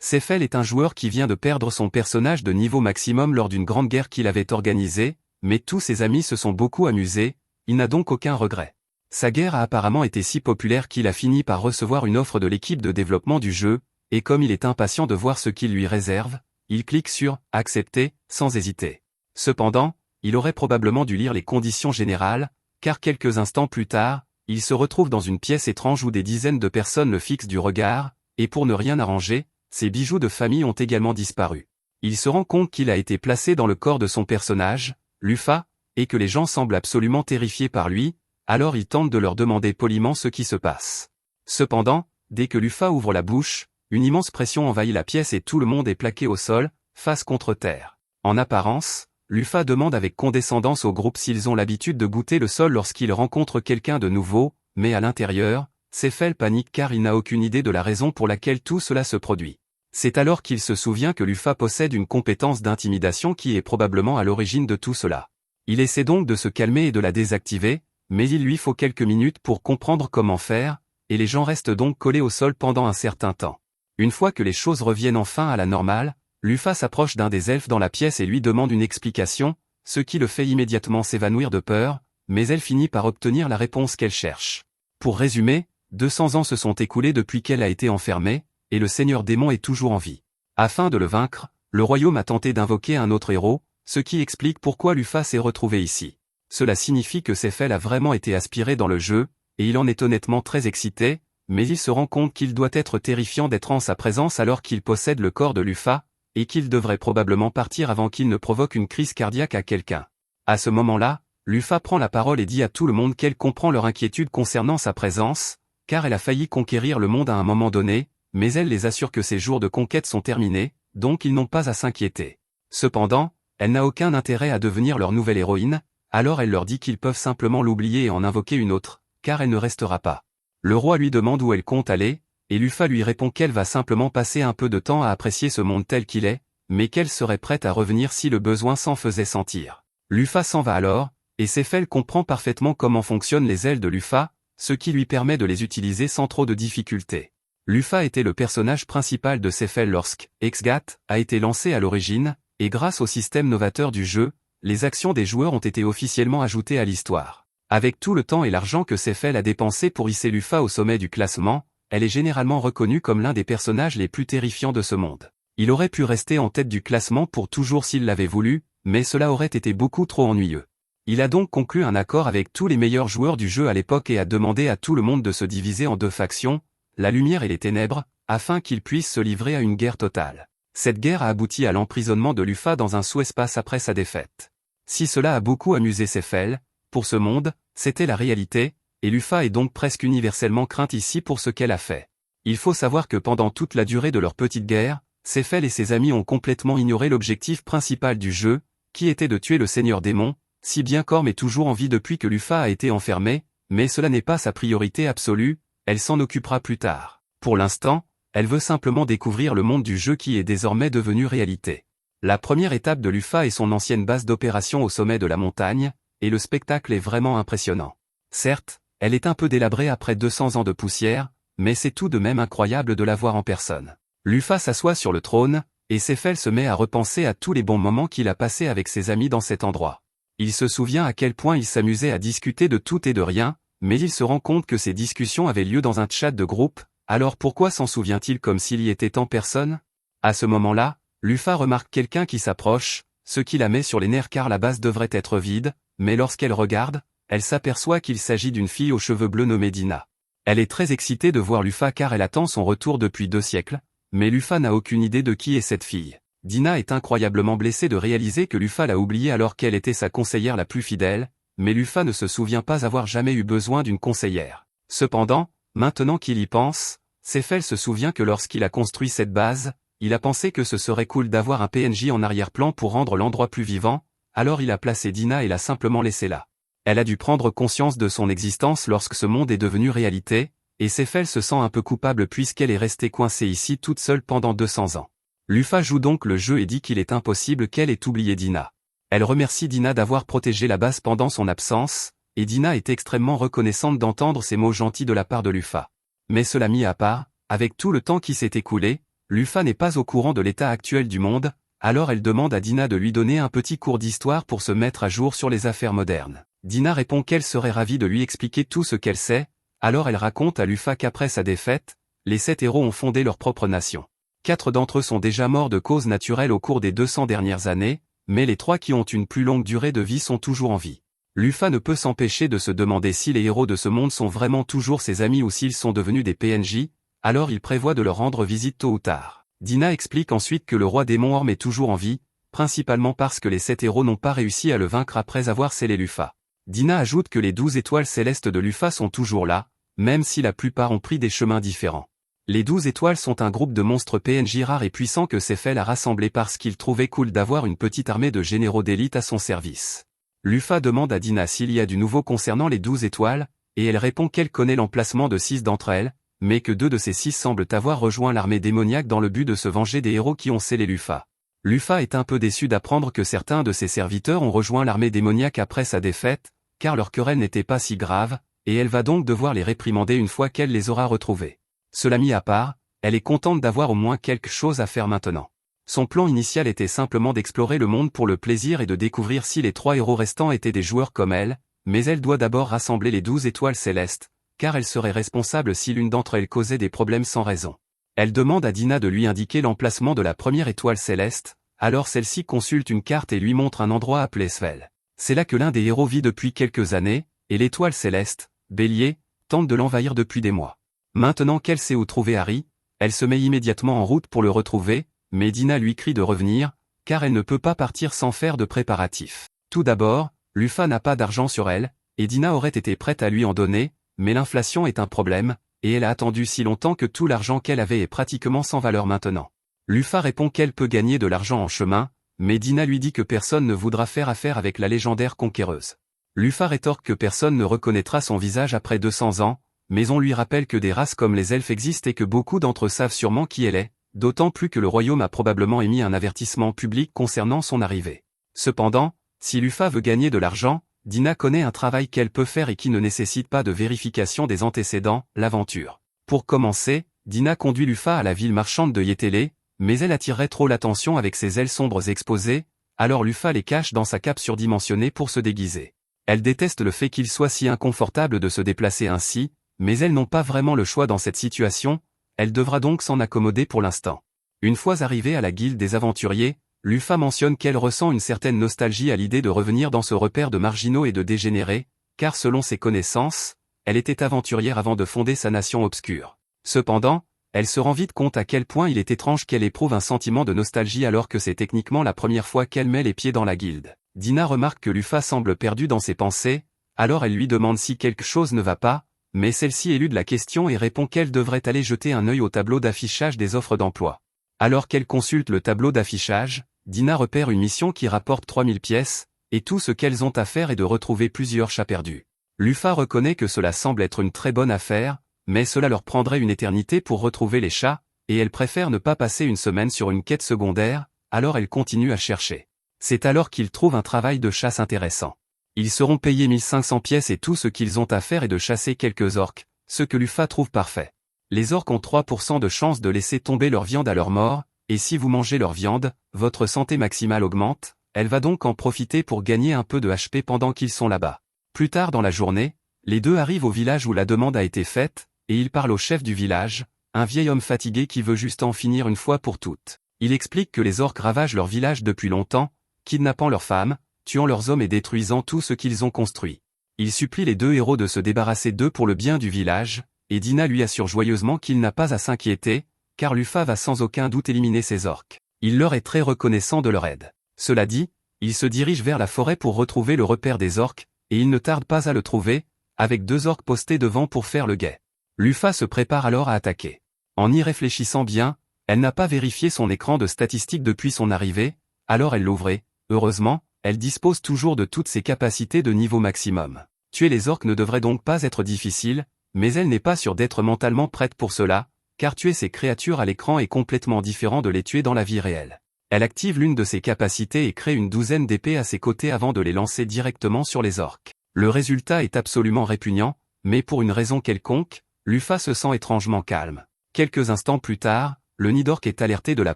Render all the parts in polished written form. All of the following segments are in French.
Seyfel est un joueur qui vient de perdre son personnage de niveau maximum lors d'une grande guerre qu'il avait organisée, mais tous ses amis se sont beaucoup amusés, il n'a donc aucun regret. Sa guerre a apparemment été si populaire qu'il a fini par recevoir une offre de l'équipe de développement du jeu, et comme il est impatient de voir ce qu'il lui réserve, il clique sur « Accepter » sans hésiter. Cependant, il aurait probablement dû lire les conditions générales, car quelques instants plus tard, il se retrouve dans une pièce étrange où des dizaines de personnes le fixent du regard, et pour ne rien arranger, ses bijoux de famille ont également disparu. Il se rend compte qu'il a été placé dans le corps de son personnage, Lufa, et que les gens semblent absolument terrifiés par lui, alors il tente de leur demander poliment ce qui se passe. Cependant, dès que Lufa ouvre la bouche, une immense pression envahit la pièce et tout le monde est plaqué au sol, face contre terre. En apparence, Lufa demande avec condescendance au groupe s'ils ont l'habitude de goûter le sol lorsqu'ils rencontrent quelqu'un de nouveau, mais à l'intérieur, Seyfel panique car il n'a aucune idée de la raison pour laquelle tout cela se produit. C'est alors qu'il se souvient que Lufa possède une compétence d'intimidation qui est probablement à l'origine de tout cela. Il essaie donc de se calmer et de la désactiver, mais il lui faut quelques minutes pour comprendre comment faire, et les gens restent donc collés au sol pendant un certain temps. Une fois que les choses reviennent enfin à la normale, Lufa s'approche d'un des elfes dans la pièce et lui demande une explication, ce qui le fait immédiatement s'évanouir de peur, mais elle finit par obtenir la réponse qu'elle cherche. Pour résumer, 200 ans se sont écoulés depuis qu'elle a été enfermée, et le seigneur démon est toujours en vie. Afin de le vaincre, le royaume a tenté d'invoquer un autre héros, ce qui explique pourquoi Lufa s'est retrouvé ici. Cela signifie que Seyfel a vraiment été aspiré dans le jeu, et il en est honnêtement très excité, mais il se rend compte qu'il doit être terrifiant d'être en sa présence alors qu'il possède le corps de Lufa, et qu'il devrait probablement partir avant qu'il ne provoque une crise cardiaque à quelqu'un. À ce moment-là, Lufa prend la parole et dit à tout le monde qu'elle comprend leur inquiétude concernant sa présence, car elle a failli conquérir le monde à un moment donné, mais elle les assure que ses jours de conquête sont terminés, donc ils n'ont pas à s'inquiéter. Cependant, elle n'a aucun intérêt à devenir leur nouvelle héroïne, alors elle leur dit qu'ils peuvent simplement l'oublier et en invoquer une autre, car elle ne restera pas. Le roi lui demande où elle compte aller, et Lufa lui répond qu'elle va simplement passer un peu de temps à apprécier ce monde tel qu'il est, mais qu'elle serait prête à revenir si le besoin s'en faisait sentir. Lufa s'en va alors, et Seyfel comprend parfaitement comment fonctionnent les ailes de Lufa, ce qui lui permet de les utiliser sans trop de difficultés. Lufa était le personnage principal de Seyfel lorsque Exgat a été lancé à l'origine, et grâce au système novateur du jeu, les actions des joueurs ont été officiellement ajoutées à l'histoire. Avec tout le temps et l'argent que Seyfel a dépensé pour hisser Lufa au sommet du classement, elle est généralement reconnue comme l'un des personnages les plus terrifiants de ce monde. Il aurait pu rester en tête du classement pour toujours s'il l'avait voulu, mais cela aurait été beaucoup trop ennuyeux. Il a donc conclu un accord avec tous les meilleurs joueurs du jeu à l'époque et a demandé à tout le monde de se diviser en deux factions, la lumière et les ténèbres, afin qu'ils puissent se livrer à une guerre totale. Cette guerre a abouti à l'emprisonnement de Lufa dans un sous-espace après sa défaite. Si cela a beaucoup amusé Seyfel, pour ce monde, c'était la réalité, et Lufa est donc presque universellement crainte ici pour ce qu'elle a fait. Il faut savoir que pendant toute la durée de leur petite guerre, Seyfel et ses amis ont complètement ignoré l'objectif principal du jeu, qui était de tuer le seigneur démon, si bien qu'Orm est toujours en vie depuis que Lufa a été enfermé, mais cela n'est pas sa priorité absolue, elle s'en occupera plus tard. Pour l'instant, elle veut simplement découvrir le monde du jeu qui est désormais devenu réalité. La première étape de Lufa est son ancienne base d'opération au sommet de la montagne, et le spectacle est vraiment impressionnant. Certes, elle est un peu délabrée après 200 ans de poussière, mais c'est tout de même incroyable de la voir en personne. Lufa s'assoit sur le trône, et Seyfel se met à repenser à tous les bons moments qu'il a passés avec ses amis dans cet endroit. Il se souvient à quel point il s'amusait à discuter de tout et de rien, mais il se rend compte que ces discussions avaient lieu dans un chat de groupe, alors pourquoi s'en souvient-il comme s'il y était en personne? À ce moment-là, Lufa remarque quelqu'un qui s'approche, ce qui la met sur les nerfs car la base devrait être vide, mais lorsqu'elle regarde, elle s'aperçoit qu'il s'agit d'une fille aux cheveux bleus nommée Dina. Elle est très excitée de voir Lufa car elle attend son retour depuis 2 siècles, mais Lufa n'a aucune idée de qui est cette fille. Dina est incroyablement blessée de réaliser que Lufa l'a oubliée alors qu'elle était sa conseillère la plus fidèle, mais Lufa ne se souvient pas avoir jamais eu besoin d'une conseillère. Cependant, maintenant qu'il y pense, Seyfel se souvient que lorsqu'il a construit cette base, il a pensé que ce serait cool d'avoir un PNJ en arrière-plan pour rendre l'endroit plus vivant, alors il a placé Dina et l'a simplement laissée là. Elle a dû prendre conscience de son existence lorsque ce monde est devenu réalité, et Seyfel se sent un peu coupable puisqu'elle est restée coincée ici toute seule pendant 200 ans. Lufa joue donc le jeu et dit qu'il est impossible qu'elle ait oublié Dina. Elle remercie Dina d'avoir protégé la base pendant son absence, et Dina est extrêmement reconnaissante d'entendre ces mots gentils de la part de Lufa. Mais cela mis à part, avec tout le temps qui s'est écoulé, Lufa n'est pas au courant de l'état actuel du monde, alors elle demande à Dina de lui donner un petit cours d'histoire pour se mettre à jour sur les affaires modernes. Dina répond qu'elle serait ravie de lui expliquer tout ce qu'elle sait, alors elle raconte à Lufa qu'après sa défaite, les 7 héros ont fondé leur propre nation. 4 d'entre eux sont déjà morts de causes naturelles au cours des 200 dernières années, mais les 3 qui ont une plus longue durée de vie sont toujours en vie. Lufa ne peut s'empêcher de se demander si les héros de ce monde sont vraiment toujours ses amis ou s'ils sont devenus des PNJ, alors il prévoit de leur rendre visite tôt ou tard. Dina explique ensuite que le roi démon Orm est toujours en vie, principalement parce que les 7 héros n'ont pas réussi à le vaincre après avoir scellé Lufa. Dina ajoute que les 12 étoiles célestes de Lufa sont toujours là, même si la plupart ont pris des chemins différents. Les 12 étoiles sont un groupe de monstres PNJ rares et puissants que Sefel a rassemblés parce qu'il trouvait cool d'avoir une petite armée de généraux d'élite à son service. Lufa demande à Dina s'il y a du nouveau concernant les 12 étoiles, et elle répond qu'elle connaît l'emplacement de 6 d'entre elles, mais que 2 de ces 6 semblent avoir rejoint l'armée démoniaque dans le but de se venger des héros qui ont scellé Lufa. Lufa est un peu déçu d'apprendre que certains de ses serviteurs ont rejoint l'armée démoniaque après sa défaite, car leur querelle n'était pas si grave, et elle va donc devoir les réprimander une fois qu'elle les aura retrouvés. Cela mis à part, elle est contente d'avoir au moins quelque chose à faire maintenant. Son plan initial était simplement d'explorer le monde pour le plaisir et de découvrir si les 3 héros restants étaient des joueurs comme elle, mais elle doit d'abord rassembler les 12 étoiles célestes, car elle serait responsable si l'une d'entre elles causait des problèmes sans raison. Elle demande à Dina de lui indiquer l'emplacement de la première étoile céleste, alors celle-ci consulte une carte et lui montre un endroit appelé Svel. C'est là que l'un des héros vit depuis quelques années, et l'étoile céleste, Bélier, tente de l'envahir depuis des mois. Maintenant qu'elle sait où trouver Harry, elle se met immédiatement en route pour le retrouver, mais Dina lui crie de revenir, car elle ne peut pas partir sans faire de préparatifs. Tout d'abord, Lufa n'a pas d'argent sur elle, et Dina aurait été prête à lui en donner, mais l'inflation est un problème, et elle a attendu si longtemps que tout l'argent qu'elle avait est pratiquement sans valeur maintenant. Lufa répond qu'elle peut gagner de l'argent en chemin, mais Dina lui dit que personne ne voudra faire affaire avec la légendaire conquéreuse. Lufa rétorque que personne ne reconnaîtra son visage après 200 ans, mais on lui rappelle que des races comme les elfes existent et que beaucoup d'entre eux savent sûrement qui elle est, d'autant plus que le royaume a probablement émis un avertissement public concernant son arrivée. Cependant, si Lufa veut gagner de l'argent, Dina connaît un travail qu'elle peut faire et qui ne nécessite pas de vérification des antécédents, l'aventure. Pour commencer, Dina conduit Lufa à la ville marchande de Yétélé, mais elle attirerait trop l'attention avec ses ailes sombres exposées, alors Lufa les cache dans sa cape surdimensionnée pour se déguiser. Elle déteste le fait qu'il soit si inconfortable de se déplacer ainsi, mais elles n'ont pas vraiment le choix dans cette situation, elle devra donc s'en accommoder pour l'instant. Une fois arrivée à la guilde des aventuriers, Lufa mentionne qu'elle ressent une certaine nostalgie à l'idée de revenir dans ce repère de marginaux et de dégénérés, car selon ses connaissances, elle était aventurière avant de fonder sa nation obscure. Cependant, elle se rend vite compte à quel point il est étrange qu'elle éprouve un sentiment de nostalgie alors que c'est techniquement la première fois qu'elle met les pieds dans la guilde. Dina remarque que Lufa semble perdue dans ses pensées, alors elle lui demande si quelque chose ne va pas, mais celle-ci élude la question et répond qu'elle devrait aller jeter un œil au tableau d'affichage des offres d'emploi. Alors qu'elle consulte le tableau d'affichage, Dina repère une mission qui rapporte 3000 pièces, et tout ce qu'elles ont à faire est de retrouver plusieurs chats perdus. Lufa reconnaît que cela semble être une très bonne affaire, mais cela leur prendrait une éternité pour retrouver les chats, et elle préfère ne pas passer une semaine sur une quête secondaire, alors elle continue à chercher. C'est alors qu'ils trouvent un travail de chasse intéressant. Ils seront payés 1500 pièces et tout ce qu'ils ont à faire est de chasser quelques orques, ce que Lufa trouve parfait. Les orques ont 3% de chance de laisser tomber leur viande à leur mort, et si vous mangez leur viande, votre santé maximale augmente, elle va donc en profiter pour gagner un peu de HP pendant qu'ils sont là-bas. Plus tard dans la journée, les deux arrivent au village où la demande a été faite, et ils parlent au chef du village, un vieil homme fatigué qui veut juste en finir une fois pour toutes. Il explique que les orques ravagent leur village depuis longtemps, kidnappant leurs femmes, tuant leurs hommes et détruisant tout ce qu'ils ont construit. Il supplie les deux héros de se débarrasser d'eux pour le bien du village, et Dina lui assure joyeusement qu'il n'a pas à s'inquiéter, car Lufa va sans aucun doute éliminer ces orques. Il leur est très reconnaissant de leur aide. Cela dit, il se dirige vers la forêt pour retrouver le repère des orques, et il ne tarde pas à le trouver, avec 2 orques postés devant pour faire le guet. Lufa se prépare alors à attaquer. En y réfléchissant bien, elle n'a pas vérifié son écran de statistiques depuis son arrivée, alors elle l'ouvrait. Heureusement, elle dispose toujours de toutes ses capacités de niveau maximum. Tuer les orques ne devrait donc pas être difficile, mais elle n'est pas sûre d'être mentalement prête pour cela, car tuer ces créatures à l'écran est complètement différent de les tuer dans la vie réelle. Elle active l'une de ses capacités et crée une douzaine d'épées à ses côtés avant de les lancer directement sur les orques. Le résultat est absolument répugnant, mais pour une raison quelconque, Lufa se sent étrangement calme. Quelques instants plus tard, le nid d'orques est alerté de la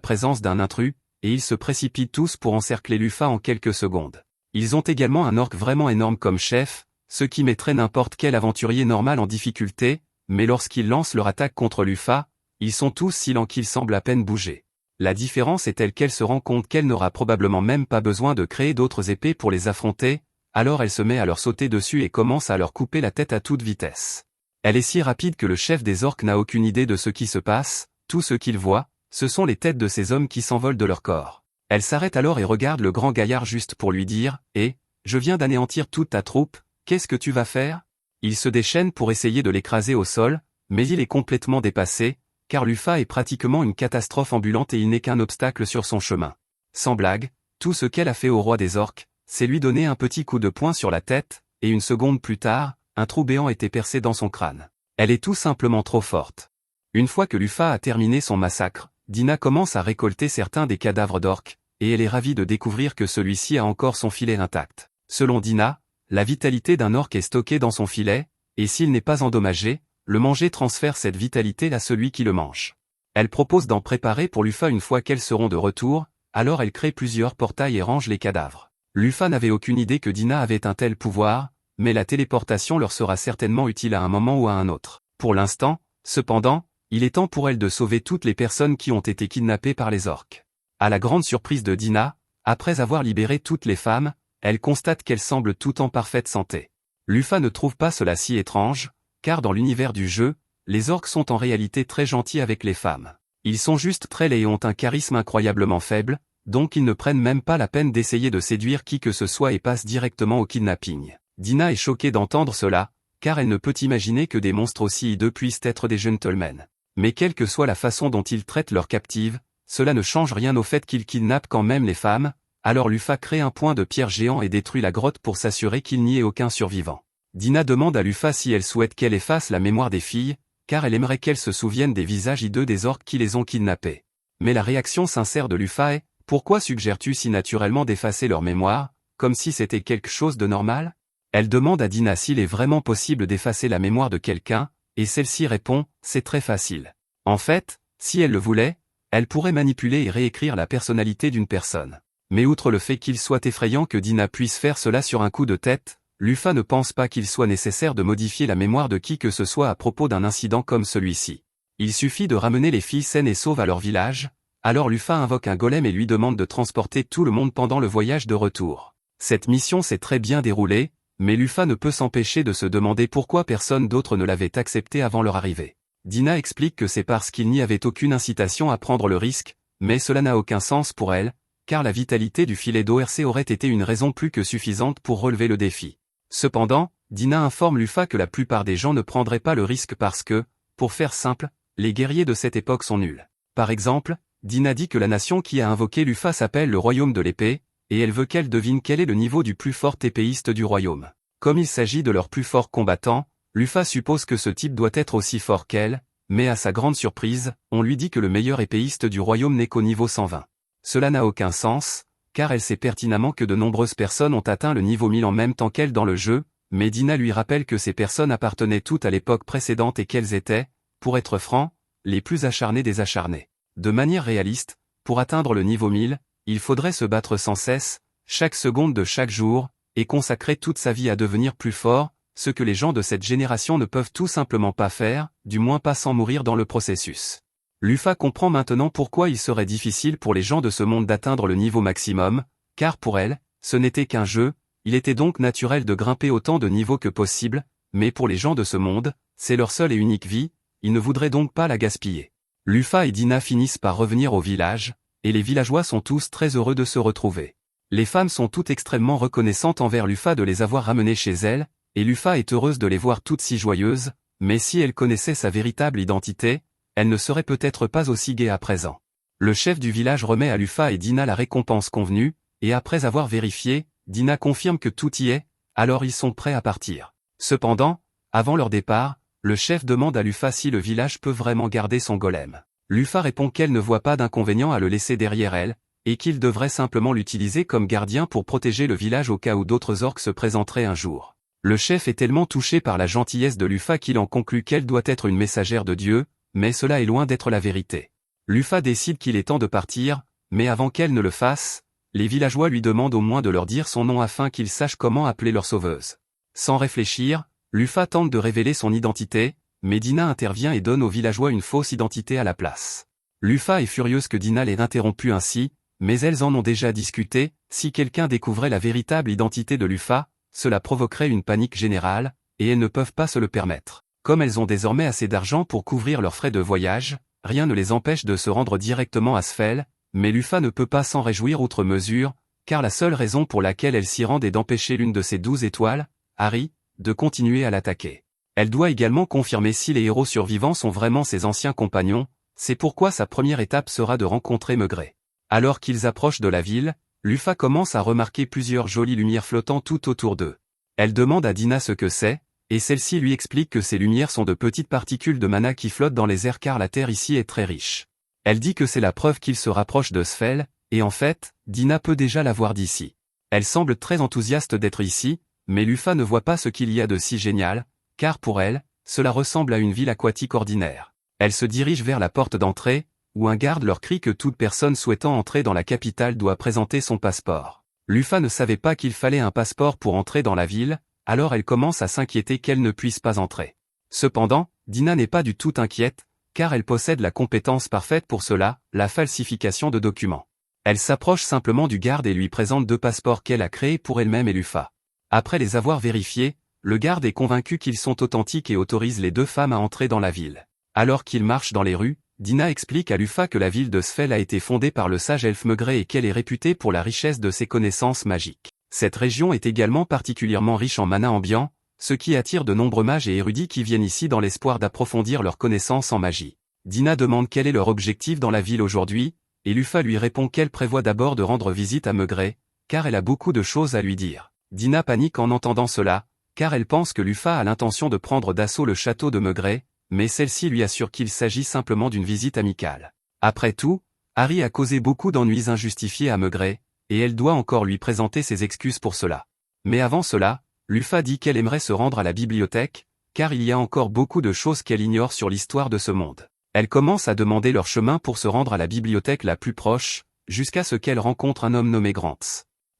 présence d'un intrus, et ils se précipitent tous pour encercler Lufa en quelques secondes. Ils ont également un orque vraiment énorme comme chef, ce qui mettrait n'importe quel aventurier normal en difficulté, mais lorsqu'ils lancent leur attaque contre Lufa, ils sont tous si lents qu'ils semblent à peine bouger. La différence est telle qu'elle se rend compte qu'elle n'aura probablement même pas besoin de créer d'autres épées pour les affronter, alors elle se met à leur sauter dessus et commence à leur couper la tête à toute vitesse. Elle est si rapide que le chef des orques n'a aucune idée de ce qui se passe, tout ce qu'il voit, ce sont les têtes de ces hommes qui s'envolent de leur corps. Elle s'arrête alors et regarde le grand gaillard juste pour lui dire « Eh, je viens d'anéantir toute ta troupe, qu'est-ce que tu vas faire ?» Il se déchaîne pour essayer de l'écraser au sol, mais il est complètement dépassé, car Lufa est pratiquement une catastrophe ambulante et il n'est qu'un obstacle sur son chemin. Sans blague, tout ce qu'elle a fait au roi des orques, c'est lui donner un petit coup de poing sur la tête, et une seconde plus tard, un trou béant était percé dans son crâne. Elle est tout simplement trop forte. Une fois que Lufa a terminé son massacre, Dina commence à récolter certains des cadavres d'orques, et elle est ravie de découvrir que celui-ci a encore son filet intact. Selon Dina, la vitalité d'un orque est stockée dans son filet, et s'il n'est pas endommagé, le manger transfère cette vitalité à celui qui le mange. Elle propose d'en préparer pour Lufa une fois qu'elles seront de retour, alors elle crée plusieurs portails et range les cadavres. Lufa n'avait aucune idée que Dina avait un tel pouvoir, mais la téléportation leur sera certainement utile à un moment ou à un autre. Pour l'instant, cependant, il est temps pour elle de sauver toutes les personnes qui ont été kidnappées par les orques. À la grande surprise de Dina, après avoir libéré toutes les femmes, elle constate qu'elles semblent toutes en parfaite santé. Lufa ne trouve pas cela si étrange, car dans l'univers du jeu, les orques sont en réalité très gentils avec les femmes. Ils sont juste très laids et ont un charisme incroyablement faible, donc ils ne prennent même pas la peine d'essayer de séduire qui que ce soit et passent directement au kidnapping. Dina est choquée d'entendre cela, car elle ne peut imaginer que des monstres aussi hideux puissent être des gentlemen. Mais quelle que soit la façon dont ils traitent leurs captives, cela ne change rien au fait qu'ils kidnappent quand même les femmes, alors Lufa crée un point de pierre géant et détruit la grotte pour s'assurer qu'il n'y ait aucun survivant. Dina demande à Lufa si elle souhaite qu'elle efface la mémoire des filles, car elle aimerait qu'elles se souviennent des visages hideux des orques qui les ont kidnappées. Mais la réaction sincère de Lufa est « Pourquoi suggères-tu si naturellement d'effacer leur mémoire, comme si c'était quelque chose de normal ?» Elle demande à Dina s'il est vraiment possible d'effacer la mémoire de quelqu'un, et celle-ci répond « C'est très facile. En fait, si elle le voulait, elle pourrait manipuler et réécrire la personnalité d'une personne. » Mais outre le fait qu'il soit effrayant que Dina puisse faire cela sur un coup de tête, Lufa ne pense pas qu'il soit nécessaire de modifier la mémoire de qui que ce soit à propos d'un incident comme celui-ci. Il suffit de ramener les filles saines et sauves à leur village, alors Lufa invoque un golem et lui demande de transporter tout le monde pendant le voyage de retour. Cette mission s'est très bien déroulée, mais Lufa ne peut s'empêcher de se demander pourquoi personne d'autre ne l'avait accepté avant leur arrivée. Dina explique que c'est parce qu'il n'y avait aucune incitation à prendre le risque, mais cela n'a aucun sens pour elle, car la vitalité du filet d'ORC aurait été une raison plus que suffisante pour relever le défi. Cependant, Dina informe Lufa que la plupart des gens ne prendraient pas le risque parce que, pour faire simple, les guerriers de cette époque sont nuls. Par exemple, Dina dit que la nation qui a invoqué Lufa s'appelle le Royaume de l'Épée, et elle veut qu'elle devine quel est le niveau du plus fort épéiste du royaume. Comme il s'agit de leur plus fort combattant, Lufa suppose que ce type doit être aussi fort qu'elle, mais à sa grande surprise, on lui dit que le meilleur épéiste du royaume n'est qu'au niveau 120. Cela n'a aucun sens, car elle sait pertinemment que de nombreuses personnes ont atteint le niveau 1000 en même temps qu'elle dans le jeu, mais Dina lui rappelle que ces personnes appartenaient toutes à l'époque précédente et qu'elles étaient, pour être franc, les plus acharnées des acharnés. De manière réaliste, pour atteindre le niveau 1000, il faudrait se battre sans cesse, chaque seconde de chaque jour, et consacrer toute sa vie à devenir plus fort, ce que les gens de cette génération ne peuvent tout simplement pas faire, du moins pas sans mourir dans le processus. Lufa comprend maintenant pourquoi il serait difficile pour les gens de ce monde d'atteindre le niveau maximum, car pour elle, ce n'était qu'un jeu, il était donc naturel de grimper autant de niveaux que possible, mais pour les gens de ce monde, c'est leur seule et unique vie, ils ne voudraient donc pas la gaspiller. Lufa et Dina finissent par revenir au village, et les villageois sont tous très heureux de se retrouver. Les femmes sont toutes extrêmement reconnaissantes envers Lufa de les avoir ramenées chez elles, et Lufa est heureuse de les voir toutes si joyeuses, mais si elle connaissait sa véritable identité, elle ne serait peut-être pas aussi gaie à présent. Le chef du village remet à Lufa et Dina la récompense convenue, et après avoir vérifié, Dina confirme que tout y est, alors ils sont prêts à partir. Cependant, avant leur départ, le chef demande à Lufa si le village peut vraiment garder son golem. Lufa répond qu'elle ne voit pas d'inconvénient à le laisser derrière elle, et qu'il devrait simplement l'utiliser comme gardien pour protéger le village au cas où d'autres orques se présenteraient un jour. Le chef est tellement touché par la gentillesse de Lufa qu'il en conclut qu'elle doit être une messagère de Dieu, mais cela est loin d'être la vérité. Lufa décide qu'il est temps de partir, mais avant qu'elle ne le fasse, les villageois lui demandent au moins de leur dire son nom afin qu'ils sachent comment appeler leur sauveuse. Sans réfléchir, Lufa tente de révéler son identité, mais Dina intervient et donne aux villageois une fausse identité à la place. Lufa est furieuse que Dina l'ait interrompue ainsi, mais elles en ont déjà discuté, si quelqu'un découvrait la véritable identité de Lufa, cela provoquerait une panique générale, et elles ne peuvent pas se le permettre. Comme elles ont désormais assez d'argent pour couvrir leurs frais de voyage, rien ne les empêche de se rendre directement à Sfel, mais Lufa ne peut pas s'en réjouir outre mesure, car la seule raison pour laquelle elle s'y rend est d'empêcher l'une de ses 12 étoiles, Harry, de continuer à l'attaquer. Elle doit également confirmer si les héros survivants sont vraiment ses anciens compagnons, c'est pourquoi sa première étape sera de rencontrer Maigret. Alors qu'ils approchent de la ville, Lufa commence à remarquer plusieurs jolies lumières flottant tout autour d'eux. Elle demande à Dina ce que c'est, et celle-ci lui explique que ces lumières sont de petites particules de mana qui flottent dans les airs car la terre ici est très riche. Elle dit que c'est la preuve qu'il se rapproche de Sfel, et en fait, Dina peut déjà la voir d'ici. Elle semble très enthousiaste d'être ici, mais Lufa ne voit pas ce qu'il y a de si génial, car pour elle, cela ressemble à une ville aquatique ordinaire. Elle se dirige vers la porte d'entrée, où un garde leur crie que toute personne souhaitant entrer dans la capitale doit présenter son passeport. Lufa ne savait pas qu'il fallait un passeport pour entrer dans la ville, alors elle commence à s'inquiéter qu'elle ne puisse pas entrer. Cependant, Dina n'est pas du tout inquiète, car elle possède la compétence parfaite pour cela, la falsification de documents. Elle s'approche simplement du garde et lui présente 2 passeports qu'elle a créés pour elle-même et Lufa. Après les avoir vérifiés, le garde est convaincu qu'ils sont authentiques et autorise les 2 femmes à entrer dans la ville. Alors qu'ils marchent dans les rues, Dina explique à Lufa que la ville de Sfel a été fondée par le sage elfe Maigret et qu'elle est réputée pour la richesse de ses connaissances magiques. Cette région est également particulièrement riche en mana ambiant, ce qui attire de nombreux mages et érudits qui viennent ici dans l'espoir d'approfondir leurs connaissances en magie. Dina demande quel est leur objectif dans la ville aujourd'hui, et Lufa lui répond qu'elle prévoit d'abord de rendre visite à Maigret, car elle a beaucoup de choses à lui dire. Dina panique en entendant cela, car elle pense que Lufa a l'intention de prendre d'assaut le château de Maigret, mais celle-ci lui assure qu'il s'agit simplement d'une visite amicale. Après tout, Harry a causé beaucoup d'ennuis injustifiés à Maigret, et elle doit encore lui présenter ses excuses pour cela. Mais avant cela, Lufa dit qu'elle aimerait se rendre à la bibliothèque, car il y a encore beaucoup de choses qu'elle ignore sur l'histoire de ce monde. Elle commence à demander leur chemin pour se rendre à la bibliothèque la plus proche, jusqu'à ce qu'elle rencontre un homme nommé Grants.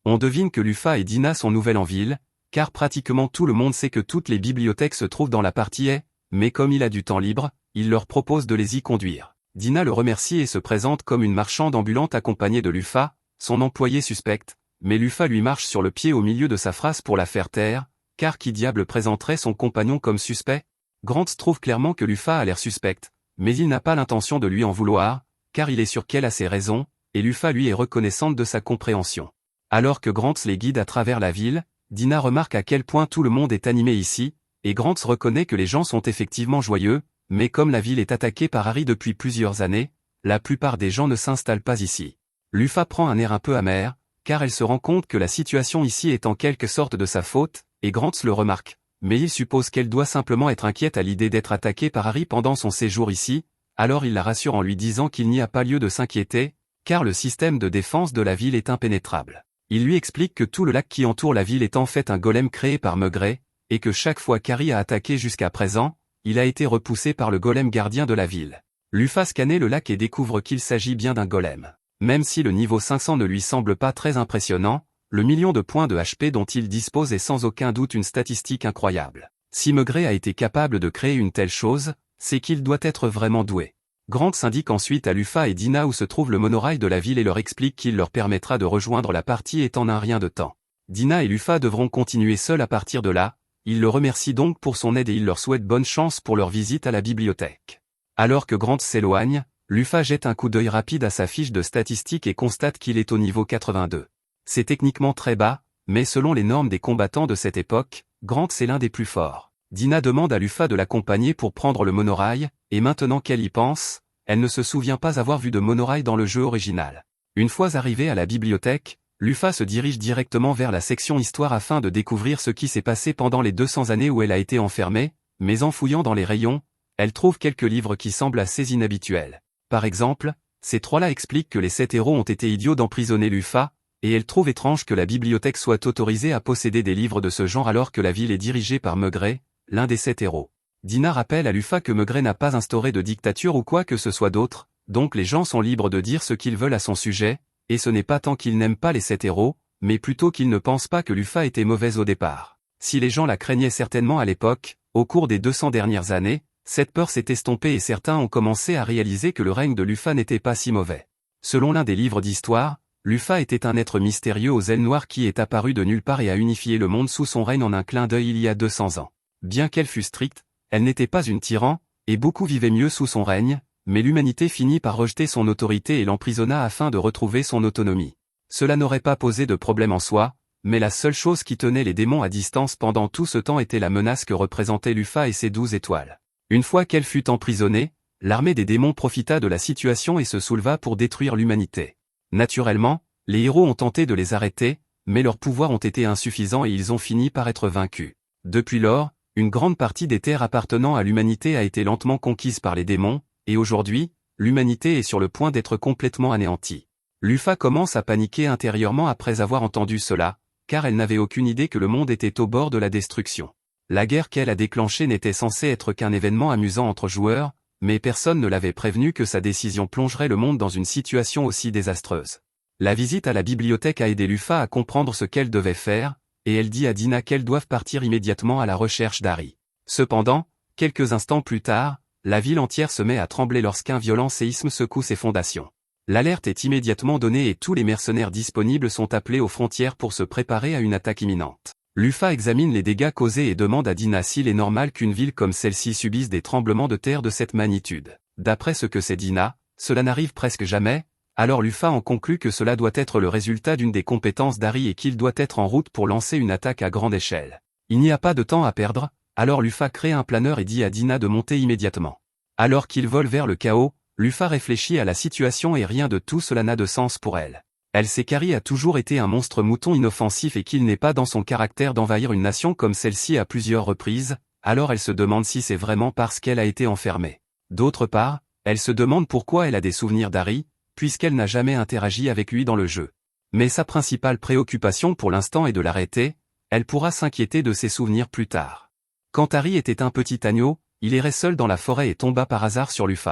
On devine que Lufa et Dina sont nouvelles en ville, car pratiquement tout le monde sait que toutes les bibliothèques se trouvent dans la partie A, mais comme il a du temps libre, il leur propose de les y conduire. Dina le remercie et se présente comme une marchande ambulante accompagnée de Lufa, son employé suspecte, mais Lufa lui marche sur le pied au milieu de sa phrase pour la faire taire, car qui diable présenterait son compagnon comme suspect? Grants trouve clairement que Lufa a l'air suspecte, mais il n'a pas l'intention de lui en vouloir, car il est sûr qu'elle a ses raisons, et Lufa lui est reconnaissante de sa compréhension. Alors que Grants les guide à travers la ville, Dina remarque à quel point tout le monde est animé ici, et Grants reconnaît que les gens sont effectivement joyeux, mais comme la ville est attaquée par Harry depuis plusieurs années, la plupart des gens ne s'installent pas ici. Lufa prend un air un peu amer, car elle se rend compte que la situation ici est en quelque sorte de sa faute, et Grants le remarque, mais il suppose qu'elle doit simplement être inquiète à l'idée d'être attaquée par Harry pendant son séjour ici, alors il la rassure en lui disant qu'il n'y a pas lieu de s'inquiéter, car le système de défense de la ville est impénétrable. Il lui explique que tout le lac qui entoure la ville est en fait un golem créé par Maigret, et que chaque fois qu'Harry a attaqué jusqu'à présent, il a été repoussé par le golem gardien de la ville. Lufa scanne le lac et découvre qu'il s'agit bien d'un golem. Même si le niveau 500 ne lui semble pas très impressionnant, le million de points de HP dont il dispose est sans aucun doute une statistique incroyable. Si Maigret a été capable de créer une telle chose, c'est qu'il doit être vraiment doué. Grants indique ensuite à Lufa et Dina où se trouve le monorail de la ville et leur explique qu'il leur permettra de rejoindre la partie étant un rien de temps. Dina et Lufa devront continuer seuls à partir de là, il le remercie donc pour son aide et il leur souhaite bonne chance pour leur visite à la bibliothèque. Alors que Grants s'éloigne, Lufa jette un coup d'œil rapide à sa fiche de statistiques et constate qu'il est au niveau 82. C'est techniquement très bas, mais selon les normes des combattants de cette époque, Grants est l'un des plus forts. Dina demande à Lufa de l'accompagner pour prendre le monorail, et maintenant qu'elle y pense, elle ne se souvient pas avoir vu de monorail dans le jeu original. Une fois arrivée à la bibliothèque, Lufa se dirige directement vers la section histoire afin de découvrir ce qui s'est passé pendant les 200 années où elle a été enfermée, mais en fouillant dans les rayons, elle trouve quelques livres qui semblent assez inhabituels. Par exemple, ces 3-là expliquent que les 7 héros ont été idiots d'emprisonner Lufa, et elle trouve étrange que la bibliothèque soit autorisée à posséder des livres de ce genre alors que la ville est dirigée par Maigret, l'un des 7 héros. Dina rappelle à Lufa que Maigret n'a pas instauré de dictature ou quoi que ce soit d'autre, donc les gens sont libres de dire ce qu'ils veulent à son sujet, et ce n'est pas tant qu'ils n'aiment pas les 7 héros, mais plutôt qu'ils ne pensent pas que Luffy était mauvaise au départ. Si les gens la craignaient certainement à l'époque, au cours des 200 dernières années, cette peur s'est estompée et certains ont commencé à réaliser que le règne de Luffy n'était pas si mauvais. Selon l'un des livres d'histoire, Luffy était un être mystérieux aux ailes noires qui est apparu de nulle part et a unifié le monde sous son règne en un clin d'œil il y a 200 ans. Bien qu'elle fût stricte, elle n'était pas une tyran, et beaucoup vivaient mieux sous son règne, mais l'humanité finit par rejeter son autorité et l'emprisonna afin de retrouver son autonomie. Cela n'aurait pas posé de problème en soi, mais la seule chose qui tenait les démons à distance pendant tout ce temps était la menace que représentaient Luffy et ses 12 étoiles. Une fois qu'elle fut emprisonnée, l'armée des démons profita de la situation et se souleva pour détruire l'humanité. Naturellement, les héros ont tenté de les arrêter, mais leurs pouvoirs ont été insuffisants et ils ont fini par être vaincus. Depuis lors, une grande partie des terres appartenant à l'humanité a été lentement conquise par les démons, et aujourd'hui, l'humanité est sur le point d'être complètement anéantie. Luffy commence à paniquer intérieurement après avoir entendu cela, car elle n'avait aucune idée que le monde était au bord de la destruction. La guerre qu'elle a déclenchée n'était censée être qu'un événement amusant entre joueurs, mais personne ne l'avait prévenu que sa décision plongerait le monde dans une situation aussi désastreuse. La visite à la bibliothèque a aidé Luffy à comprendre ce qu'elle devait faire, et elle dit à Dina qu'elles doivent partir immédiatement à la recherche d'Harry. Cependant, quelques instants plus tard, la ville entière se met à trembler lorsqu'un violent séisme secoue ses fondations. L'alerte est immédiatement donnée et tous les mercenaires disponibles sont appelés aux frontières pour se préparer à une attaque imminente. Luffy examine les dégâts causés et demande à Dina s'il est normal qu'une ville comme celle-ci subisse des tremblements de terre de cette magnitude. D'après ce que sait Dina, cela n'arrive presque jamais, alors Luffy en conclut que cela doit être le résultat d'une des compétences d'Harry et qu'il doit être en route pour lancer une attaque à grande échelle. Il n'y a pas de temps à perdre, alors Luffy crée un planeur et dit à Dina de monter immédiatement. Alors qu'il vole vers le chaos, Luffy réfléchit à la situation et rien de tout cela n'a de sens pour elle. Elle sait qu'Harry a toujours été un monstre mouton inoffensif et qu'il n'est pas dans son caractère d'envahir une nation comme celle-ci à plusieurs reprises, alors elle se demande si c'est vraiment parce qu'elle a été enfermée. D'autre part, elle se demande pourquoi elle a des souvenirs d'Harry, puisqu'elle n'a jamais interagi avec lui dans le jeu. Mais sa principale préoccupation pour l'instant est de l'arrêter, elle pourra s'inquiéter de ses souvenirs plus tard. Quand Harry était un petit agneau, il errait seul dans la forêt et tomba par hasard sur Luffy.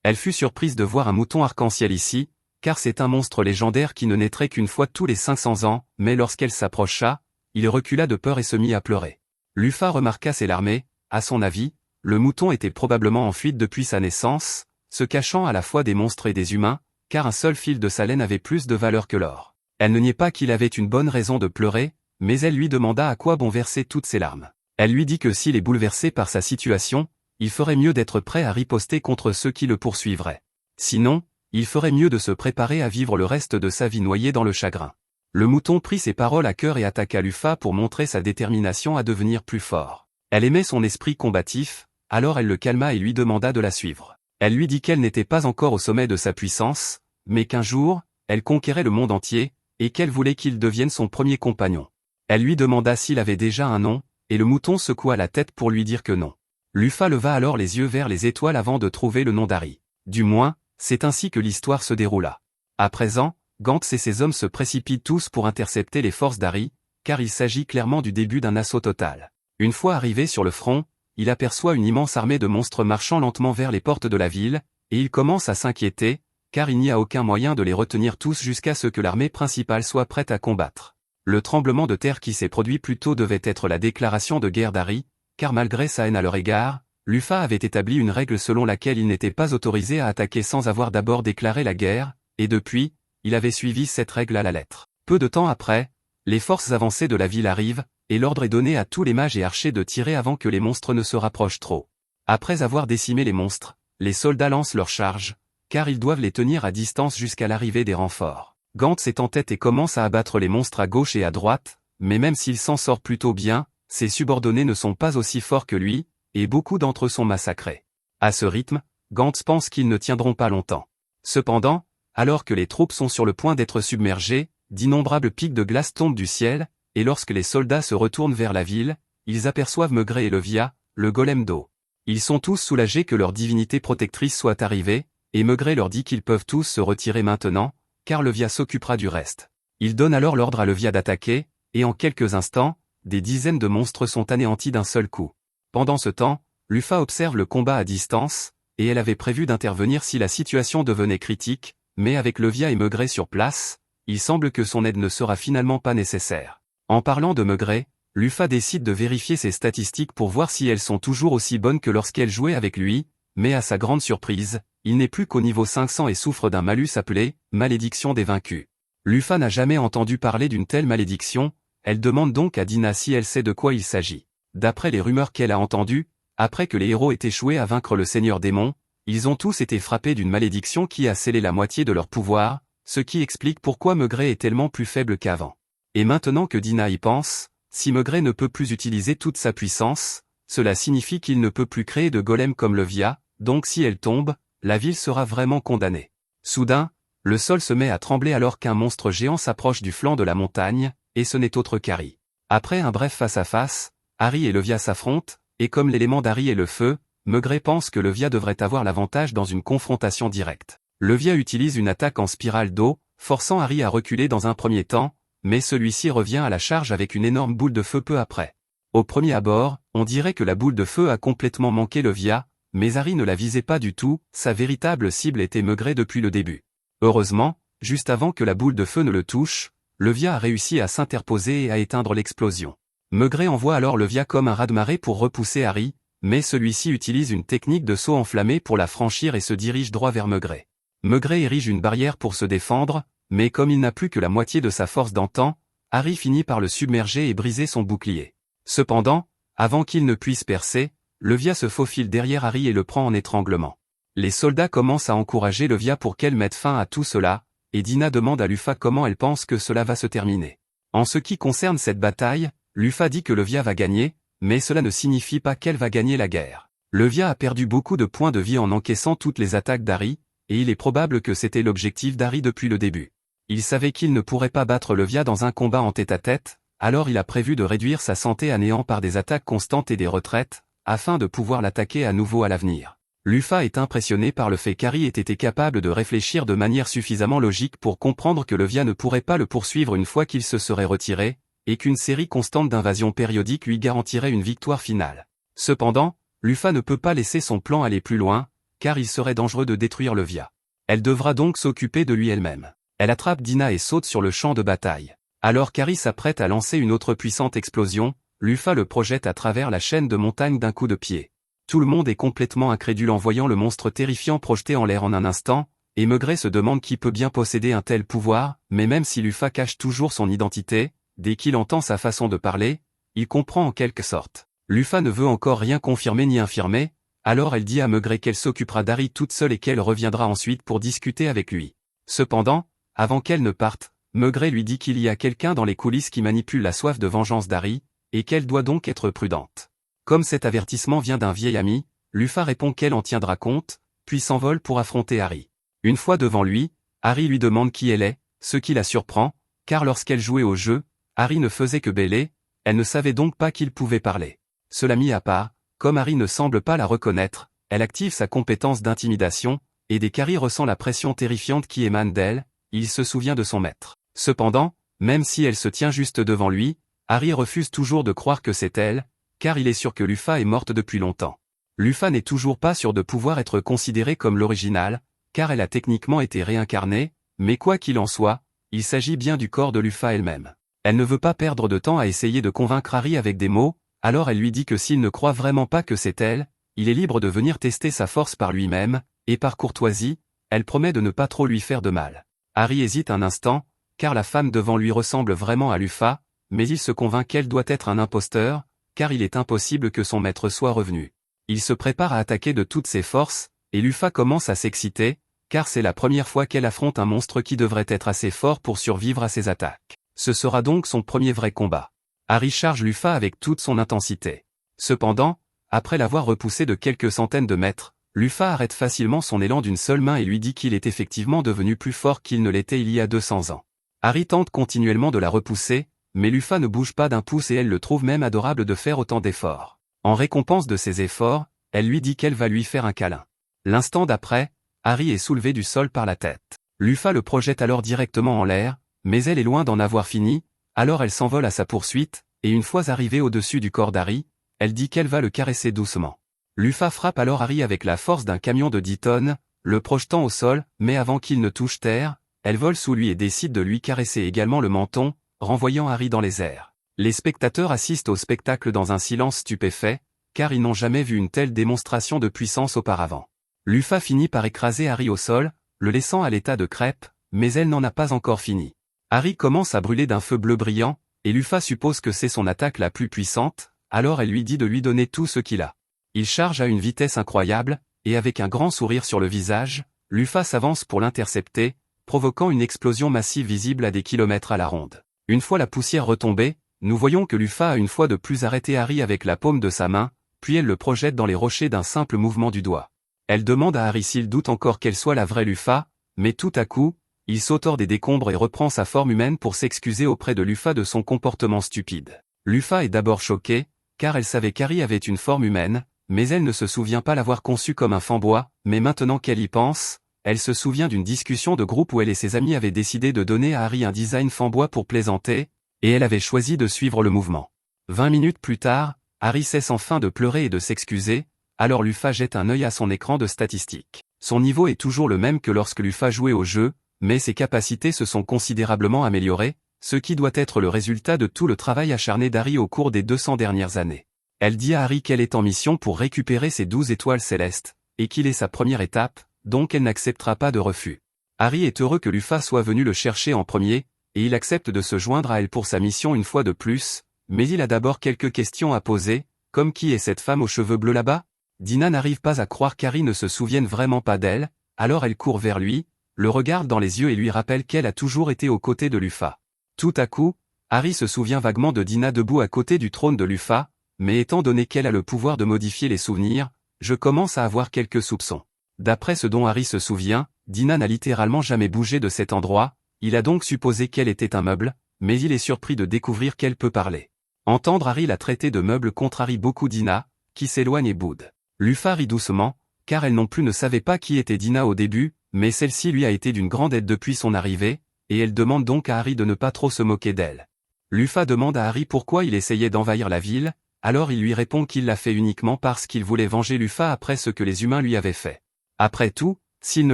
Elle fut surprise de voir un mouton arc-en-ciel ici, car c'est un monstre légendaire qui ne naîtrait qu'une fois tous les 500 ans, mais lorsqu'elle s'approcha, il recula de peur et se mit à pleurer. Luffy remarqua ses larmes, à son avis, le mouton était probablement en fuite depuis sa naissance, se cachant à la fois des monstres et des humains, car un seul fil de sa laine avait plus de valeur que l'or. Elle ne niait pas qu'il avait une bonne raison de pleurer, mais elle lui demanda à quoi bon verser toutes ses larmes. Elle lui dit que s'il est bouleversé par sa situation, il ferait mieux d'être prêt à riposter contre ceux qui le poursuivraient. Sinon, il ferait mieux de se préparer à vivre le reste de sa vie noyé dans le chagrin. Le mouton prit ses paroles à cœur et attaqua Luffy pour montrer sa détermination à devenir plus fort. Elle aimait son esprit combatif, alors elle le calma et lui demanda de la suivre. Elle lui dit qu'elle n'était pas encore au sommet de sa puissance, mais qu'un jour, elle conquérait le monde entier, et qu'elle voulait qu'il devienne son premier compagnon. Elle lui demanda s'il avait déjà un nom, et le mouton secoua la tête pour lui dire que non. Luffy leva alors les yeux vers les étoiles avant de trouver le nom d'Harry. Du moins, c'est ainsi que l'histoire se déroula. À présent, Gantz et ses hommes se précipitent tous pour intercepter les forces d'Harry, car il s'agit clairement du début d'un assaut total. Une fois arrivé sur le front, il aperçoit une immense armée de monstres marchant lentement vers les portes de la ville, et il commence à s'inquiéter, car il n'y a aucun moyen de les retenir tous jusqu'à ce que l'armée principale soit prête à combattre. Le tremblement de terre qui s'est produit plus tôt devait être la déclaration de guerre d'Harry, car malgré sa haine à leur égard, Luffy avait établi une règle selon laquelle il n'était pas autorisé à attaquer sans avoir d'abord déclaré la guerre, et depuis, il avait suivi cette règle à la lettre. Peu de temps après, les forces avancées de la ville arrivent, et l'ordre est donné à tous les mages et archers de tirer avant que les monstres ne se rapprochent trop. Après avoir décimé les monstres, les soldats lancent leurs charges, car ils doivent les tenir à distance jusqu'à l'arrivée des renforts. Gantz est en tête et commence à abattre les monstres à gauche et à droite, mais même s'il s'en sort plutôt bien, ses subordonnés ne sont pas aussi forts que lui, et beaucoup d'entre eux sont massacrés. À ce rythme, Gantz pense qu'ils ne tiendront pas longtemps. Cependant, alors que les troupes sont sur le point d'être submergées, d'innombrables pics de glace tombent du ciel, et lorsque les soldats se retournent vers la ville, ils aperçoivent Maigret et Levia, le golem d'eau. Ils sont tous soulagés que leur divinité protectrice soit arrivée, et Maigret leur dit qu'ils peuvent tous se retirer maintenant, car Levia s'occupera du reste. Il donne alors l'ordre à Levia d'attaquer, et en quelques instants, des dizaines de monstres sont anéantis d'un seul coup. Pendant ce temps, Luffy observe le combat à distance, et elle avait prévu d'intervenir si la situation devenait critique, mais avec Levia et Maigret sur place, il semble que son aide ne sera finalement pas nécessaire. En parlant de Maigret, Lufa décide de vérifier ses statistiques pour voir si elles sont toujours aussi bonnes que lorsqu'elle jouait avec lui, mais à sa grande surprise, il n'est plus qu'au niveau 500 et souffre d'un malus appelé « malédiction des vaincus ». Lufa n'a jamais entendu parler d'une telle malédiction, elle demande donc à Dina si elle sait de quoi il s'agit. D'après les rumeurs qu'elle a entendues, après que les héros aient échoué à vaincre le Seigneur Démon, ils ont tous été frappés d'une malédiction qui a scellé la moitié de leur pouvoir, ce qui explique pourquoi Maigret est tellement plus faible qu'avant. Et maintenant que Dina y pense, si Maigret ne peut plus utiliser toute sa puissance, cela signifie qu'il ne peut plus créer de golem comme Levia, donc si elle tombe, la ville sera vraiment condamnée. Soudain, le sol se met à trembler alors qu'un monstre géant s'approche du flanc de la montagne, et ce n'est autre qu'Harry. Après un bref face-à-face, Harry et Levia s'affrontent, et comme l'élément d'Harry est le feu, Maigret pense que Levia devrait avoir l'avantage dans une confrontation directe. Levia utilise une attaque en spirale d'eau, forçant Harry à reculer dans un premier temps, mais celui-ci revient à la charge avec une énorme boule de feu peu après. Au premier abord, on dirait que la boule de feu a complètement manqué Levia, mais Harry ne la visait pas du tout, sa véritable cible était Maigret depuis le début. Heureusement, juste avant que la boule de feu ne le touche, Levia a réussi à s'interposer et à éteindre l'explosion. Maigret envoie alors Levia comme un raz-de-marée pour repousser Harry, mais celui-ci utilise une technique de saut enflammé pour la franchir et se dirige droit vers Maigret. Maigret érige une barrière pour se défendre, mais comme il n'a plus que la moitié de sa force d'antan, Harry finit par le submerger et briser son bouclier. Cependant, avant qu'il ne puisse percer, Levia se faufile derrière Harry et le prend en étranglement. Les soldats commencent à encourager Levia pour qu'elle mette fin à tout cela, et Dina demande à Lufa comment elle pense que cela va se terminer. En ce qui concerne cette bataille, Lufa dit que Levia va gagner, mais cela ne signifie pas qu'elle va gagner la guerre. Levia a perdu beaucoup de points de vie en encaissant toutes les attaques d'Harry, et il est probable que c'était l'objectif d'Harry depuis le début. Il savait qu'il ne pourrait pas battre Levia dans un combat en tête-à-tête, alors il a prévu de réduire sa santé à néant par des attaques constantes et des retraites, afin de pouvoir l'attaquer à nouveau à l'avenir. Lufa est impressionné par le fait qu'Harry ait été capable de réfléchir de manière suffisamment logique pour comprendre que Levia ne pourrait pas le poursuivre une fois qu'il se serait retiré, et qu'une série constante d'invasions périodiques lui garantirait une victoire finale. Cependant, Lufa ne peut pas laisser son plan aller plus loin, car il serait dangereux de détruire Levia. Elle devra donc s'occuper de lui elle-même. Elle attrape Dina et saute sur le champ de bataille. Alors qu'Harry s'apprête à lancer une autre puissante explosion, Lufa le projette à travers la chaîne de montagne d'un coup de pied. Tout le monde est complètement incrédule en voyant le monstre terrifiant projeté en l'air en un instant, et Maigret se demande qui peut bien posséder un tel pouvoir, mais même si Lufa cache toujours son identité, dès qu'il entend sa façon de parler, il comprend en quelque sorte. Lufa ne veut encore rien confirmer ni infirmer, alors elle dit à Maigret qu'elle s'occupera d'Harry toute seule et qu'elle reviendra ensuite pour discuter avec lui. Cependant, avant qu'elle ne parte, Maigret lui dit qu'il y a quelqu'un dans les coulisses qui manipule la soif de vengeance d'Harry, et qu'elle doit donc être prudente. Comme cet avertissement vient d'un vieil ami, Lufa répond qu'elle en tiendra compte, puis s'envole pour affronter Harry. Une fois devant lui, Harry lui demande qui elle est, ce qui la surprend, car lorsqu'elle jouait au jeu, Harry ne faisait que bêler, elle ne savait donc pas qu'il pouvait parler. Cela mis à part, comme Harry ne semble pas la reconnaître, elle active sa compétence d'intimidation, et dès qu'Harry ressent la pression terrifiante qui émane d'elle, il se souvient de son maître. Cependant, même si elle se tient juste devant lui, Harry refuse toujours de croire que c'est elle, car il est sûr que Lufa est morte depuis longtemps. Lufa n'est toujours pas sûre de pouvoir être considérée comme l'original, car elle a techniquement été réincarnée, mais quoi qu'il en soit, il s'agit bien du corps de Lufa elle-même. Elle ne veut pas perdre de temps à essayer de convaincre Harry avec des mots, alors elle lui dit que s'il ne croit vraiment pas que c'est elle, il est libre de venir tester sa force par lui-même, et par courtoisie, elle promet de ne pas trop lui faire de mal. Harry hésite un instant, car la femme devant lui ressemble vraiment à Lufa, mais il se convainc qu'elle doit être un imposteur, car il est impossible que son maître soit revenu. Il se prépare à attaquer de toutes ses forces, et Lufa commence à s'exciter, car c'est la première fois qu'elle affronte un monstre qui devrait être assez fort pour survivre à ses attaques. Ce sera donc son premier vrai combat. Harry charge Lufa avec toute son intensité. Cependant, après l'avoir repoussé de quelques centaines de mètres, Lufa arrête facilement son élan d'une seule main et lui dit qu'il est effectivement devenu plus fort qu'il ne l'était il y a 200 ans. Harry tente continuellement de la repousser, mais Lufa ne bouge pas d'un pouce et elle le trouve même adorable de faire autant d'efforts. En récompense de ses efforts, elle lui dit qu'elle va lui faire un câlin. L'instant d'après, Harry est soulevé du sol par la tête. Lufa le projette alors directement en l'air, mais elle est loin d'en avoir fini, alors elle s'envole à sa poursuite, et une fois arrivée au-dessus du corps d'Harry, elle dit qu'elle va le caresser doucement. Lufa frappe alors Harry avec la force d'un camion de 10 tonnes, le projetant au sol, mais avant qu'il ne touche terre, elle vole sous lui et décide de lui caresser également le menton, renvoyant Harry dans les airs. Les spectateurs assistent au spectacle dans un silence stupéfait, car ils n'ont jamais vu une telle démonstration de puissance auparavant. Lufa finit par écraser Harry au sol, le laissant à l'état de crêpe, mais elle n'en a pas encore fini. Harry commence à brûler d'un feu bleu brillant, et Lufa suppose que c'est son attaque la plus puissante, alors elle lui dit de lui donner tout ce qu'il a. Il charge à une vitesse incroyable, et avec un grand sourire sur le visage, Lufa s'avance pour l'intercepter, provoquant une explosion massive visible à des kilomètres à la ronde. Une fois la poussière retombée, nous voyons que Lufa a une fois de plus arrêté Harry avec la paume de sa main, puis elle le projette dans les rochers d'un simple mouvement du doigt. Elle demande à Harry s'il doute encore qu'elle soit la vraie Lufa, mais tout à coup, il saute hors des décombres et reprend sa forme humaine pour s'excuser auprès de Lufa de son comportement stupide. Lufa est d'abord choquée, car elle savait qu'Harry avait une forme humaine, mais elle ne se souvient pas l'avoir conçu comme un fanbois, mais maintenant qu'elle y pense, elle se souvient d'une discussion de groupe où elle et ses amis avaient décidé de donner à Harry un design fanbois pour plaisanter, et elle avait choisi de suivre le mouvement. 20 minutes plus tard, Harry cesse enfin de pleurer et de s'excuser, alors Lufa jette un œil à son écran de statistiques. Son niveau est toujours le même que lorsque Lufa jouait au jeu, mais ses capacités se sont considérablement améliorées, ce qui doit être le résultat de tout le travail acharné d'Harry au cours des 200 dernières années. Elle dit à Harry qu'elle est en mission pour récupérer ses 12 étoiles célestes, et qu'il est sa première étape, donc elle n'acceptera pas de refus. Harry est heureux que Lufa soit venu le chercher en premier, et il accepte de se joindre à elle pour sa mission une fois de plus, mais il a d'abord quelques questions à poser, comme qui est cette femme aux cheveux bleus là-bas? Dina n'arrive pas à croire qu'Harry ne se souvienne vraiment pas d'elle, alors elle court vers lui, le regarde dans les yeux et lui rappelle qu'elle a toujours été aux côtés de Lufa. Tout à coup, Harry se souvient vaguement de Dina debout à côté du trône de Lufa, mais étant donné qu'elle a le pouvoir de modifier les souvenirs, je commence à avoir quelques soupçons. D'après ce dont Harry se souvient, Dina n'a littéralement jamais bougé de cet endroit, il a donc supposé qu'elle était un meuble, mais il est surpris de découvrir qu'elle peut parler. Entendre Harry la traiter de meuble contrarie beaucoup Dina, qui s'éloigne et boude. Lufa rit doucement, car elle non plus ne savait pas qui était Dina au début, mais celle-ci lui a été d'une grande aide depuis son arrivée, et elle demande donc à Harry de ne pas trop se moquer d'elle. Lufa demande à Harry pourquoi il essayait d'envahir la ville, alors il lui répond qu'il l'a fait uniquement parce qu'il voulait venger Lufa après ce que les humains lui avaient fait. Après tout, s'il ne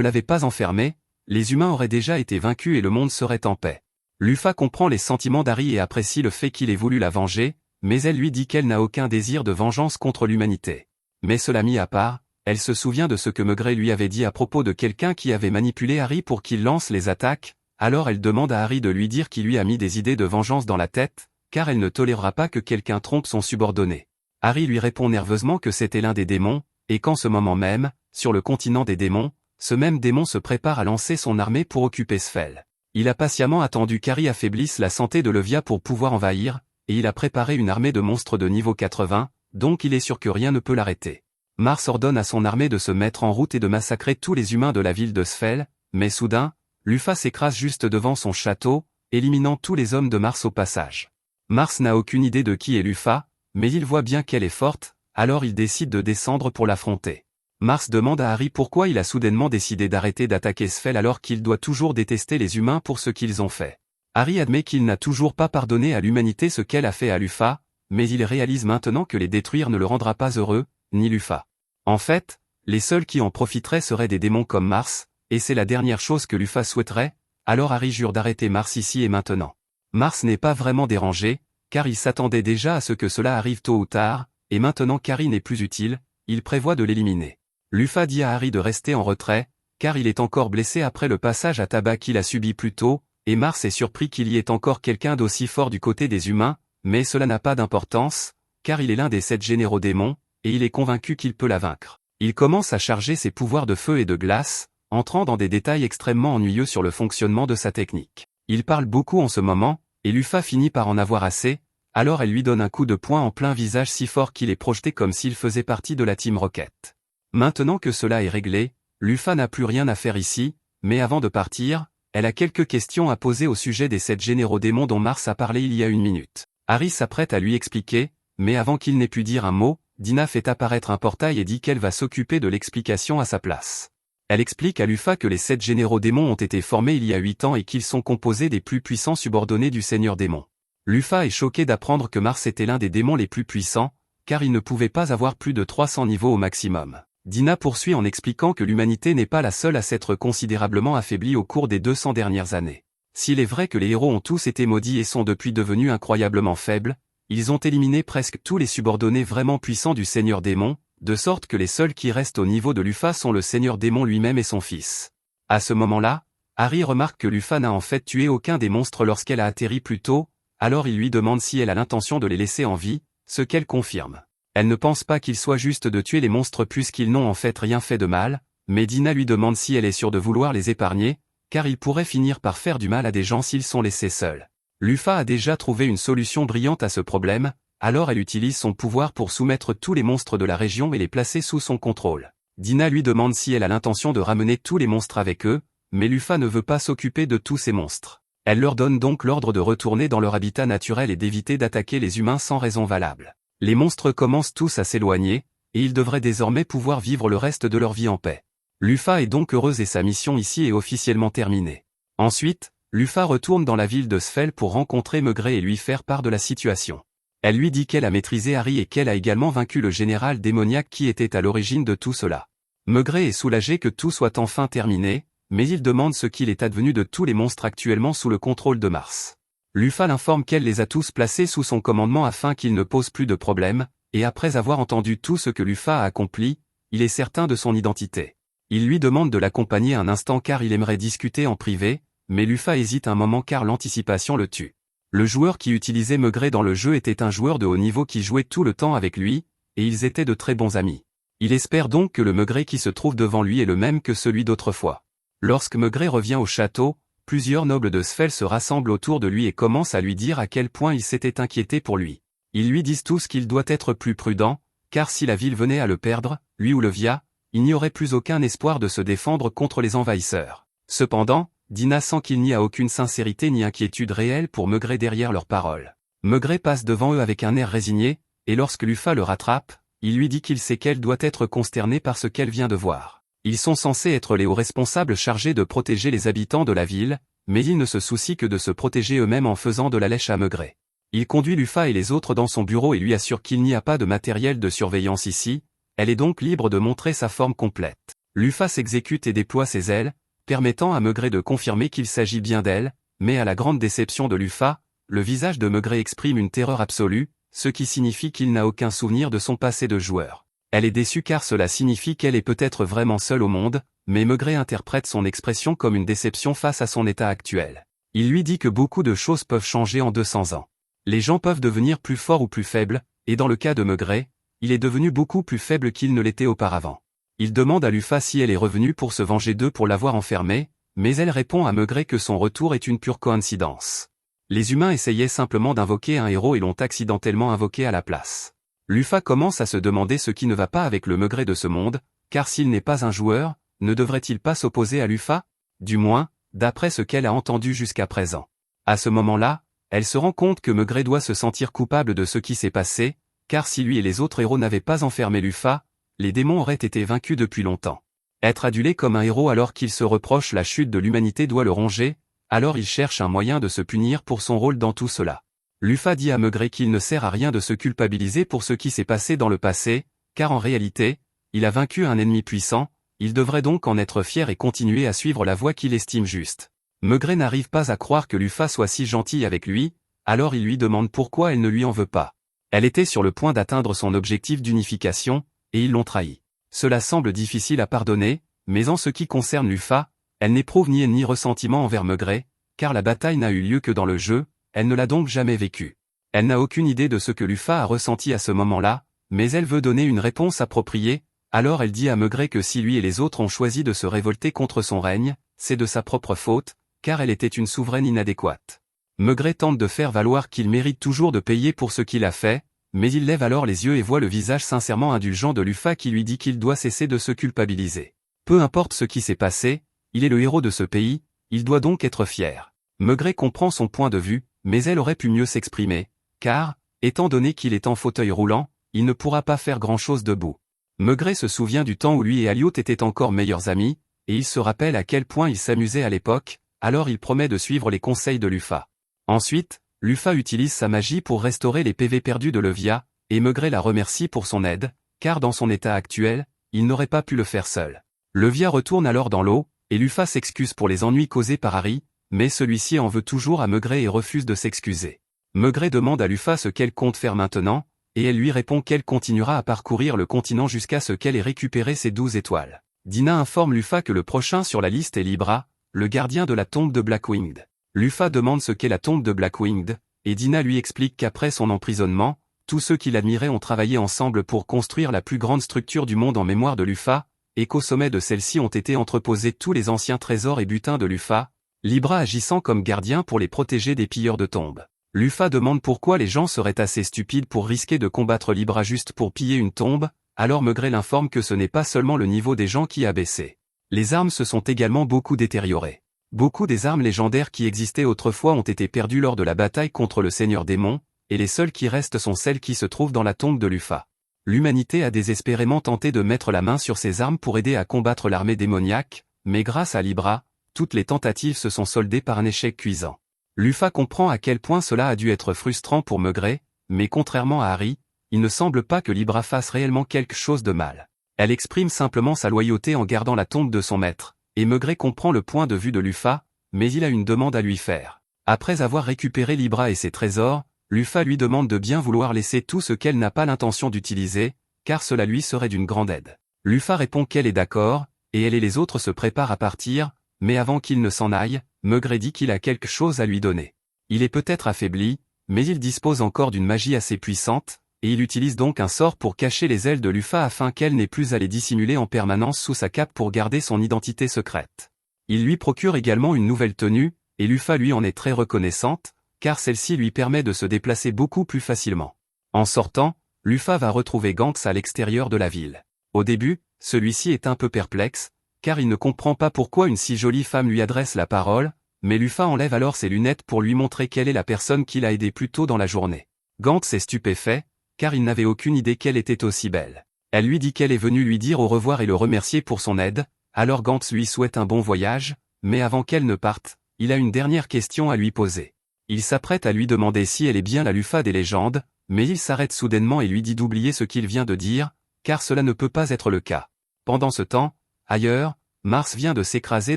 l'avait pas enfermé, les humains auraient déjà été vaincus et le monde serait en paix. Lufa comprend les sentiments d'Harry et apprécie le fait qu'il ait voulu la venger, mais elle lui dit qu'elle n'a aucun désir de vengeance contre l'humanité. Mais cela mis à part, elle se souvient de ce que Maugrey lui avait dit à propos de quelqu'un qui avait manipulé Harry pour qu'il lance les attaques, alors elle demande à Harry de lui dire qu'il lui a mis des idées de vengeance dans la tête, car elle ne tolérera pas que quelqu'un trompe son subordonné. Harry lui répond nerveusement que c'était l'un des démons, et qu'en ce moment même, sur le continent des démons, ce même démon se prépare à lancer son armée pour occuper Sfel. Il a patiemment attendu qu'Harry affaiblisse la santé de Levia pour pouvoir envahir, et il a préparé une armée de monstres de niveau 80, donc il est sûr que rien ne peut l'arrêter. Mars ordonne à son armée de se mettre en route et de massacrer tous les humains de la ville de Sfel, mais soudain, Lufa s'écrase juste devant son château, éliminant tous les hommes de Mars au passage. Mars n'a aucune idée de qui est Lufa, mais il voit bien qu'elle est forte, alors il décide de descendre pour l'affronter. Mars demande à Harry pourquoi il a soudainement décidé d'arrêter d'attaquer Sfel alors qu'il doit toujours détester les humains pour ce qu'ils ont fait. Harry admet qu'il n'a toujours pas pardonné à l'humanité ce qu'elle a fait à Lufa, mais il réalise maintenant que les détruire ne le rendra pas heureux, ni Lufa. En fait, les seuls qui en profiteraient seraient des démons comme Mars, et c'est la dernière chose que Lufa souhaiterait, alors Harry jure d'arrêter Mars ici et maintenant. Mars n'est pas vraiment dérangé, car il s'attendait déjà à ce que cela arrive tôt ou tard, et maintenant qu'Harry n'est plus utile, il prévoit de l'éliminer. Lufa dit à Harry de rester en retrait, car il est encore blessé après le passage à tabac qu'il a subi plus tôt, et Mars est surpris qu'il y ait encore quelqu'un d'aussi fort du côté des humains, mais cela n'a pas d'importance, car il est l'un des 7 généraux démons, et il est convaincu qu'il peut la vaincre. Il commence à charger ses pouvoirs de feu et de glace, entrant dans des détails extrêmement ennuyeux sur le fonctionnement de sa technique. Il parle beaucoup en ce moment, et Lufa finit par en avoir assez, alors elle lui donne un coup de poing en plein visage si fort qu'il est projeté comme s'il faisait partie de la Team Rocket. Maintenant que cela est réglé, Lufa n'a plus rien à faire ici, mais avant de partir, elle a quelques questions à poser au sujet des 7 généraux démons dont Mars a parlé il y a une minute. Harry s'apprête à lui expliquer, mais avant qu'il n'ait pu dire un mot, Dina fait apparaître un portail et dit qu'elle va s'occuper de l'explication à sa place. Elle explique à Lufa que les 7 généraux démons ont été formés il y a 8 ans et qu'ils sont composés des plus puissants subordonnés du Seigneur démon. Lufa est choqué d'apprendre que Mars était l'un des démons les plus puissants, car il ne pouvait pas avoir plus de 300 niveaux au maximum. Dina poursuit en expliquant que l'humanité n'est pas la seule à s'être considérablement affaiblie au cours des 200 dernières années. S'il est vrai que les héros ont tous été maudits et sont depuis devenus incroyablement faibles, ils ont éliminé presque tous les subordonnés vraiment puissants du Seigneur Démon, de sorte que les seuls qui restent au niveau de Lufa sont le Seigneur Démon lui-même et son fils. À ce moment-là, Harry remarque que Lufa n'a en fait tué aucun des monstres lorsqu'elle a atterri plus tôt, alors il lui demande si elle a l'intention de les laisser en vie, ce qu'elle confirme. Elle ne pense pas qu'il soit juste de tuer les monstres puisqu'ils n'ont en fait rien fait de mal, mais Dina lui demande si elle est sûre de vouloir les épargner, car ils pourraient finir par faire du mal à des gens s'ils sont laissés seuls. Lufa a déjà trouvé une solution brillante à ce problème, alors elle utilise son pouvoir pour soumettre tous les monstres de la région et les placer sous son contrôle. Dina lui demande si elle a l'intention de ramener tous les monstres avec eux, mais Lufa ne veut pas s'occuper de tous ces monstres. Elle leur donne donc l'ordre de retourner dans leur habitat naturel et d'éviter d'attaquer les humains sans raison valable. Les monstres commencent tous à s'éloigner, et ils devraient désormais pouvoir vivre le reste de leur vie en paix. Lufa est donc heureuse et sa mission ici est officiellement terminée. Ensuite, Lufa retourne dans la ville de Sfel pour rencontrer Maigret et lui faire part de la situation. Elle lui dit qu'elle a maîtrisé Harry et qu'elle a également vaincu le général démoniaque qui était à l'origine de tout cela. Maigret est soulagé que tout soit enfin terminé, mais il demande ce qu'il est advenu de tous les monstres actuellement sous le contrôle de Mars. Lufa l'informe qu'elle les a tous placés sous son commandement afin qu'il ne pose plus de problème, et après avoir entendu tout ce que Lufa a accompli, il est certain de son identité. Il lui demande de l'accompagner un instant car il aimerait discuter en privé, mais Lufa hésite un moment car l'anticipation le tue. Le joueur qui utilisait Maigret dans le jeu était un joueur de haut niveau qui jouait tout le temps avec lui, et ils étaient de très bons amis. Il espère donc que le Maigret qui se trouve devant lui est le même que celui d'autrefois. Lorsque Maigret revient au château, plusieurs nobles de Sfel se rassemblent autour de lui et commencent à lui dire à quel point ils s'étaient inquiétés pour lui. Ils lui disent tous qu'il doit être plus prudent, car si la ville venait à le perdre, lui ou le Via, il n'y aurait plus aucun espoir de se défendre contre les envahisseurs. Cependant, Dina sent qu'il n'y a aucune sincérité ni inquiétude réelle pour Maigret derrière leurs paroles. Maigret passe devant eux avec un air résigné, et lorsque Lufa le rattrape, il lui dit qu'il sait qu'elle doit être consternée par ce qu'elle vient de voir. Ils sont censés être les hauts responsables chargés de protéger les habitants de la ville, mais ils ne se soucient que de se protéger eux-mêmes en faisant de la lèche à Maigret. Il conduit Lufa et les autres dans son bureau et lui assure qu'il n'y a pas de matériel de surveillance ici, elle est donc libre de montrer sa forme complète. Lufa s'exécute et déploie ses ailes, permettant à Maigret de confirmer qu'il s'agit bien d'elle, mais à la grande déception de Lufa, le visage de Maigret exprime une terreur absolue, ce qui signifie qu'il n'a aucun souvenir de son passé de joueur. Elle est déçue car cela signifie qu'elle est peut-être vraiment seule au monde, mais Maigret interprète son expression comme une déception face à son état actuel. Il lui dit que beaucoup de choses peuvent changer en 200 ans. Les gens peuvent devenir plus forts ou plus faibles, et dans le cas de Maigret, il est devenu beaucoup plus faible qu'il ne l'était auparavant. Il demande à Lufa si elle est revenue pour se venger d'eux pour l'avoir enfermée, mais elle répond à Maigret que son retour est une pure coïncidence. Les humains essayaient simplement d'invoquer un héros et l'ont accidentellement invoqué à la place. Lufa commence à se demander ce qui ne va pas avec le Maigret de ce monde, car s'il n'est pas un joueur, ne devrait-il pas s'opposer à Lufa? Du moins, d'après ce qu'elle a entendu jusqu'à présent. À ce moment-là, elle se rend compte que Maigret doit se sentir coupable de ce qui s'est passé, car si lui et les autres héros n'avaient pas enfermé Lufa, les démons auraient été vaincus depuis longtemps. Être adulé comme un héros alors qu'il se reproche la chute de l'humanité doit le ronger, alors il cherche un moyen de se punir pour son rôle dans tout cela. Lufa dit à Maigret qu'il ne sert à rien de se culpabiliser pour ce qui s'est passé dans le passé, car en réalité, il a vaincu un ennemi puissant, il devrait donc en être fier et continuer à suivre la voie qu'il estime juste. Maigret n'arrive pas à croire que Lufa soit si gentille avec lui, alors il lui demande pourquoi elle ne lui en veut pas. Elle était sur le point d'atteindre son objectif d'unification, et ils l'ont trahi. Cela semble difficile à pardonner, mais en ce qui concerne Lufa, elle n'éprouve ni haine ni ressentiment envers Maigret, car la bataille n'a eu lieu que dans le jeu, elle ne l'a donc jamais vécue. Elle n'a aucune idée de ce que Lufa a ressenti à ce moment-là, mais elle veut donner une réponse appropriée, alors elle dit à Maigret que si lui et les autres ont choisi de se révolter contre son règne, c'est de sa propre faute, car elle était une souveraine inadéquate. Maigret tente de faire valoir qu'il mérite toujours de payer pour ce qu'il a fait, mais il lève alors les yeux et voit le visage sincèrement indulgent de Lufa qui lui dit qu'il doit cesser de se culpabiliser. Peu importe ce qui s'est passé, il est le héros de ce pays, il doit donc être fier. Maigret comprend son point de vue, mais elle aurait pu mieux s'exprimer, car, étant donné qu'il est en fauteuil roulant, il ne pourra pas faire grand-chose debout. Maigret se souvient du temps où lui et Alioth étaient encore meilleurs amis, et il se rappelle à quel point ils s'amusaient à l'époque, alors il promet de suivre les conseils de Lufa. Ensuite, Lufa utilise sa magie pour restaurer les PV perdus de Levia, et Maigret la remercie pour son aide, car dans son état actuel, il n'aurait pas pu le faire seul. Levia retourne alors dans l'eau, et Lufa s'excuse pour les ennuis causés par Harry, mais celui-ci en veut toujours à Maigret et refuse de s'excuser. Maigret demande à Lufa ce qu'elle compte faire maintenant, et elle lui répond qu'elle continuera à parcourir le continent jusqu'à ce qu'elle ait récupéré ses 12 étoiles. Dina informe Lufa que le prochain sur la liste est Libra, le gardien de la tombe de Blackwinged. Lufa demande ce qu'est la tombe de Blackwinged, et Dina lui explique qu'après son emprisonnement, tous ceux qui l'admiraient ont travaillé ensemble pour construire la plus grande structure du monde en mémoire de Lufa, et qu'au sommet de celle-ci ont été entreposés tous les anciens trésors et butins de Lufa, Libra agissant comme gardien pour les protéger des pilleurs de tombes. Lufa demande pourquoi les gens seraient assez stupides pour risquer de combattre Libra juste pour piller une tombe, alors Maigret l'informe que ce n'est pas seulement le niveau des gens qui a baissé. Les armes se sont également beaucoup détériorées. Beaucoup des armes légendaires qui existaient autrefois ont été perdues lors de la bataille contre le Seigneur Démon, et les seules qui restent sont celles qui se trouvent dans la tombe de Lufa. L'humanité a désespérément tenté de mettre la main sur ces armes pour aider à combattre l'armée démoniaque, mais grâce à Libra, toutes les tentatives se sont soldées par un échec cuisant. Lufa comprend à quel point cela a dû être frustrant pour Maigret, mais contrairement à Harry, il ne semble pas que Libra fasse réellement quelque chose de mal. Elle exprime simplement sa loyauté en gardant la tombe de son maître, et Maigret comprend le point de vue de Lufa, mais il a une demande à lui faire. Après avoir récupéré Libra et ses trésors, Lufa lui demande de bien vouloir laisser tout ce qu'elle n'a pas l'intention d'utiliser, car cela lui serait d'une grande aide. Lufa répond qu'elle est d'accord, et elle et les autres se préparent à partir, mais avant qu'il ne s'en aille, Maigret dit qu'il a quelque chose à lui donner. Il est peut-être affaibli, mais il dispose encore d'une magie assez puissante, et il utilise donc un sort pour cacher les ailes de Lufa afin qu'elle n'ait plus à les dissimuler en permanence sous sa cape pour garder son identité secrète. Il lui procure également une nouvelle tenue, et Lufa lui en est très reconnaissante, car celle-ci lui permet de se déplacer beaucoup plus facilement. En sortant, Lufa va retrouver Gantz à l'extérieur de la ville. Au début, celui-ci est un peu perplexe, car il ne comprend pas pourquoi une si jolie femme lui adresse la parole, mais Lufa enlève alors ses lunettes pour lui montrer quelle est la personne qui l'a aidé plus tôt dans la journée. Gantz est stupéfait, car il n'avait aucune idée qu'elle était aussi belle. Elle lui dit qu'elle est venue lui dire au revoir et le remercier pour son aide, alors Gantz lui souhaite un bon voyage, mais avant qu'elle ne parte, il a une dernière question à lui poser. Il s'apprête à lui demander si elle est bien la Lufa des légendes, mais il s'arrête soudainement et lui dit d'oublier ce qu'il vient de dire, car cela ne peut pas être le cas. Pendant ce temps, ailleurs, Mars vient de s'écraser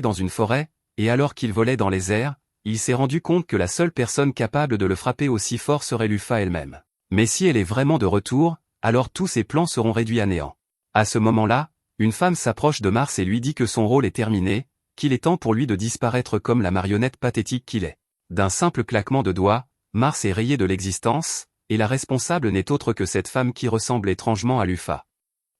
dans une forêt, et alors qu'il volait dans les airs, il s'est rendu compte que la seule personne capable de le frapper aussi fort serait Lufa elle-même. Mais si elle est vraiment de retour, alors tous ses plans seront réduits à néant. À ce moment-là, une femme s'approche de Mars et lui dit que son rôle est terminé, qu'il est temps pour lui de disparaître comme la marionnette pathétique qu'il est. D'un simple claquement de doigts, Mars est rayé de l'existence, et la responsable n'est autre que cette femme qui ressemble étrangement à Lufa.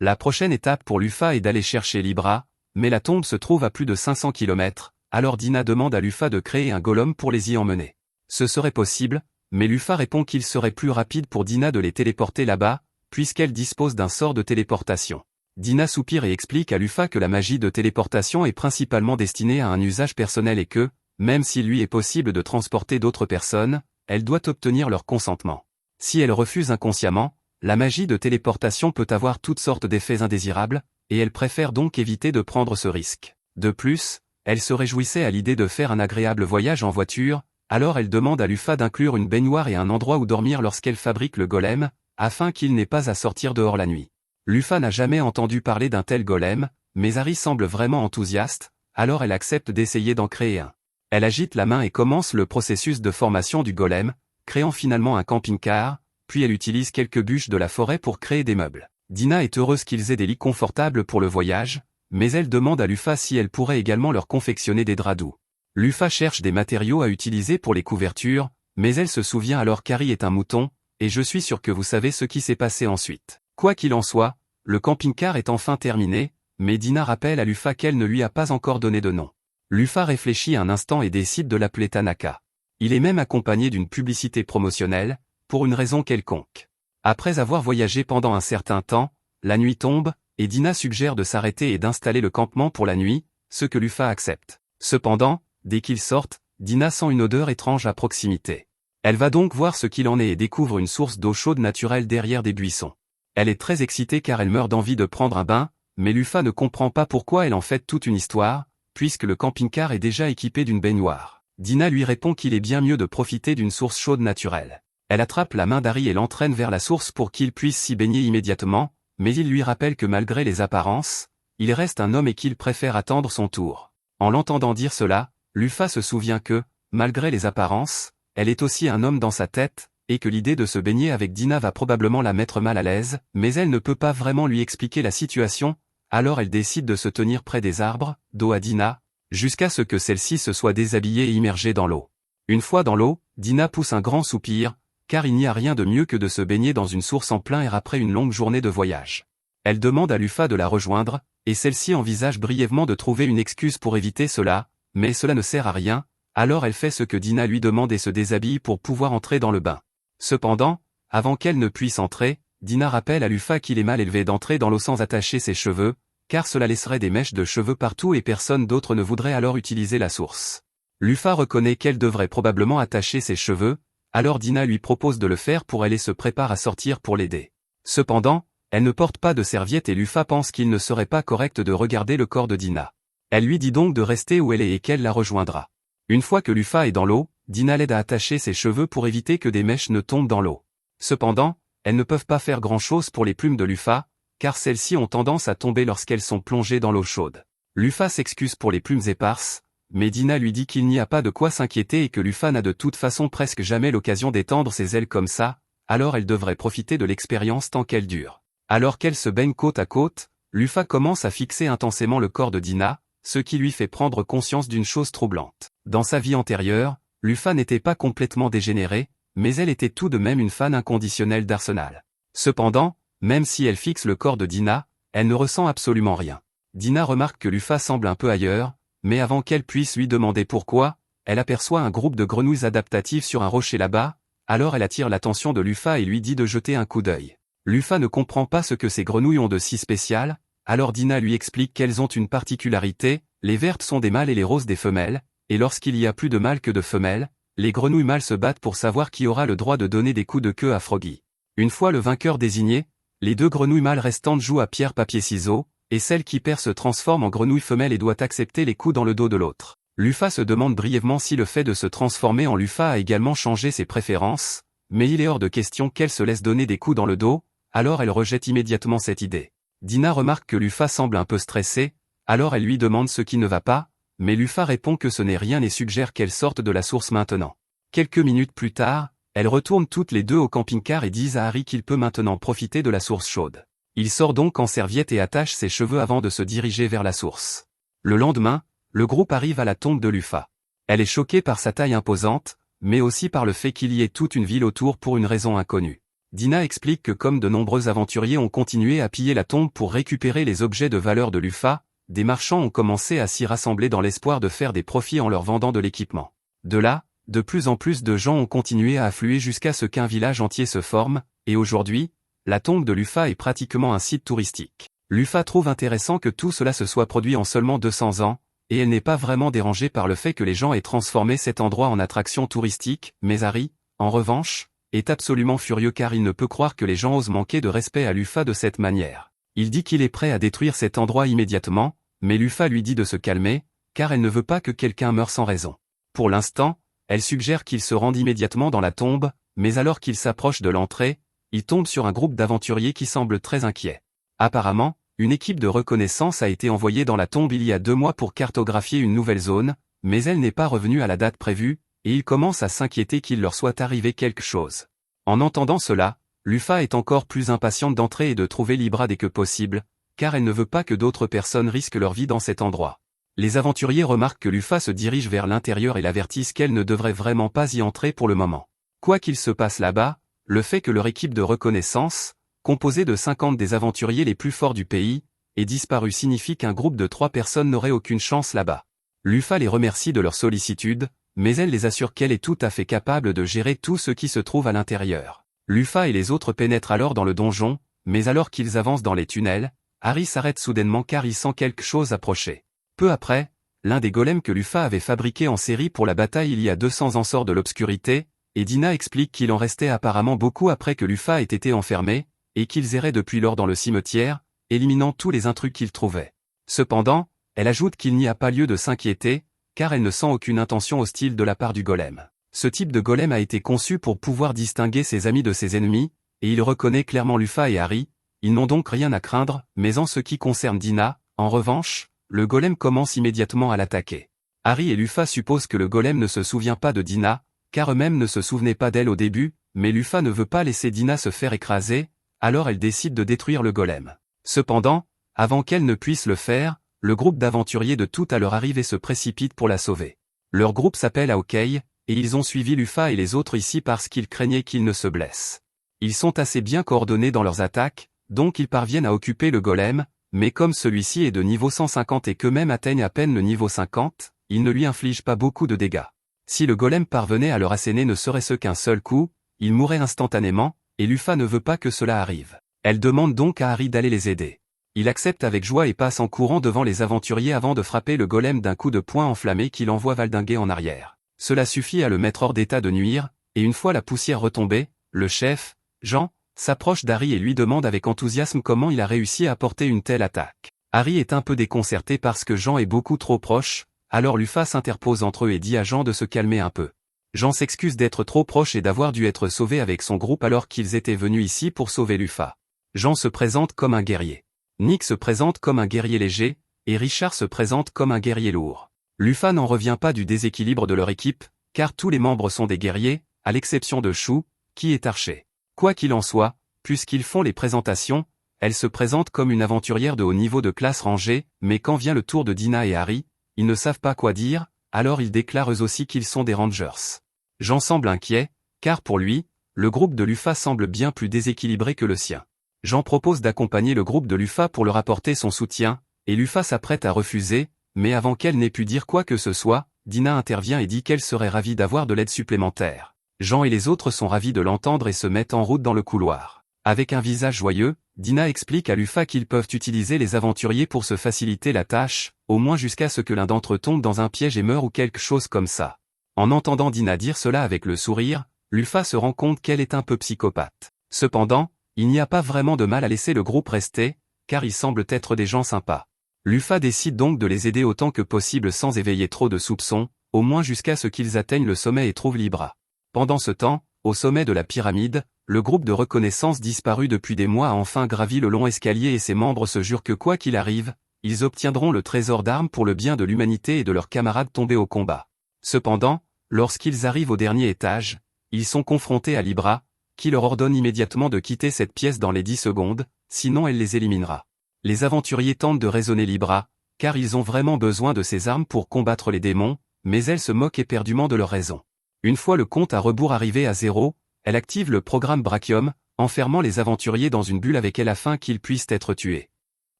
La prochaine étape pour Lufa est d'aller chercher Libra, mais la tombe se trouve à plus de 500 km, alors Dina demande à Lufa de créer un golem pour les y emmener. Ce serait possible, mais Lufa répond qu'il serait plus rapide pour Dina de les téléporter là-bas, puisqu'elle dispose d'un sort de téléportation. Dina soupire et explique à Lufa que la magie de téléportation est principalement destinée à un usage personnel et que, même s'il lui est possible de transporter d'autres personnes, elle doit obtenir leur consentement. Si elle refuse inconsciemment, la magie de téléportation peut avoir toutes sortes d'effets indésirables, et elle préfère donc éviter de prendre ce risque. De plus, elle se réjouissait à l'idée de faire un agréable voyage en voiture, alors elle demande à Lufa d'inclure une baignoire et un endroit où dormir lorsqu'elle fabrique le golem, afin qu'il n'ait pas à sortir dehors la nuit. Lufa n'a jamais entendu parler d'un tel golem, mais Harry semble vraiment enthousiaste, alors elle accepte d'essayer d'en créer un. Elle agite la main et commence le processus de formation du golem, créant finalement un camping-car, puis elle utilise quelques bûches de la forêt pour créer des meubles. Dina est heureuse qu'ils aient des lits confortables pour le voyage, mais elle demande à Lufa si elle pourrait également leur confectionner des draps doux. Lufa cherche des matériaux à utiliser pour les couvertures, mais elle se souvient alors qu'Harry est un mouton, et je suis sûr que vous savez ce qui s'est passé ensuite. Quoi qu'il en soit, le camping-car est enfin terminé, mais Dina rappelle à Lufa qu'elle ne lui a pas encore donné de nom. Lufa réfléchit un instant et décide de l'appeler Tanaka. Il est même accompagné d'une publicité promotionnelle, pour une raison quelconque. Après avoir voyagé pendant un certain temps, la nuit tombe, et Dina suggère de s'arrêter et d'installer le campement pour la nuit, ce que Lufa accepte. Cependant, dès qu'ils sortent, Dina sent une odeur étrange à proximité. Elle va donc voir ce qu'il en est et découvre une source d'eau chaude naturelle derrière des buissons. Elle est très excitée car elle meurt d'envie de prendre un bain, mais Lufa ne comprend pas pourquoi elle en fait toute une histoire, puisque le camping-car est déjà équipé d'une baignoire. Dina lui répond qu'il est bien mieux de profiter d'une source chaude naturelle. Elle attrape la main d'Harry et l'entraîne vers la source pour qu'il puisse s'y baigner immédiatement, mais il lui rappelle que malgré les apparences, il reste un homme et qu'il préfère attendre son tour. En l'entendant dire cela, Lufa se souvient que, malgré les apparences, elle est aussi un homme dans sa tête, et que l'idée de se baigner avec Dina va probablement la mettre mal à l'aise, mais elle ne peut pas vraiment lui expliquer la situation, alors elle décide de se tenir près des arbres, dos à Dina, jusqu'à ce que celle-ci se soit déshabillée et immergée dans l'eau. Une fois dans l'eau, Dina pousse un grand soupir, car il n'y a rien de mieux que de se baigner dans une source en plein air après une longue journée de voyage. Elle demande à Lufa de la rejoindre, et celle-ci envisage brièvement de trouver une excuse pour éviter cela, mais cela ne sert à rien, alors elle fait ce que Dina lui demande et se déshabille pour pouvoir entrer dans le bain. Cependant, avant qu'elle ne puisse entrer, Dina rappelle à Lufa qu'il est mal élevé d'entrer dans l'eau sans attacher ses cheveux, car cela laisserait des mèches de cheveux partout et personne d'autre ne voudrait alors utiliser la source. Lufa reconnaît qu'elle devrait probablement attacher ses cheveux, alors Dina lui propose de le faire pour elle et se prépare à sortir pour l'aider. Cependant, elle ne porte pas de serviette et Lufa pense qu'il ne serait pas correct de regarder le corps de Dina. Elle lui dit donc de rester où elle est et qu'elle la rejoindra. Une fois que Lufa est dans l'eau, Dina l'aide à attacher ses cheveux pour éviter que des mèches ne tombent dans l'eau. Cependant, elles ne peuvent pas faire grand-chose pour les plumes de Lufa, car celles-ci ont tendance à tomber lorsqu'elles sont plongées dans l'eau chaude. Lufa s'excuse pour les plumes éparses, mais Dina lui dit qu'il n'y a pas de quoi s'inquiéter et que Lufa n'a de toute façon presque jamais l'occasion d'étendre ses ailes comme ça, alors elle devrait profiter de l'expérience tant qu'elle dure. Alors qu'elle se baigne côte à côte, Lufa commence à fixer intensément le corps de Dina, ce qui lui fait prendre conscience d'une chose troublante. Dans sa vie antérieure, Lufa n'était pas complètement dégénérée, mais elle était tout de même une fan inconditionnelle d'Arsenal. Cependant, même si elle fixe le corps de Dina, elle ne ressent absolument rien. Dina remarque que Lufa semble un peu ailleurs, mais avant qu'elle puisse lui demander pourquoi, elle aperçoit un groupe de grenouilles adaptatives sur un rocher là-bas, alors elle attire l'attention de Lufa et lui dit de jeter un coup d'œil. Lufa ne comprend pas ce que ces grenouilles ont de si spécial, alors Dina lui explique qu'elles ont une particularité, les vertes sont des mâles et les roses des femelles, et lorsqu'il y a plus de mâles que de femelles, les grenouilles mâles se battent pour savoir qui aura le droit de donner des coups de queue à Froggy. Une fois le vainqueur désigné, les deux grenouilles mâles restantes jouent à pierre-papier-ciseaux, et celle qui perd se transforme en grenouille femelle et doit accepter les coups dans le dos de l'autre. Lufa se demande brièvement si le fait de se transformer en Lufa a également changé ses préférences, mais il est hors de question qu'elle se laisse donner des coups dans le dos, alors elle rejette immédiatement cette idée. Dina remarque que Lufa semble un peu stressée, alors elle lui demande ce qui ne va pas, mais Lufa répond que ce n'est rien et suggère qu'elle sorte de la source maintenant. Quelques minutes plus tard, elles retournent toutes les deux au camping-car et disent à Harry qu'il peut maintenant profiter de la source chaude. Il sort donc en serviette et attache ses cheveux avant de se diriger vers la source. Le lendemain, le groupe arrive à la tombe de Lufa. Elle est choquée par sa taille imposante, mais aussi par le fait qu'il y ait toute une ville autour pour une raison inconnue. Dina explique que comme de nombreux aventuriers ont continué à piller la tombe pour récupérer les objets de valeur de Lufa, des marchands ont commencé à s'y rassembler dans l'espoir de faire des profits en leur vendant de l'équipement. De là, de plus en plus de gens ont continué à affluer jusqu'à ce qu'un village entier se forme, et aujourd'hui, la tombe de Lufa est pratiquement un site touristique. Lufa trouve intéressant que tout cela se soit produit en seulement 200 ans, et elle n'est pas vraiment dérangée par le fait que les gens aient transformé cet endroit en attraction touristique, mais Harry, en revanche, est absolument furieux car il ne peut croire que les gens osent manquer de respect à Lufa de cette manière. Il dit qu'il est prêt à détruire cet endroit immédiatement, mais Lufa lui dit de se calmer, car elle ne veut pas que quelqu'un meure sans raison. Pour l'instant, elle suggère qu'il se rende immédiatement dans la tombe, mais alors qu'il s'approche de l'entrée, il tombe sur un groupe d'aventuriers qui semble très inquiet. Apparemment, une équipe de reconnaissance a été envoyée dans la tombe il y a 2 mois pour cartographier une nouvelle zone, mais elle n'est pas revenue à la date prévue, et ils commencent à s'inquiéter qu'il leur soit arrivé quelque chose. En entendant cela, Lufa est encore plus impatiente d'entrer et de trouver Libra dès que possible, car elle ne veut pas que d'autres personnes risquent leur vie dans cet endroit. Les aventuriers remarquent que Lufa se dirige vers l'intérieur et l'avertissent qu'elle ne devrait vraiment pas y entrer pour le moment. Quoi qu'il se passe là-bas, le fait que leur équipe de reconnaissance, composée de 50 des aventuriers les plus forts du pays, ait disparu signifie qu'un groupe de 3 personnes n'aurait aucune chance là-bas. Lufa les remercie de leur sollicitude, mais elle les assure qu'elle est tout à fait capable de gérer tout ce qui se trouve à l'intérieur. Lufa et les autres pénètrent alors dans le donjon, mais alors qu'ils avancent dans les tunnels, Harry s'arrête soudainement car il sent quelque chose approcher. Peu après, l'un des golems que Lufa avait fabriqué en série pour la bataille il y a 200 ans sort de l'obscurité, et Dina explique qu'il en restait apparemment beaucoup après que Lufa ait été enfermé, et qu'ils erraient depuis lors dans le cimetière, éliminant tous les intrus qu'ils trouvaient. Cependant, elle ajoute qu'il n'y a pas lieu de s'inquiéter, car elle ne sent aucune intention hostile de la part du golem. Ce type de golem a été conçu pour pouvoir distinguer ses amis de ses ennemis, et il reconnaît clairement Lufa et Harry, ils n'ont donc rien à craindre, mais en ce qui concerne Dina, en revanche, le golem commence immédiatement à l'attaquer. Harry et Lufa supposent que le golem ne se souvient pas de Dina, car eux-mêmes ne se souvenaient pas d'elle au début, mais Lufa ne veut pas laisser Dina se faire écraser, alors elle décide de détruire le golem. Cependant, avant qu'elle ne puisse le faire, le groupe d'aventuriers de tout à leur arrivée se précipite pour la sauver. Leur groupe s'appelle Aokei, et ils ont suivi Lufa et les autres ici parce qu'ils craignaient qu'ils ne se blessent. Ils sont assez bien coordonnés dans leurs attaques, donc ils parviennent à occuper le golem, mais comme celui-ci est de niveau 150 et qu'eux-mêmes atteignent à peine le niveau 50, ils ne lui infligent pas beaucoup de dégâts. Si le golem parvenait à leur asséner ne serait-ce qu'un seul coup, il mourrait instantanément, et Lufa ne veut pas que cela arrive. Elle demande donc à Harry d'aller les aider. Il accepte avec joie et passe en courant devant les aventuriers avant de frapper le golem d'un coup de poing enflammé qui l'envoie valdinguer en arrière. Cela suffit à le mettre hors d'état de nuire, et une fois la poussière retombée, le chef, Jean, s'approche d'Harry et lui demande avec enthousiasme comment il a réussi à porter une telle attaque. Harry est un peu déconcerté parce que Jean est beaucoup trop proche, alors Lufa s'interpose entre eux et dit à Jean de se calmer un peu. Jean s'excuse d'être trop proche et d'avoir dû être sauvé avec son groupe alors qu'ils étaient venus ici pour sauver Lufa. Jean se présente comme un guerrier. Nick se présente comme un guerrier léger, et Richard se présente comme un guerrier lourd. Lufa n'en revient pas du déséquilibre de leur équipe, car tous les membres sont des guerriers, à l'exception de Chou, qui est archer. Quoi qu'il en soit, puisqu'ils font les présentations, elle se présente comme une aventurière de haut niveau de classe rangée, mais quand vient le tour de Dina et Harry, ils ne savent pas quoi dire, alors ils déclarent eux aussi qu'ils sont des Rangers. Jean semble inquiet, car pour lui, le groupe de Lufa semble bien plus déséquilibré que le sien. Jean propose d'accompagner le groupe de Lufa pour leur apporter son soutien, et Lufa s'apprête à refuser, mais avant qu'elle n'ait pu dire quoi que ce soit, Dina intervient et dit qu'elle serait ravie d'avoir de l'aide supplémentaire. Jean et les autres sont ravis de l'entendre et se mettent en route dans le couloir. Avec un visage joyeux, Dina explique à Lufa qu'ils peuvent utiliser les aventuriers pour se faciliter la tâche, au moins jusqu'à ce que l'un d'entre eux tombe dans un piège et meure ou quelque chose comme ça. En entendant Dina dire cela avec le sourire, Lufa se rend compte qu'elle est un peu psychopathe. Cependant, il n'y a pas vraiment de mal à laisser le groupe rester, car ils semblent être des gens sympas. Lufa décide donc de les aider autant que possible sans éveiller trop de soupçons, au moins jusqu'à ce qu'ils atteignent le sommet et trouvent Libra. Pendant ce temps, au sommet de la pyramide, le groupe de reconnaissance disparu depuis des mois a enfin gravi le long escalier et ses membres se jurent que quoi qu'il arrive, ils obtiendront le trésor d'armes pour le bien de l'humanité et de leurs camarades tombés au combat. Cependant, lorsqu'ils arrivent au dernier étage, ils sont confrontés à Libra, qui leur ordonne immédiatement de quitter cette pièce dans les 10 secondes, sinon elle les éliminera. Les aventuriers tentent de raisonner Libra, car ils ont vraiment besoin de ces armes pour combattre les démons, mais elle se moque éperdument de leur raison. Une fois le compte à rebours arrivé à 0, elle active le programme Brachium, enfermant les aventuriers dans une bulle avec elle afin qu'ils puissent être tués.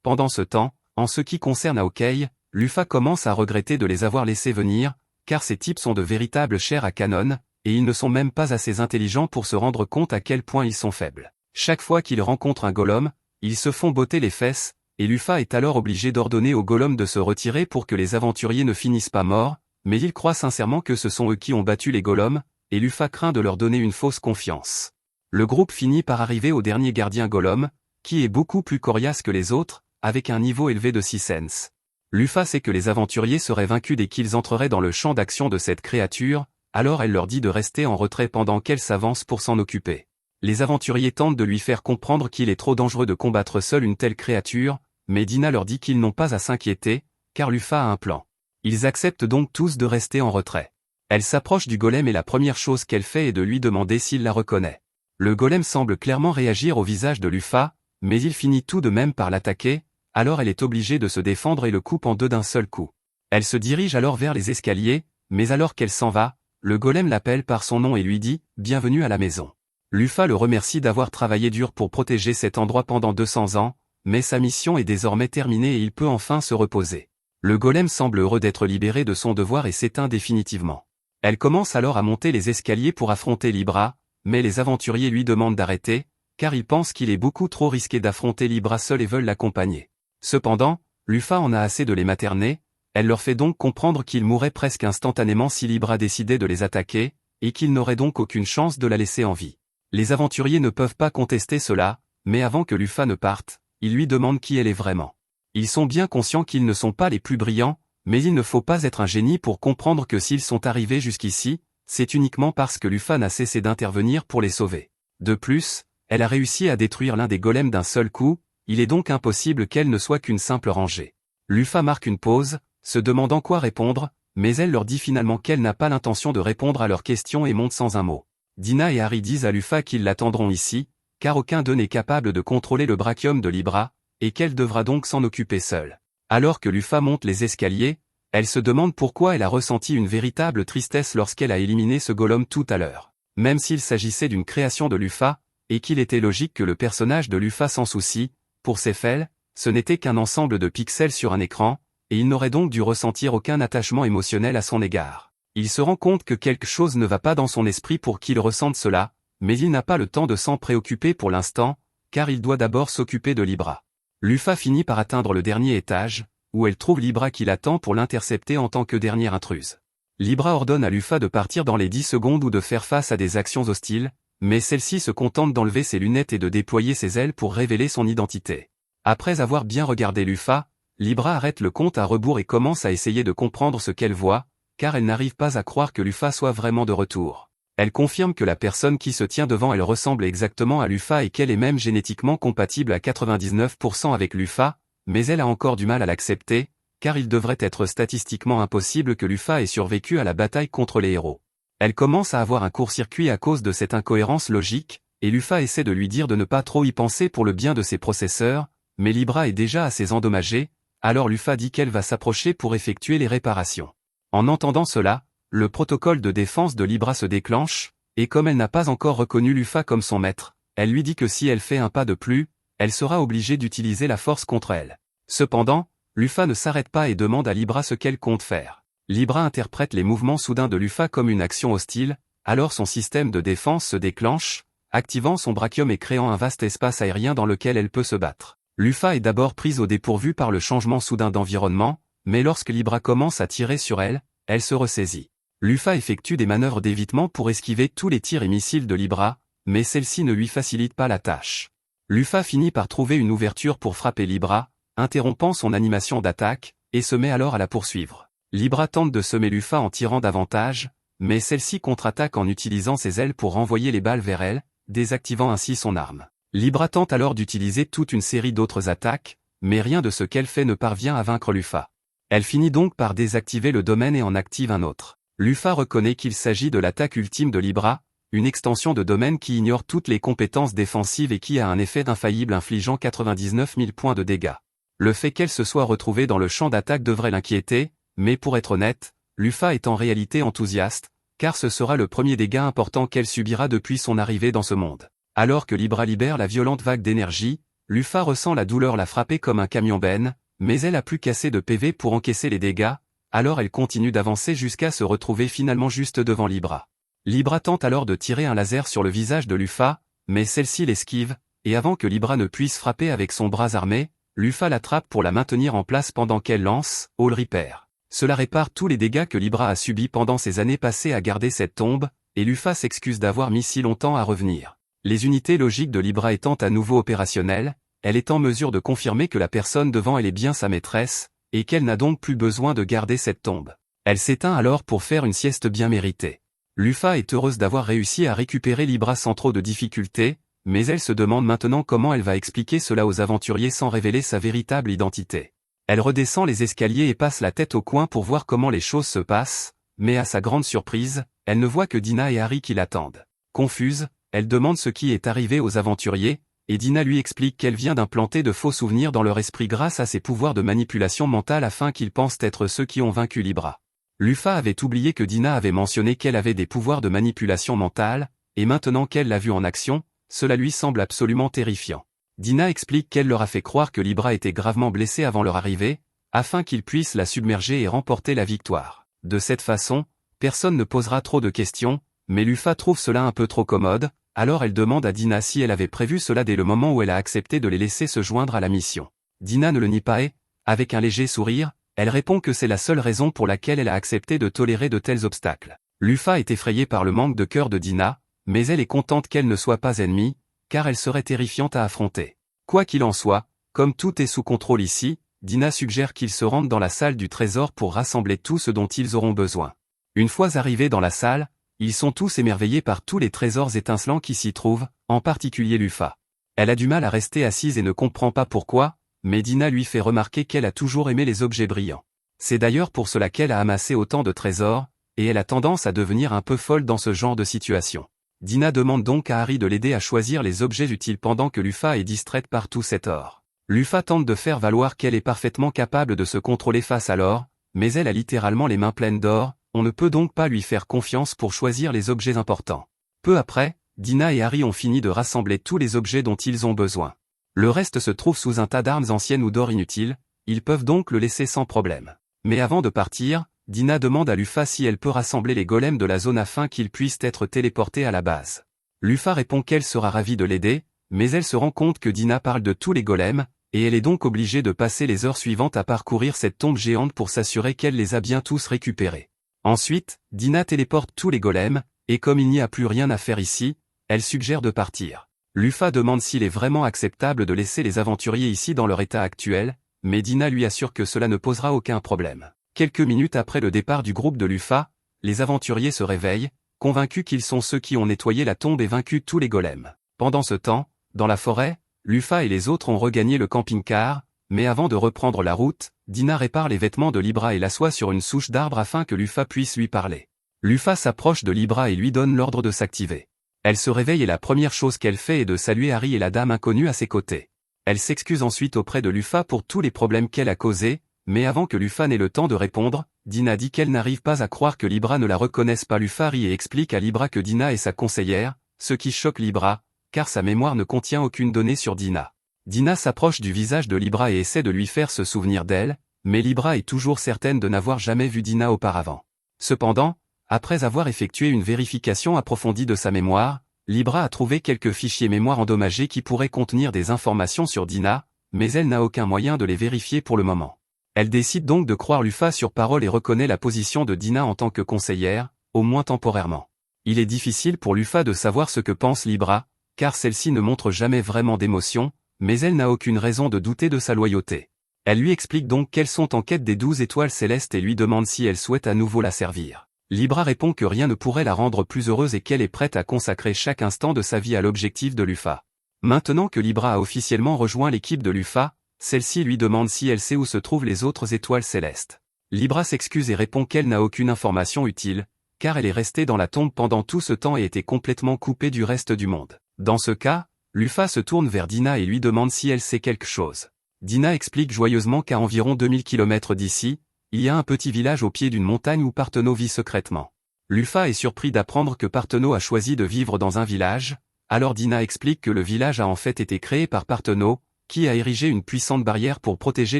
Pendant ce temps, en ce qui concerne Aokei, Lufa commence à regretter de les avoir laissés venir, car ces types sont de véritables chairs à canon, et ils ne sont même pas assez intelligents pour se rendre compte à quel point ils sont faibles. Chaque fois qu'ils rencontrent un golem, ils se font botter les fesses, et Lufa est alors obligé d'ordonner au golem de se retirer pour que les aventuriers ne finissent pas morts, mais il croit sincèrement que ce sont eux qui ont battu les golems, et Lufa craint de leur donner une fausse confiance. Le groupe finit par arriver au dernier gardien golem, qui est beaucoup plus coriace que les autres, avec un niveau élevé de 6 sens. Lufa sait que les aventuriers seraient vaincus dès qu'ils entreraient dans le champ d'action de cette créature, alors elle leur dit de rester en retrait pendant qu'elle s'avance pour s'en occuper. Les aventuriers tentent de lui faire comprendre qu'il est trop dangereux de combattre seul une telle créature, mais Dina leur dit qu'ils n'ont pas à s'inquiéter, car Lufa a un plan. Ils acceptent donc tous de rester en retrait. Elle s'approche du golem et la première chose qu'elle fait est de lui demander s'il la reconnaît. Le golem semble clairement réagir au visage de Lufa, mais il finit tout de même par l'attaquer, alors elle est obligée de se défendre et le coupe en deux d'un seul coup. Elle se dirige alors vers les escaliers, mais alors qu'elle s'en va, le golem l'appelle par son nom et lui dit « Bienvenue à la maison ». Lufa le remercie d'avoir travaillé dur pour protéger cet endroit pendant 200 ans, mais sa mission est désormais terminée et il peut enfin se reposer. Le golem semble heureux d'être libéré de son devoir et s'éteint définitivement. Elle commence alors à monter les escaliers pour affronter Libra, mais les aventuriers lui demandent d'arrêter, car ils pensent qu'il est beaucoup trop risqué d'affronter Libra seul et veulent l'accompagner. Cependant, Lufa en a assez de les materner, elle leur fait donc comprendre qu'ils mourraient presque instantanément si Libra décidait de les attaquer, et qu'ils n'auraient donc aucune chance de la laisser en vie. Les aventuriers ne peuvent pas contester cela, mais avant que Lufa ne parte, ils lui demandent qui elle est vraiment. Ils sont bien conscients qu'ils ne sont pas les plus brillants, mais il ne faut pas être un génie pour comprendre que s'ils sont arrivés jusqu'ici, c'est uniquement parce que Lufa n'a cessé d'intervenir pour les sauver. De plus, elle a réussi à détruire l'un des golems d'un seul coup, il est donc impossible qu'elle ne soit qu'une simple rangée. Lufa marque une pause, se demandant quoi répondre, mais elle leur dit finalement qu'elle n'a pas l'intention de répondre à leurs questions et monte sans un mot. Dina et Harry disent à Lufa qu'ils l'attendront ici, car aucun d'eux n'est capable de contrôler le brachium de Libra, et qu'elle devra donc s'en occuper seule. Alors que Lufa monte les escaliers, elle se demande pourquoi elle a ressenti une véritable tristesse lorsqu'elle a éliminé ce golem tout à l'heure. Même s'il s'agissait d'une création de Lufa, et qu'il était logique que le personnage de Lufa s'en soucie, pour Seyfel, ce n'était qu'un ensemble de pixels sur un écran, et il n'aurait donc dû ressentir aucun attachement émotionnel à son égard. Il se rend compte que quelque chose ne va pas dans son esprit pour qu'il ressente cela, mais il n'a pas le temps de s'en préoccuper pour l'instant, car il doit d'abord s'occuper de Libra. Lufa finit par atteindre le dernier étage, où elle trouve Libra qui l'attend pour l'intercepter en tant que dernière intruse. Libra ordonne à Lufa de partir dans les 10 secondes ou de faire face à des actions hostiles, mais celle-ci se contente d'enlever ses lunettes et de déployer ses ailes pour révéler son identité. Après avoir bien regardé Lufa, Libra arrête le compte à rebours et commence à essayer de comprendre ce qu'elle voit, car elle n'arrive pas à croire que Lufa soit vraiment de retour. Elle confirme que la personne qui se tient devant elle ressemble exactement à Lufa et qu'elle est même génétiquement compatible à 99% avec Lufa, mais elle a encore du mal à l'accepter, car il devrait être statistiquement impossible que Lufa ait survécu à la bataille contre les héros. Elle commence à avoir un court-circuit à cause de cette incohérence logique, et Lufa essaie de lui dire de ne pas trop y penser pour le bien de ses processeurs, mais Libra est déjà assez endommagée, alors Lufa dit qu'elle va s'approcher pour effectuer les réparations. En entendant cela, le protocole de défense de Libra se déclenche, et comme elle n'a pas encore reconnu Lufa comme son maître, elle lui dit que si elle fait un pas de plus, elle sera obligée d'utiliser la force contre elle. Cependant, Lufa ne s'arrête pas et demande à Libra ce qu'elle compte faire. Libra interprète les mouvements soudains de Lufa comme une action hostile, alors son système de défense se déclenche, activant son brachium et créant un vaste espace aérien dans lequel elle peut se battre. Lufa est d'abord prise au dépourvu par le changement soudain d'environnement, mais lorsque Libra commence à tirer sur elle, elle se ressaisit. Lufa effectue des manœuvres d'évitement pour esquiver tous les tirs et missiles de Libra, mais celle-ci ne lui facilite pas la tâche. Lufa finit par trouver une ouverture pour frapper Libra, interrompant son animation d'attaque, et se met alors à la poursuivre. Libra tente de semer Lufa en tirant davantage, mais celle-ci contre-attaque en utilisant ses ailes pour renvoyer les balles vers elle, désactivant ainsi son arme. Libra tente alors d'utiliser toute une série d'autres attaques, mais rien de ce qu'elle fait ne parvient à vaincre Lufa. Elle finit donc par désactiver le domaine et en active un autre. Lufa reconnaît qu'il s'agit de l'attaque ultime de Libra, une extension de domaine qui ignore toutes les compétences défensives et qui a un effet infaillible infligeant 99 000 points de dégâts. Le fait qu'elle se soit retrouvée dans le champ d'attaque devrait l'inquiéter, mais pour être honnête, Lufa est en réalité enthousiaste, car ce sera le premier dégât important qu'elle subira depuis son arrivée dans ce monde. Alors que Libra libère la violente vague d'énergie, Lufa ressent la douleur la frapper comme un camion-benne, mais elle a plus qu'assez de PV pour encaisser les dégâts, alors elle continue d'avancer jusqu'à se retrouver finalement juste devant Libra. Libra tente alors de tirer un laser sur le visage de Lufa, mais celle-ci l'esquive, et avant que Libra ne puisse frapper avec son bras armé, Lufa l'attrape pour la maintenir en place pendant qu'elle lance All Repair. Cela répare tous les dégâts que Libra a subis pendant ces années passées à garder cette tombe, et Lufa s'excuse d'avoir mis si longtemps à revenir. Les unités logiques de Libra étant à nouveau opérationnelles, elle est en mesure de confirmer que la personne devant elle est bien sa maîtresse, et qu'elle n'a donc plus besoin de garder cette tombe. Elle s'éteint alors pour faire une sieste bien méritée. Lufa est heureuse d'avoir réussi à récupérer Libra sans trop de difficultés, mais elle se demande maintenant comment elle va expliquer cela aux aventuriers sans révéler sa véritable identité. Elle redescend les escaliers et passe la tête au coin pour voir comment les choses se passent, mais à sa grande surprise, elle ne voit que Dina et Harry qui l'attendent. Confuse, elle demande ce qui est arrivé aux aventuriers, et Dina lui explique qu'elle vient d'implanter de faux souvenirs dans leur esprit grâce à ses pouvoirs de manipulation mentale afin qu'ils pensent être ceux qui ont vaincu Libra. Lufa avait oublié que Dina avait mentionné qu'elle avait des pouvoirs de manipulation mentale, et maintenant qu'elle l'a vue en action, cela lui semble absolument terrifiant. Dina explique qu'elle leur a fait croire que Libra était gravement blessé avant leur arrivée, afin qu'ils puissent la submerger et remporter la victoire. De cette façon, personne ne posera trop de questions, mais Lufa trouve cela un peu trop commode, alors elle demande à Dina si elle avait prévu cela dès le moment où elle a accepté de les laisser se joindre à la mission. Dina ne le nie pas et, avec un léger sourire, elle répond que c'est la seule raison pour laquelle elle a accepté de tolérer de tels obstacles. Lufa est effrayée par le manque de cœur de Dina, mais elle est contente qu'elle ne soit pas ennemie, car elle serait terrifiante à affronter. Quoi qu'il en soit, comme tout est sous contrôle ici, Dina suggère qu'ils se rendent dans la salle du trésor pour rassembler tout ce dont ils auront besoin. Une fois arrivés dans la salle, Ils sont tous émerveillés par tous les trésors étincelants qui s'y trouvent, en particulier Lufa. Elle a du mal à rester assise et ne comprend pas pourquoi, mais Dina lui fait remarquer qu'elle a toujours aimé les objets brillants. C'est d'ailleurs pour cela qu'elle a amassé autant de trésors, et elle a tendance à devenir un peu folle dans ce genre de situation. Dina demande donc à Harry de l'aider à choisir les objets utiles pendant que Lufa est distraite par tout cet or. Lufa tente de faire valoir qu'elle est parfaitement capable de se contrôler face à l'or, mais elle a littéralement les mains pleines d'or, on ne peut donc pas lui faire confiance pour choisir les objets importants. Peu après, Dina et Harry ont fini de rassembler tous les objets dont ils ont besoin. Le reste se trouve sous un tas d'armes anciennes ou d'or inutile, ils peuvent donc le laisser sans problème. Mais avant de partir, Dina demande à Lufa si elle peut rassembler les golems de la zone afin qu'ils puissent être téléportés à la base. Lufa répond qu'elle sera ravie de l'aider, mais elle se rend compte que Dina parle de tous les golems, et elle est donc obligée de passer les heures suivantes à parcourir cette tombe géante pour s'assurer qu'elle les a bien tous récupérés. Ensuite, Dina téléporte tous les golems, et comme il n'y a plus rien à faire ici, elle suggère de partir. Lufa demande s'il est vraiment acceptable de laisser les aventuriers ici dans leur état actuel, mais Dina lui assure que cela ne posera aucun problème. Quelques minutes après le départ du groupe de Lufa, les aventuriers se réveillent, convaincus qu'ils sont ceux qui ont nettoyé la tombe et vaincu tous les golems. Pendant ce temps, dans la forêt, Lufa et les autres ont regagné le camping-car, mais avant de reprendre la route, Dina répare les vêtements de Libra et l'assoit sur une souche d'arbre afin que Lufa puisse lui parler. Lufa s'approche de Libra et lui donne l'ordre de s'activer. Elle se réveille et la première chose qu'elle fait est de saluer Harry et la dame inconnue à ses côtés. Elle s'excuse ensuite auprès de Lufa pour tous les problèmes qu'elle a causés, mais avant que Lufa n'ait le temps de répondre, Dina dit qu'elle n'arrive pas à croire que Libra ne la reconnaisse pas. Lufa rit et explique à Libra que Dina est sa conseillère, ce qui choque Libra, car sa mémoire ne contient aucune donnée sur Dina. Dina s'approche du visage de Libra et essaie de lui faire se souvenir d'elle, mais Libra est toujours certaine de n'avoir jamais vu Dina auparavant. Cependant, après avoir effectué une vérification approfondie de sa mémoire, Libra a trouvé quelques fichiers mémoire endommagés qui pourraient contenir des informations sur Dina, mais elle n'a aucun moyen de les vérifier pour le moment. Elle décide donc de croire Lufa sur parole et reconnaît la position de Dina en tant que conseillère, au moins temporairement. Il est difficile pour Lufa de savoir ce que pense Libra, car celle-ci ne montre jamais vraiment d'émotion, mais elle n'a aucune raison de douter de sa loyauté. Elle lui explique donc qu'elles sont en quête des 12 étoiles célestes et lui demande si elle souhaite à nouveau la servir. Libra répond que rien ne pourrait la rendre plus heureuse et qu'elle est prête à consacrer chaque instant de sa vie à l'objectif de Lufa. Maintenant que Libra a officiellement rejoint l'équipe de Lufa, celle-ci lui demande si elle sait où se trouvent les autres étoiles célestes. Libra s'excuse et répond qu'elle n'a aucune information utile, car elle est restée dans la tombe pendant tout ce temps et était complètement coupée du reste du monde. Dans ce cas, Lufa se tourne vers Dina et lui demande si elle sait quelque chose. Dina explique joyeusement qu'à environ 2000 km d'ici, il y a un petit village au pied d'une montagne où Parthenau vit secrètement. Lufa est surpris d'apprendre que Parthenau a choisi de vivre dans un village, alors Dina explique que le village a en fait été créé par Parthenau, qui a érigé une puissante barrière pour protéger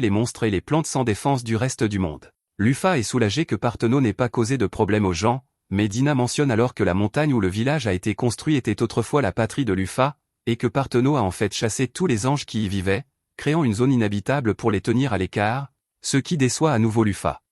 les monstres et les plantes sans défense du reste du monde. Lufa est soulagé que Parthenau n'ait pas causé de problème aux gens, mais Dina mentionne alors que la montagne où le village a été construit était autrefois la patrie de Lufa, et que Parthenau a en fait chassé tous les anges qui y vivaient, créant une zone inhabitable pour les tenir à l'écart, ce qui déçoit à nouveau Lufa.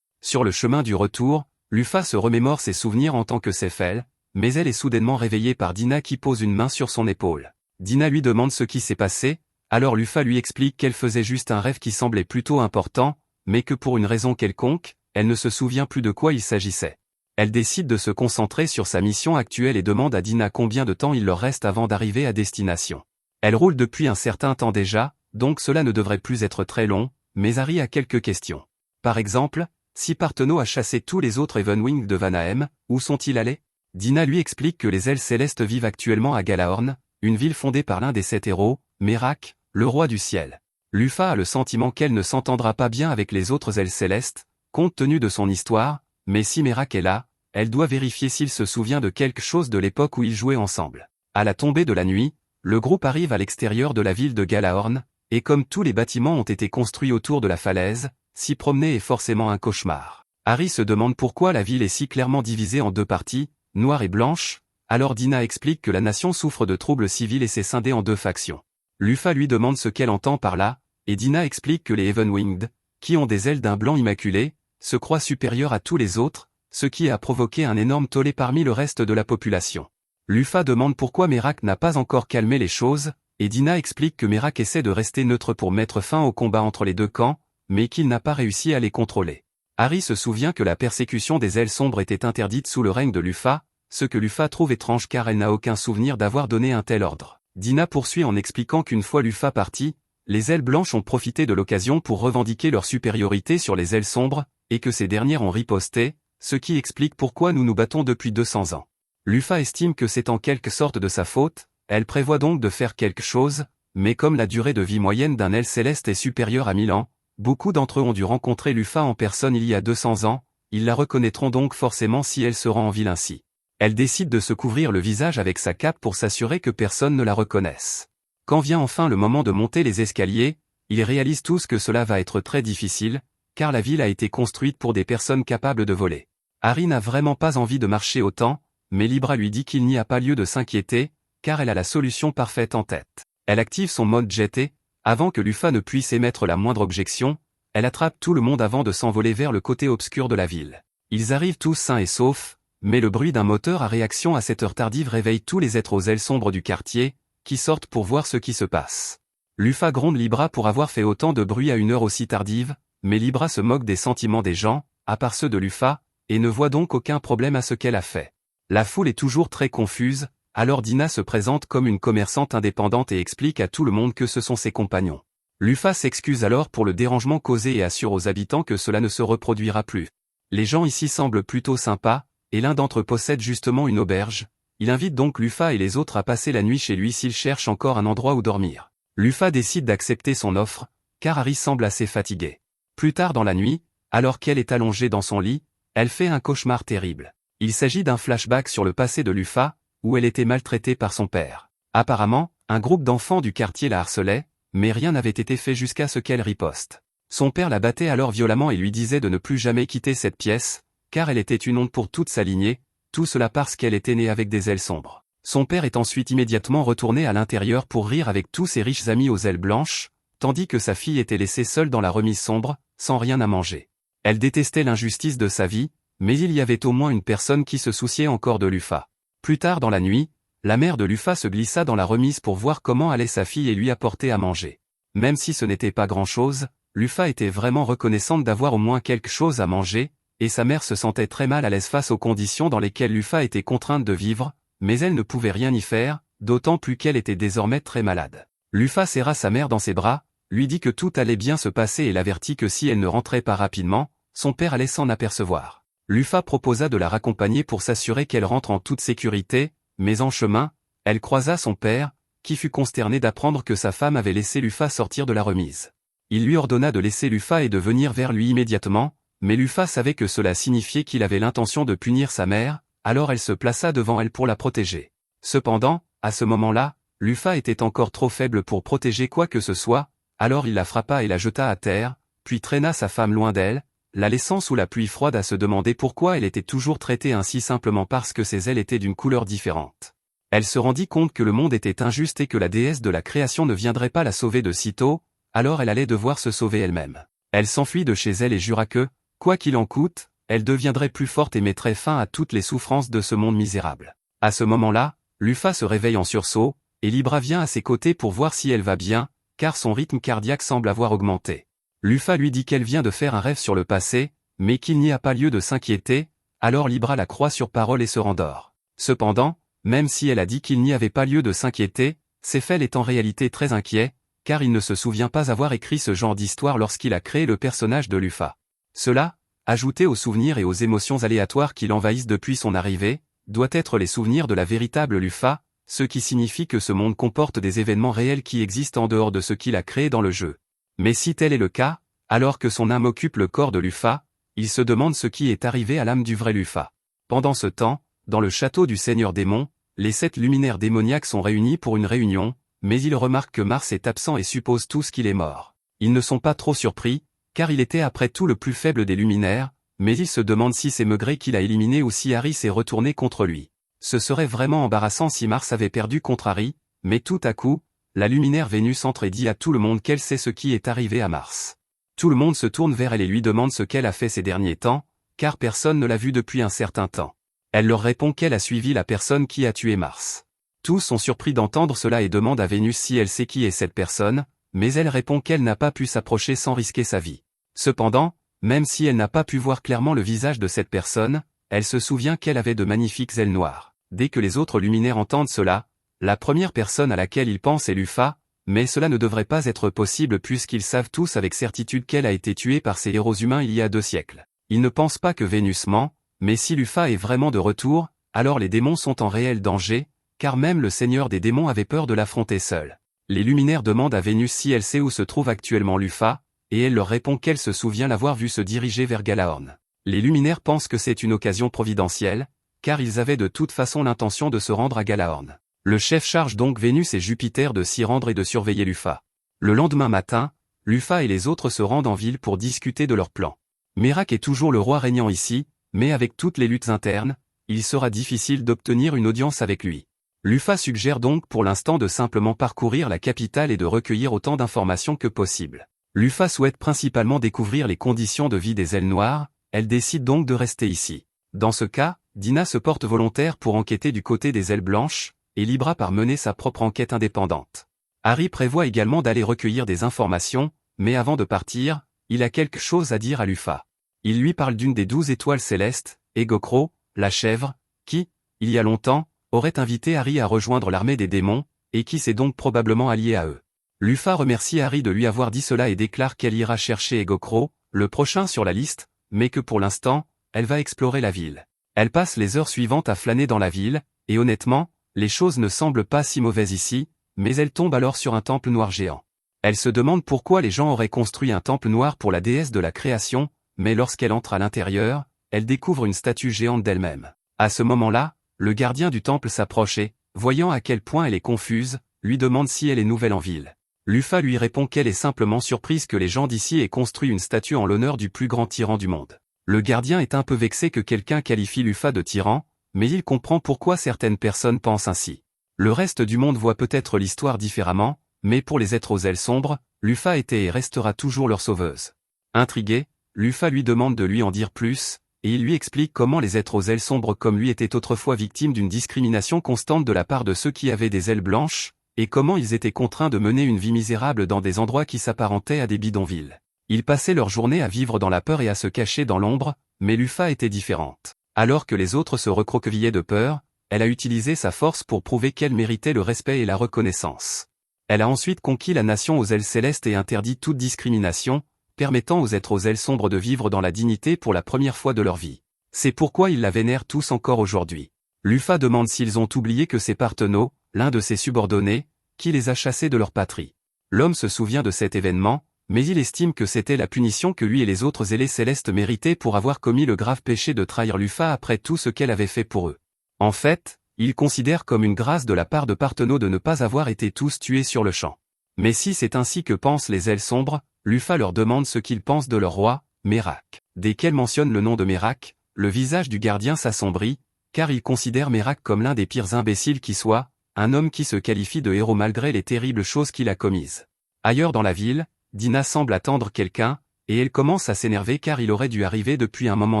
Sur le chemin du retour, Lufa se remémore ses souvenirs en tant que Céphale, mais elle est soudainement réveillée par Dina qui pose une main sur son épaule. Dina lui demande ce qui s'est passé, alors Lufa lui explique qu'elle faisait juste un rêve qui semblait plutôt important, mais que pour une raison quelconque, elle ne se souvient plus de quoi il s'agissait. Elle décide de se concentrer sur sa mission actuelle et demande à Dina combien de temps il leur reste avant d'arriver à destination. Elle roule depuis un certain temps déjà, donc cela ne devrait plus être très long, mais Harry a quelques questions. Par exemple, si Parthenau a chassé tous les autres Evenwing de Vanaheim, où sont-ils allés? Dina lui explique que les ailes célestes vivent actuellement à Galaorn, une ville fondée par l'un des 7 héros, Merak, le roi du ciel. Lufa a le sentiment qu'elle ne s'entendra pas bien avec les autres ailes célestes, compte tenu de son histoire, mais si Merak est là, elle doit vérifier s'il se souvient de quelque chose de l'époque où ils jouaient ensemble. À la tombée de la nuit, le groupe arrive à l'extérieur de la ville de Galaorn, et comme tous les bâtiments ont été construits autour de la falaise, s'y promener est forcément un cauchemar. Harry se demande pourquoi la ville est si clairement divisée en deux parties, noire et blanche, alors Dina explique que la nation souffre de troubles civils et s'est scindée en deux factions. Lufa lui demande ce qu'elle entend par là, et Dina explique que les Evenwinged, qui ont des ailes d'un blanc immaculé, se croient supérieurs à tous les autres, ce qui a provoqué un énorme tollé parmi le reste de la population. Lufa demande pourquoi Merak n'a pas encore calmé les choses, et Dina explique que Merak essaie de rester neutre pour mettre fin au combat entre les deux camps, mais qu'il n'a pas réussi à les contrôler. Harry se souvient que la persécution des ailes sombres était interdite sous le règne de Lufa, ce que Lufa trouve étrange car elle n'a aucun souvenir d'avoir donné un tel ordre. Dina poursuit en expliquant qu'une fois Lufa parti, les ailes blanches ont profité de l'occasion pour revendiquer leur supériorité sur les ailes sombres, et que ces dernières ont riposté, ce qui explique pourquoi nous nous battons depuis 200 ans. Lufa estime que c'est en quelque sorte de sa faute, elle prévoit donc de faire quelque chose, mais comme la durée de vie moyenne d'un aile céleste est supérieure à 1000 ans, beaucoup d'entre eux ont dû rencontrer Lufa en personne il y a 200 ans, ils la reconnaîtront donc forcément si elle se rend en ville ainsi. Elle décide de se couvrir le visage avec sa cape pour s'assurer que personne ne la reconnaisse. Quand vient enfin le moment de monter les escaliers, ils réalisent tous que cela va être très difficile, car la ville a été construite pour des personnes capables de voler. Harry n'a vraiment pas envie de marcher autant, mais Libra lui dit qu'il n'y a pas lieu de s'inquiéter, car elle a la solution parfaite en tête. Elle active son mode jet et, avant que Lufa ne puisse émettre la moindre objection, elle attrape tout le monde avant de s'envoler vers le côté obscur de la ville. Ils arrivent tous sains et saufs, mais le bruit d'un moteur à réaction à cette heure tardive réveille tous les êtres aux ailes sombres du quartier, qui sortent pour voir ce qui se passe. Lufa gronde Libra pour avoir fait autant de bruit à une heure aussi tardive, mais Libra se moque des sentiments des gens, à part ceux de Lufa, et ne voit donc aucun problème à ce qu'elle a fait. La foule est toujours très confuse, alors Dina se présente comme une commerçante indépendante et explique à tout le monde que ce sont ses compagnons. Lufa s'excuse alors pour le dérangement causé et assure aux habitants que cela ne se reproduira plus. Les gens ici semblent plutôt sympas, et l'un d'entre eux possède justement une auberge. Il invite donc Lufa et les autres à passer la nuit chez lui s'ils cherchent encore un endroit où dormir. Lufa décide d'accepter son offre, car Harry semble assez fatigué. Plus tard dans la nuit, alors qu'elle est allongée dans son lit, elle fait un cauchemar terrible. Il s'agit d'un flashback sur le passé de Lufa, où elle était maltraitée par son père. Apparemment, un groupe d'enfants du quartier la harcelait, mais rien n'avait été fait jusqu'à ce qu'elle riposte. Son père la battait alors violemment et lui disait de ne plus jamais quitter cette pièce, car elle était une honte pour toute sa lignée, tout cela parce qu'elle était née avec des ailes sombres. Son père est ensuite immédiatement retourné à l'intérieur pour rire avec tous ses riches amis aux ailes blanches, tandis que sa fille était laissée seule dans la remise sombre, sans rien à manger. Elle détestait l'injustice de sa vie, mais il y avait au moins une personne qui se souciait encore de Lufa. Plus tard dans la nuit, la mère de Lufa se glissa dans la remise pour voir comment allait sa fille et lui apporter à manger. Même si ce n'était pas grand-chose, Lufa était vraiment reconnaissante d'avoir au moins quelque chose à manger, et sa mère se sentait très mal à l'aise face aux conditions dans lesquelles Lufa était contrainte de vivre, mais elle ne pouvait rien y faire, d'autant plus qu'elle était désormais très malade. Lufa serra sa mère dans ses bras, lui dit que tout allait bien se passer et l'avertit que si elle ne rentrait pas rapidement, son père allait s'en apercevoir. Lufa proposa de la raccompagner pour s'assurer qu'elle rentre en toute sécurité, mais en chemin, elle croisa son père, qui fut consterné d'apprendre que sa femme avait laissé Lufa sortir de la remise. Il lui ordonna de laisser Lufa et de venir vers lui immédiatement, mais Lufa savait que cela signifiait qu'il avait l'intention de punir sa mère, alors elle se plaça devant elle pour la protéger. Cependant, à ce moment-là, Lufa était encore trop faible pour protéger quoi que ce soit, alors il la frappa et la jeta à terre, puis traîna sa femme loin d'elle, la laissant sous la pluie froide à se demander pourquoi elle était toujours traitée ainsi simplement parce que ses ailes étaient d'une couleur différente. Elle se rendit compte que le monde était injuste et que la déesse de la création ne viendrait pas la sauver de sitôt, alors elle allait devoir se sauver elle-même. Elle s'enfuit de chez elle et jura que, quoi qu'il en coûte, elle deviendrait plus forte et mettrait fin à toutes les souffrances de ce monde misérable. À ce moment-là, Lufa se réveille en sursaut, et Libra vient à ses côtés pour voir si elle va bien, car son rythme cardiaque semble avoir augmenté. Lufa lui dit qu'elle vient de faire un rêve sur le passé, mais qu'il n'y a pas lieu de s'inquiéter, alors Libra la croit sur parole et se rendort. Cependant, même si elle a dit qu'il n'y avait pas lieu de s'inquiéter, Céphale est en réalité très inquiet, car il ne se souvient pas avoir écrit ce genre d'histoire lorsqu'il a créé le personnage de Lufa. Cela, ajouté aux souvenirs et aux émotions aléatoires qui l'envahissent depuis son arrivée, doit être les souvenirs de la véritable Lufa, ce qui signifie que ce monde comporte des événements réels qui existent en dehors de ce qu'il a créé dans le jeu. Mais si tel est le cas, alors que son âme occupe le corps de Lufa, il se demande ce qui est arrivé à l'âme du vrai Lufa. Pendant ce temps, dans le château du Seigneur Démon, les 7 luminaires démoniaques sont réunis pour une réunion, mais ils remarquent que Mars est absent et supposent tous qu'il est mort. Ils ne sont pas trop surpris, car il était après tout le plus faible des luminaires, mais ils se demandent si c'est Maugret qui l'a éliminé ou si Harry s'est retourné contre lui. Ce serait vraiment embarrassant si Mars avait perdu contre Harry, mais tout à coup, la luminaire Vénus entre et dit à tout le monde qu'elle sait ce qui est arrivé à Mars. Tout le monde se tourne vers elle et lui demande ce qu'elle a fait ces derniers temps, car personne ne l'a vue depuis un certain temps. Elle leur répond qu'elle a suivi la personne qui a tué Mars. Tous sont surpris d'entendre cela et demandent à Vénus si elle sait qui est cette personne, mais elle répond qu'elle n'a pas pu s'approcher sans risquer sa vie. Cependant, même si elle n'a pas pu voir clairement le visage de cette personne, elle se souvient qu'elle avait de magnifiques ailes noires. Dès que les autres luminaires entendent cela, la première personne à laquelle ils pensent est Lufa, mais cela ne devrait pas être possible puisqu'ils savent tous avec certitude qu'elle a été tuée par ces héros humains il y a 2 siècles. Ils ne pensent pas que Vénus ment, mais si Lufa est vraiment de retour, alors les démons sont en réel danger, car même le seigneur des démons avait peur de l'affronter seul. Les luminaires demandent à Vénus si elle sait où se trouve actuellement Lufa, et elle leur répond qu'elle se souvient l'avoir vu se diriger vers Galaorn. Les luminaires pensent que c'est une occasion providentielle, car ils avaient de toute façon l'intention de se rendre à Galaorn. Le chef charge donc Vénus et Jupiter de s'y rendre et de surveiller Lufa. Le lendemain matin, Lufa et les autres se rendent en ville pour discuter de leur plan. Merak est toujours le roi régnant ici, mais avec toutes les luttes internes, il sera difficile d'obtenir une audience avec lui. Lufa suggère donc pour l'instant de simplement parcourir la capitale et de recueillir autant d'informations que possible. Lufa souhaite principalement découvrir les conditions de vie des ailes noires, elle décide donc de rester ici. Dans ce cas, Dina se porte volontaire pour enquêter du côté des ailes blanches, et Libra part mener sa propre enquête indépendante. Harry prévoit également d'aller recueillir des informations, mais avant de partir, il a quelque chose à dire à Lufa. Il lui parle d'une des 12 étoiles célestes, Egokro, la chèvre, qui, il y a longtemps, aurait invité Harry à rejoindre l'armée des démons, et qui s'est donc probablement allié à eux. Lufa remercie Harry de lui avoir dit cela et déclare qu'elle ira chercher Egokro, le prochain sur la liste, mais que pour l'instant, elle va explorer la ville. Elle passe les heures suivantes à flâner dans la ville, et honnêtement, les choses ne semblent pas si mauvaises ici, mais elle tombe alors sur un temple noir géant. Elle se demande pourquoi les gens auraient construit un temple noir pour la déesse de la création, mais lorsqu'elle entre à l'intérieur, elle découvre une statue géante d'elle-même. À ce moment-là, le gardien du temple s'approche et, voyant à quel point elle est confuse, lui demande si elle est nouvelle en ville. Lufa lui répond qu'elle est simplement surprise que les gens d'ici aient construit une statue en l'honneur du plus grand tyran du monde. Le gardien est un peu vexé que quelqu'un qualifie Lufa de tyran, mais il comprend pourquoi certaines personnes pensent ainsi. Le reste du monde voit peut-être l'histoire différemment, mais pour les êtres aux ailes sombres, Lufa était et restera toujours leur sauveuse. Intrigué, Lufa lui demande de lui en dire plus, et il lui explique comment les êtres aux ailes sombres comme lui étaient autrefois victimes d'une discrimination constante de la part de ceux qui avaient des ailes blanches, et comment ils étaient contraints de mener une vie misérable dans des endroits qui s'apparentaient à des bidonvilles. Ils passaient leur journée à vivre dans la peur et à se cacher dans l'ombre, mais Lufa était différente. Alors que les autres se recroquevillaient de peur, elle a utilisé sa force pour prouver qu'elle méritait le respect et la reconnaissance. Elle a ensuite conquis la nation aux ailes célestes et interdit toute discrimination, permettant aux êtres aux ailes sombres de vivre dans la dignité pour la première fois de leur vie. C'est pourquoi ils la vénèrent tous encore aujourd'hui. Lufa demande s'ils ont oublié que c'est Parthenau, l'un de ses subordonnés, qui les a chassés de leur patrie. L'homme se souvient de cet événement, mais il estime que c'était la punition que lui et les autres ailés célestes méritaient pour avoir commis le grave péché de trahir Lufa après tout ce qu'elle avait fait pour eux. En fait, il considère comme une grâce de la part de Parthenau de ne pas avoir été tous tués sur le champ. Mais si c'est ainsi que pensent les ailes sombres, Lufa leur demande ce qu'ils pensent de leur roi, Merak. Dès qu'elle mentionne le nom de Merak, le visage du gardien s'assombrit, car il considère Merak comme l'un des pires imbéciles qui soit, un homme qui se qualifie de héros malgré les terribles choses qu'il a commises. Ailleurs dans la ville, Dina semble attendre quelqu'un, et elle commence à s'énerver car il aurait dû arriver depuis un moment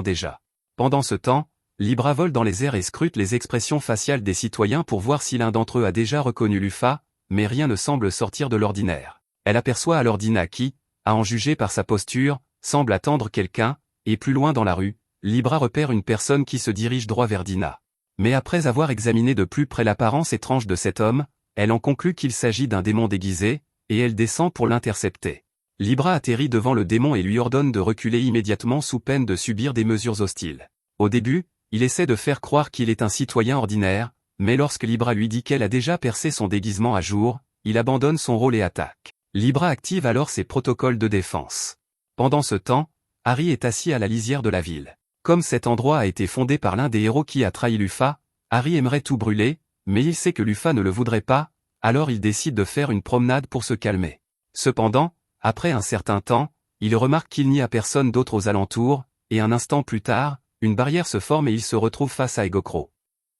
déjà. Pendant ce temps, Libra vole dans les airs et scrute les expressions faciales des citoyens pour voir si l'un d'entre eux a déjà reconnu Lufa, mais rien ne semble sortir de l'ordinaire. Elle aperçoit alors Dina qui, à en juger par sa posture, semble attendre quelqu'un, et plus loin dans la rue, Libra repère une personne qui se dirige droit vers Dina. Mais après avoir examiné de plus près l'apparence étrange de cet homme, elle en conclut qu'il s'agit d'un démon déguisé, et elle descend pour l'intercepter. Libra atterrit devant le démon et lui ordonne de reculer immédiatement sous peine de subir des mesures hostiles. Au début, il essaie de faire croire qu'il est un citoyen ordinaire, mais lorsque Libra lui dit qu'elle a déjà percé son déguisement à jour, il abandonne son rôle et attaque. Libra active alors ses protocoles de défense. Pendant ce temps, Harry est assis à la lisière de la ville. Comme cet endroit a été fondé par l'un des héros qui a trahi Lufa, Harry aimerait tout brûler, mais il sait que Lufa ne le voudrait pas, alors il décide de faire une promenade pour se calmer. Cependant, après un certain temps, il remarque qu'il n'y a personne d'autre aux alentours, et un instant plus tard, une barrière se forme et il se retrouve face à Egokro.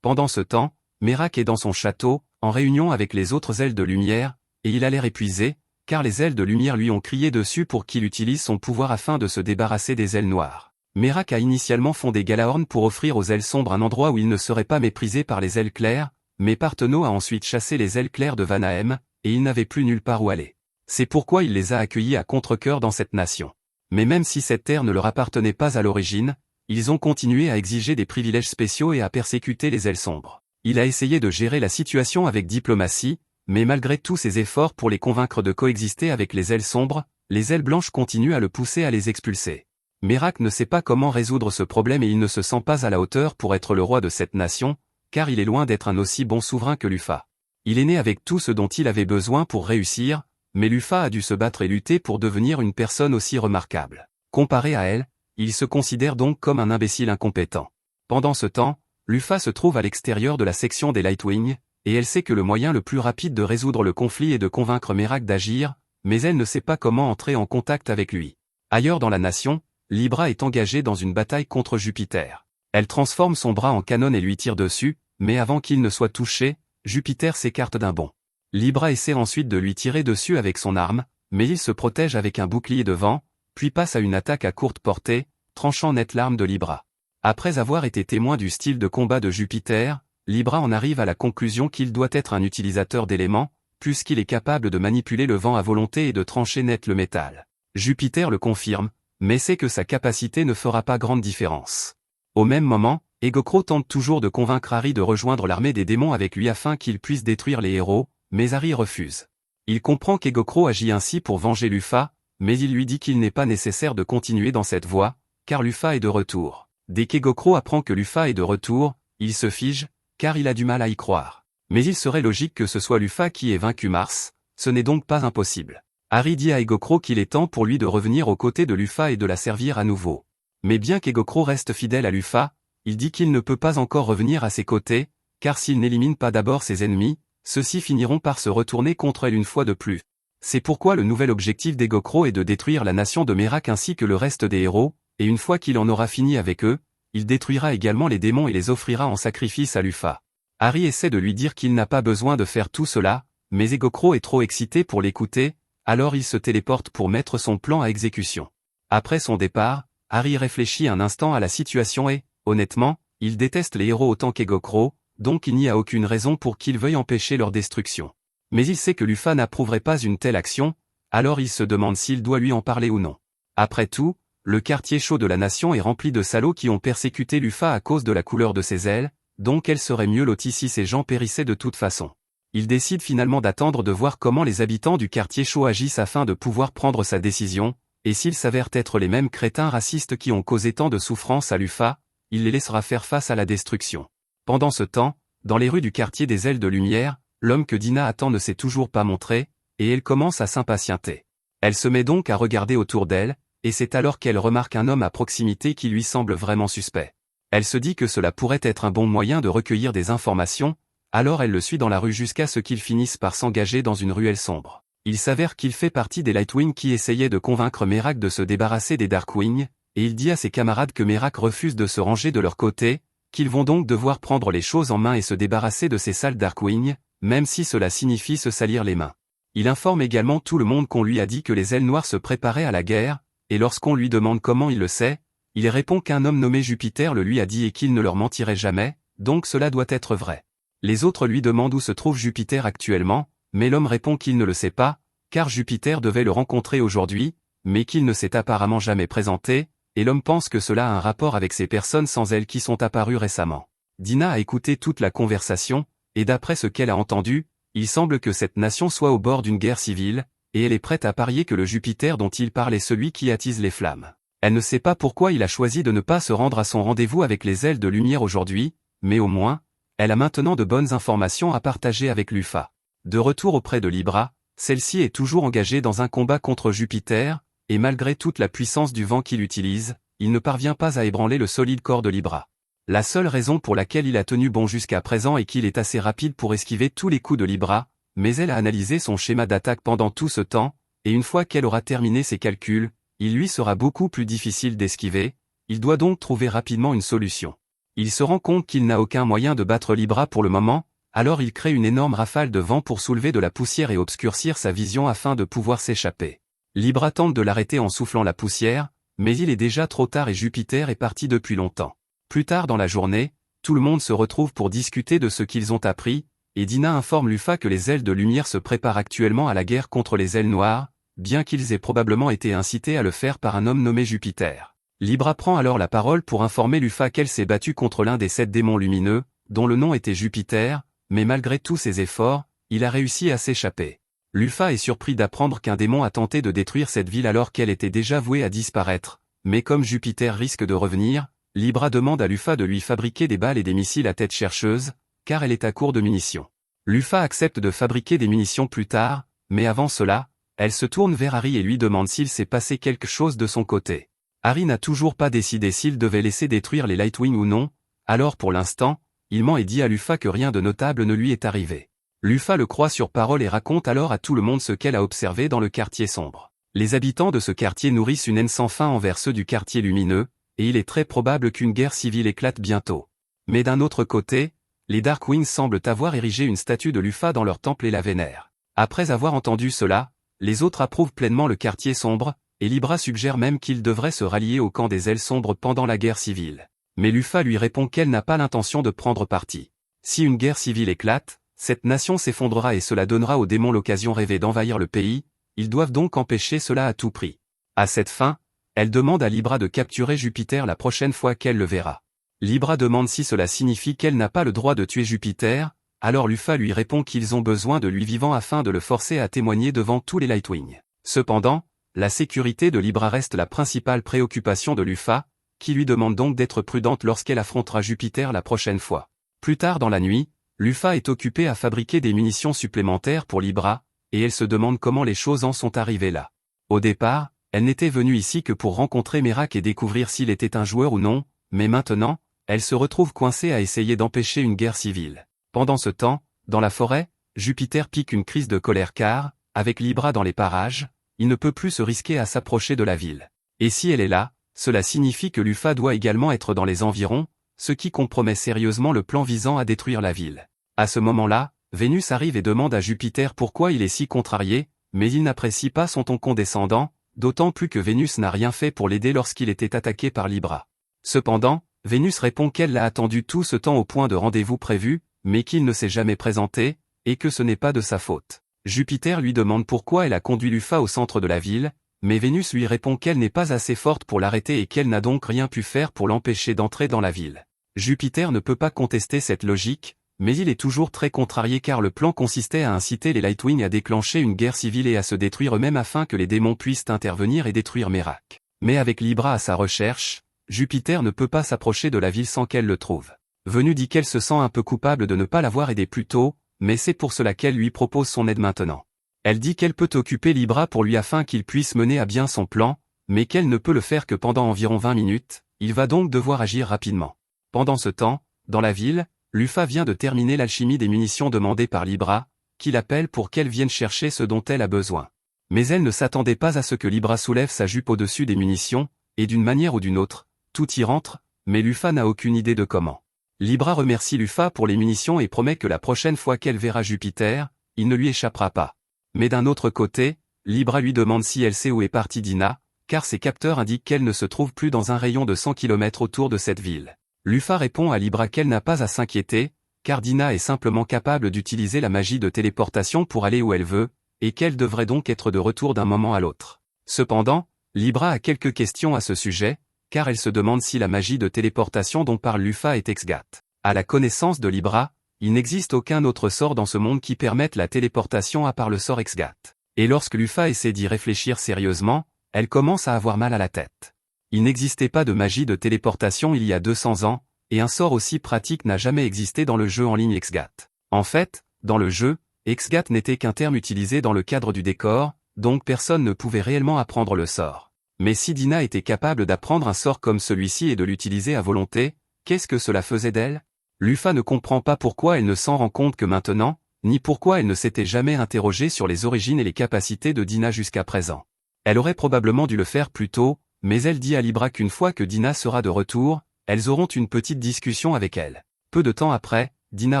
Pendant ce temps, Merak est dans son château, en réunion avec les autres ailes de lumière, et il a l'air épuisé, car les ailes de lumière lui ont crié dessus pour qu'il utilise son pouvoir afin de se débarrasser des ailes noires. Merak a initialement fondé Galaorn pour offrir aux ailes sombres un endroit où il ne serait pas méprisé par les ailes claires, mais Parthenau a ensuite chassé les ailes claires de Vanahem, et il n'avait plus nulle part où aller. C'est pourquoi il les a accueillis à contre-cœur dans cette nation. Mais même si cette terre ne leur appartenait pas à l'origine, Ils ont continué à exiger des privilèges spéciaux et à persécuter les ailes sombres. Il a essayé de gérer la situation avec diplomatie, mais malgré tous ses efforts pour les convaincre de coexister avec les ailes sombres, les ailes blanches continuent à le pousser à les expulser. Merak ne sait pas comment résoudre ce problème et il ne se sent pas à la hauteur pour être le roi de cette nation, car il est loin d'être un aussi bon souverain que Lufa. Il est né avec tout ce dont il avait besoin pour réussir, mais Lufa a dû se battre et lutter pour devenir une personne aussi remarquable. Comparé à elle, il se considère donc comme un imbécile incompétent. Pendant ce temps, Lufa se trouve à l'extérieur de la section des Lightwing, et elle sait que le moyen le plus rapide de résoudre le conflit est de convaincre Merak d'agir, mais elle ne sait pas comment entrer en contact avec lui. Ailleurs dans la nation, Libra est engagée dans une bataille contre Jupiter. Elle transforme son bras en canon et lui tire dessus, mais avant qu'il ne soit touché, Jupiter s'écarte d'un bond. Libra essaie ensuite de lui tirer dessus avec son arme, mais il se protège avec un bouclier de vent, puis passe à une attaque à courte portée, tranchant net l'arme de Libra. Après avoir été témoin du style de combat de Jupiter, Libra en arrive à la conclusion qu'il doit être un utilisateur d'éléments, puisqu'il est capable de manipuler le vent à volonté et de trancher net le métal. Jupiter le confirme, mais sait que sa capacité ne fera pas grande différence. Au même moment, Egokro tente toujours de convaincre Harry de rejoindre l'armée des démons avec lui afin qu'il puisse détruire les héros, mais Harry refuse. Il comprend qu'Egokro agit ainsi pour venger Lufa, mais il lui dit qu'il n'est pas nécessaire de continuer dans cette voie, car Lufa est de retour. Dès qu'Egokro apprend que Lufa est de retour, il se fige, car il a du mal à y croire. Mais il serait logique que ce soit Lufa qui ait vaincu Mars, ce n'est donc pas impossible. Harry dit à Egokro qu'il est temps pour lui de revenir aux côtés de Lufa et de la servir à nouveau. Mais bien qu'Egokro reste fidèle à Lufa, il dit qu'il ne peut pas encore revenir à ses côtés, car s'il n'élimine pas d'abord ses ennemis, ceux-ci finiront par se retourner contre elle une fois de plus. C'est pourquoi le nouvel objectif d'Egokro est de détruire la nation de Merak ainsi que le reste des héros, et une fois qu'il en aura fini avec eux, il détruira également les démons et les offrira en sacrifice à Lufa. Harry essaie de lui dire qu'il n'a pas besoin de faire tout cela, mais Egokro est trop excité pour l'écouter, alors il se téléporte pour mettre son plan à exécution. Après son départ, Harry réfléchit un instant à la situation et, honnêtement, il déteste les héros autant qu'Egokro, donc il n'y a aucune raison pour qu'il veuille empêcher leur destruction. Mais il sait que Lufa n'approuverait pas une telle action, alors il se demande s'il doit lui en parler ou non. Après tout, le quartier chaud de la nation est rempli de salauds qui ont persécuté Lufa à cause de la couleur de ses ailes, donc elle serait mieux lotie si ces gens périssaient de toute façon. Il décide finalement d'attendre de voir comment les habitants du quartier chaud agissent afin de pouvoir prendre sa décision, et s'ils s'avèrent être les mêmes crétins racistes qui ont causé tant de souffrance à Lufa, il les laissera faire face à la destruction. Pendant ce temps, dans les rues du quartier des Ailes de Lumière, l'homme que Dina attend ne s'est toujours pas montré, et elle commence à s'impatienter. Elle se met donc à regarder autour d'elle, et c'est alors qu'elle remarque un homme à proximité qui lui semble vraiment suspect. Elle se dit que cela pourrait être un bon moyen de recueillir des informations, alors elle le suit dans la rue jusqu'à ce qu'il finisse par s'engager dans une ruelle sombre. Il s'avère qu'il fait partie des Lightwing qui essayaient de convaincre Merak de se débarrasser des Darkwing, et il dit à ses camarades que Merak refuse de se ranger de leur côté, qu'ils vont donc devoir prendre les choses en main et se débarrasser de ces sales Darkwing, même si cela signifie se salir les mains. Il informe également tout le monde qu'on lui a dit que les Ailes Noires se préparaient à la guerre, et lorsqu'on lui demande comment il le sait, il répond qu'un homme nommé Jupiter le lui a dit et qu'il ne leur mentirait jamais, donc cela doit être vrai. Les autres lui demandent où se trouve Jupiter actuellement, mais l'homme répond qu'il ne le sait pas, car Jupiter devait le rencontrer aujourd'hui, mais qu'il ne s'est apparemment jamais présenté, et l'homme pense que cela a un rapport avec ces personnes sans elles qui sont apparues récemment. Dina a écouté toute la conversation, et d'après ce qu'elle a entendu, il semble que cette nation soit au bord d'une guerre civile, et elle est prête à parier que le Jupiter dont il parle est celui qui attise les flammes. Elle ne sait pas pourquoi il a choisi de ne pas se rendre à son rendez-vous avec les Ailes de Lumière aujourd'hui, mais au moins, elle a maintenant de bonnes informations à partager avec Lufa. De retour auprès de Libra, celle-ci est toujours engagée dans un combat contre Jupiter, et malgré toute la puissance du vent qu'il utilise, il ne parvient pas à ébranler le solide corps de Libra. La seule raison pour laquelle il a tenu bon jusqu'à présent est qu'il est assez rapide pour esquiver tous les coups de Libra, mais elle a analysé son schéma d'attaque pendant tout ce temps, et une fois qu'elle aura terminé ses calculs, il lui sera beaucoup plus difficile d'esquiver, il doit donc trouver rapidement une solution. Il se rend compte qu'il n'a aucun moyen de battre Libra pour le moment, alors il crée une énorme rafale de vent pour soulever de la poussière et obscurcir sa vision afin de pouvoir s'échapper. Libra tente de l'arrêter en soufflant la poussière, mais il est déjà trop tard et Jupiter est parti depuis longtemps. Plus tard dans la journée, tout le monde se retrouve pour discuter de ce qu'ils ont appris, et Dina informe Lufa que les Ailes de Lumière se préparent actuellement à la guerre contre les Ailes Noires, bien qu'ils aient probablement été incités à le faire par un homme nommé Jupiter. Libra prend alors la parole pour informer Luffy qu'elle s'est battue contre l'un des 7 démons lumineux, dont le nom était Jupiter, mais malgré tous ses efforts, il a réussi à s'échapper. Luffy est surpris d'apprendre qu'un démon a tenté de détruire cette ville alors qu'elle était déjà vouée à disparaître, mais comme Jupiter risque de revenir, Libra demande à Luffy de lui fabriquer des balles et des missiles à tête chercheuse, car elle est à court de munitions. Luffy accepte de fabriquer des munitions plus tard, mais avant cela, elle se tourne vers Harry et lui demande s'il s'est passé quelque chose de son côté. Harry n'a toujours pas décidé s'il devait laisser détruire les Lightwing ou non, alors pour l'instant, il ment et dit à Luffy que rien de notable ne lui est arrivé. Luffy le croit sur parole et raconte alors à tout le monde ce qu'elle a observé dans le quartier sombre. Les habitants de ce quartier nourrissent une haine sans fin envers ceux du quartier lumineux, et il est très probable qu'une guerre civile éclate bientôt. Mais d'un autre côté, les Darkwings semblent avoir érigé une statue de Luffy dans leur temple et la vénèrent. Après avoir entendu cela, les autres approuvent pleinement le quartier sombre, et Libra suggère même qu'il devrait se rallier au camp des ailes sombres pendant la guerre civile. Mais Luffy lui répond qu'elle n'a pas l'intention de prendre parti. Si une guerre civile éclate, cette nation s'effondrera et cela donnera aux démons l'occasion rêvée d'envahir le pays, ils doivent donc empêcher cela à tout prix. À cette fin, elle demande à Libra de capturer Jupiter la prochaine fois qu'elle le verra. Libra demande si cela signifie qu'elle n'a pas le droit de tuer Jupiter, alors Luffy lui répond qu'ils ont besoin de lui vivant afin de le forcer à témoigner devant tous les Lightwing. Cependant, la sécurité de Libra reste la principale préoccupation de Luffy, qui lui demande donc d'être prudente lorsqu'elle affrontera Jupiter la prochaine fois. Plus tard dans la nuit, Luffy est occupé à fabriquer des munitions supplémentaires pour Libra, et elle se demande comment les choses en sont arrivées là. Au départ, elle n'était venue ici que pour rencontrer Merak et découvrir s'il était un joueur ou non, mais maintenant, elle se retrouve coincée à essayer d'empêcher une guerre civile. Pendant ce temps, dans la forêt, Jupiter pique une crise de colère car, avec Libra dans les parages, il ne peut plus se risquer à s'approcher de la ville. Et si elle est là, cela signifie que Luffy doit également être dans les environs, ce qui compromet sérieusement le plan visant à détruire la ville. À ce moment-là, Vénus arrive et demande à Jupiter pourquoi il est si contrarié, mais il n'apprécie pas son ton condescendant, d'autant plus que Vénus n'a rien fait pour l'aider lorsqu'il était attaqué par Libra. Cependant, Vénus répond qu'elle l'a attendu tout ce temps au point de rendez-vous prévu, mais qu'il ne s'est jamais présenté, et que ce n'est pas de sa faute. Jupiter lui demande pourquoi elle a conduit Luffy au centre de la ville, mais Vénus lui répond qu'elle n'est pas assez forte pour l'arrêter et qu'elle n'a donc rien pu faire pour l'empêcher d'entrer dans la ville. Jupiter ne peut pas contester cette logique, mais il est toujours très contrarié car le plan consistait à inciter les Lightwing à déclencher une guerre civile et à se détruire eux-mêmes afin que les démons puissent intervenir et détruire Merak. Mais avec Libra à sa recherche, Jupiter ne peut pas s'approcher de la ville sans qu'elle le trouve. Vénus dit qu'elle se sent un peu coupable de ne pas l'avoir aidé plus tôt, mais c'est pour cela qu'elle lui propose son aide maintenant. Elle dit qu'elle peut occuper Libra pour lui afin qu'il puisse mener à bien son plan, mais qu'elle ne peut le faire que pendant environ 20 minutes, il va donc devoir agir rapidement. Pendant ce temps, dans la ville, Luffy vient de terminer l'alchimie des munitions demandées par Libra, qui l'appelle pour qu'elle vienne chercher ce dont elle a besoin. Mais elle ne s'attendait pas à ce que Libra soulève sa jupe au-dessus des munitions, et d'une manière ou d'une autre, tout y rentre, mais Luffy n'a aucune idée de comment. Libra remercie Luffy pour les munitions et promet que la prochaine fois qu'elle verra Jupiter, il ne lui échappera pas. Mais d'un autre côté, Libra lui demande si elle sait où est partie Dina, car ses capteurs indiquent qu'elle ne se trouve plus dans un rayon de 100 km autour de cette ville. Luffy répond à Libra qu'elle n'a pas à s'inquiéter, car Dina est simplement capable d'utiliser la magie de téléportation pour aller où elle veut, et qu'elle devrait donc être de retour d'un moment à l'autre. Cependant, Libra a quelques questions à ce sujet, car elle se demande si la magie de téléportation dont parle Luffy est exgat. À la connaissance de Libra, il n'existe aucun autre sort dans ce monde qui permette la téléportation à part le sort exgat. Et lorsque Luffy essaie d'y réfléchir sérieusement, elle commence à avoir mal à la tête. Il n'existait pas de magie de téléportation il y a 200 ans, et un sort aussi pratique n'a jamais existé dans le jeu en ligne exgat. En fait, dans le jeu, exgat n'était qu'un terme utilisé dans le cadre du décor, donc personne ne pouvait réellement apprendre le sort. Mais si Dina était capable d'apprendre un sort comme celui-ci et de l'utiliser à volonté, qu'est-ce que cela faisait d'elle? Luffy ne comprend pas pourquoi elle ne s'en rend compte que maintenant, ni pourquoi elle ne s'était jamais interrogée sur les origines et les capacités de Dina jusqu'à présent. Elle aurait probablement dû le faire plus tôt, mais elle dit à Libra qu'une fois que Dina sera de retour, elles auront une petite discussion avec elle. Peu de temps après, Dina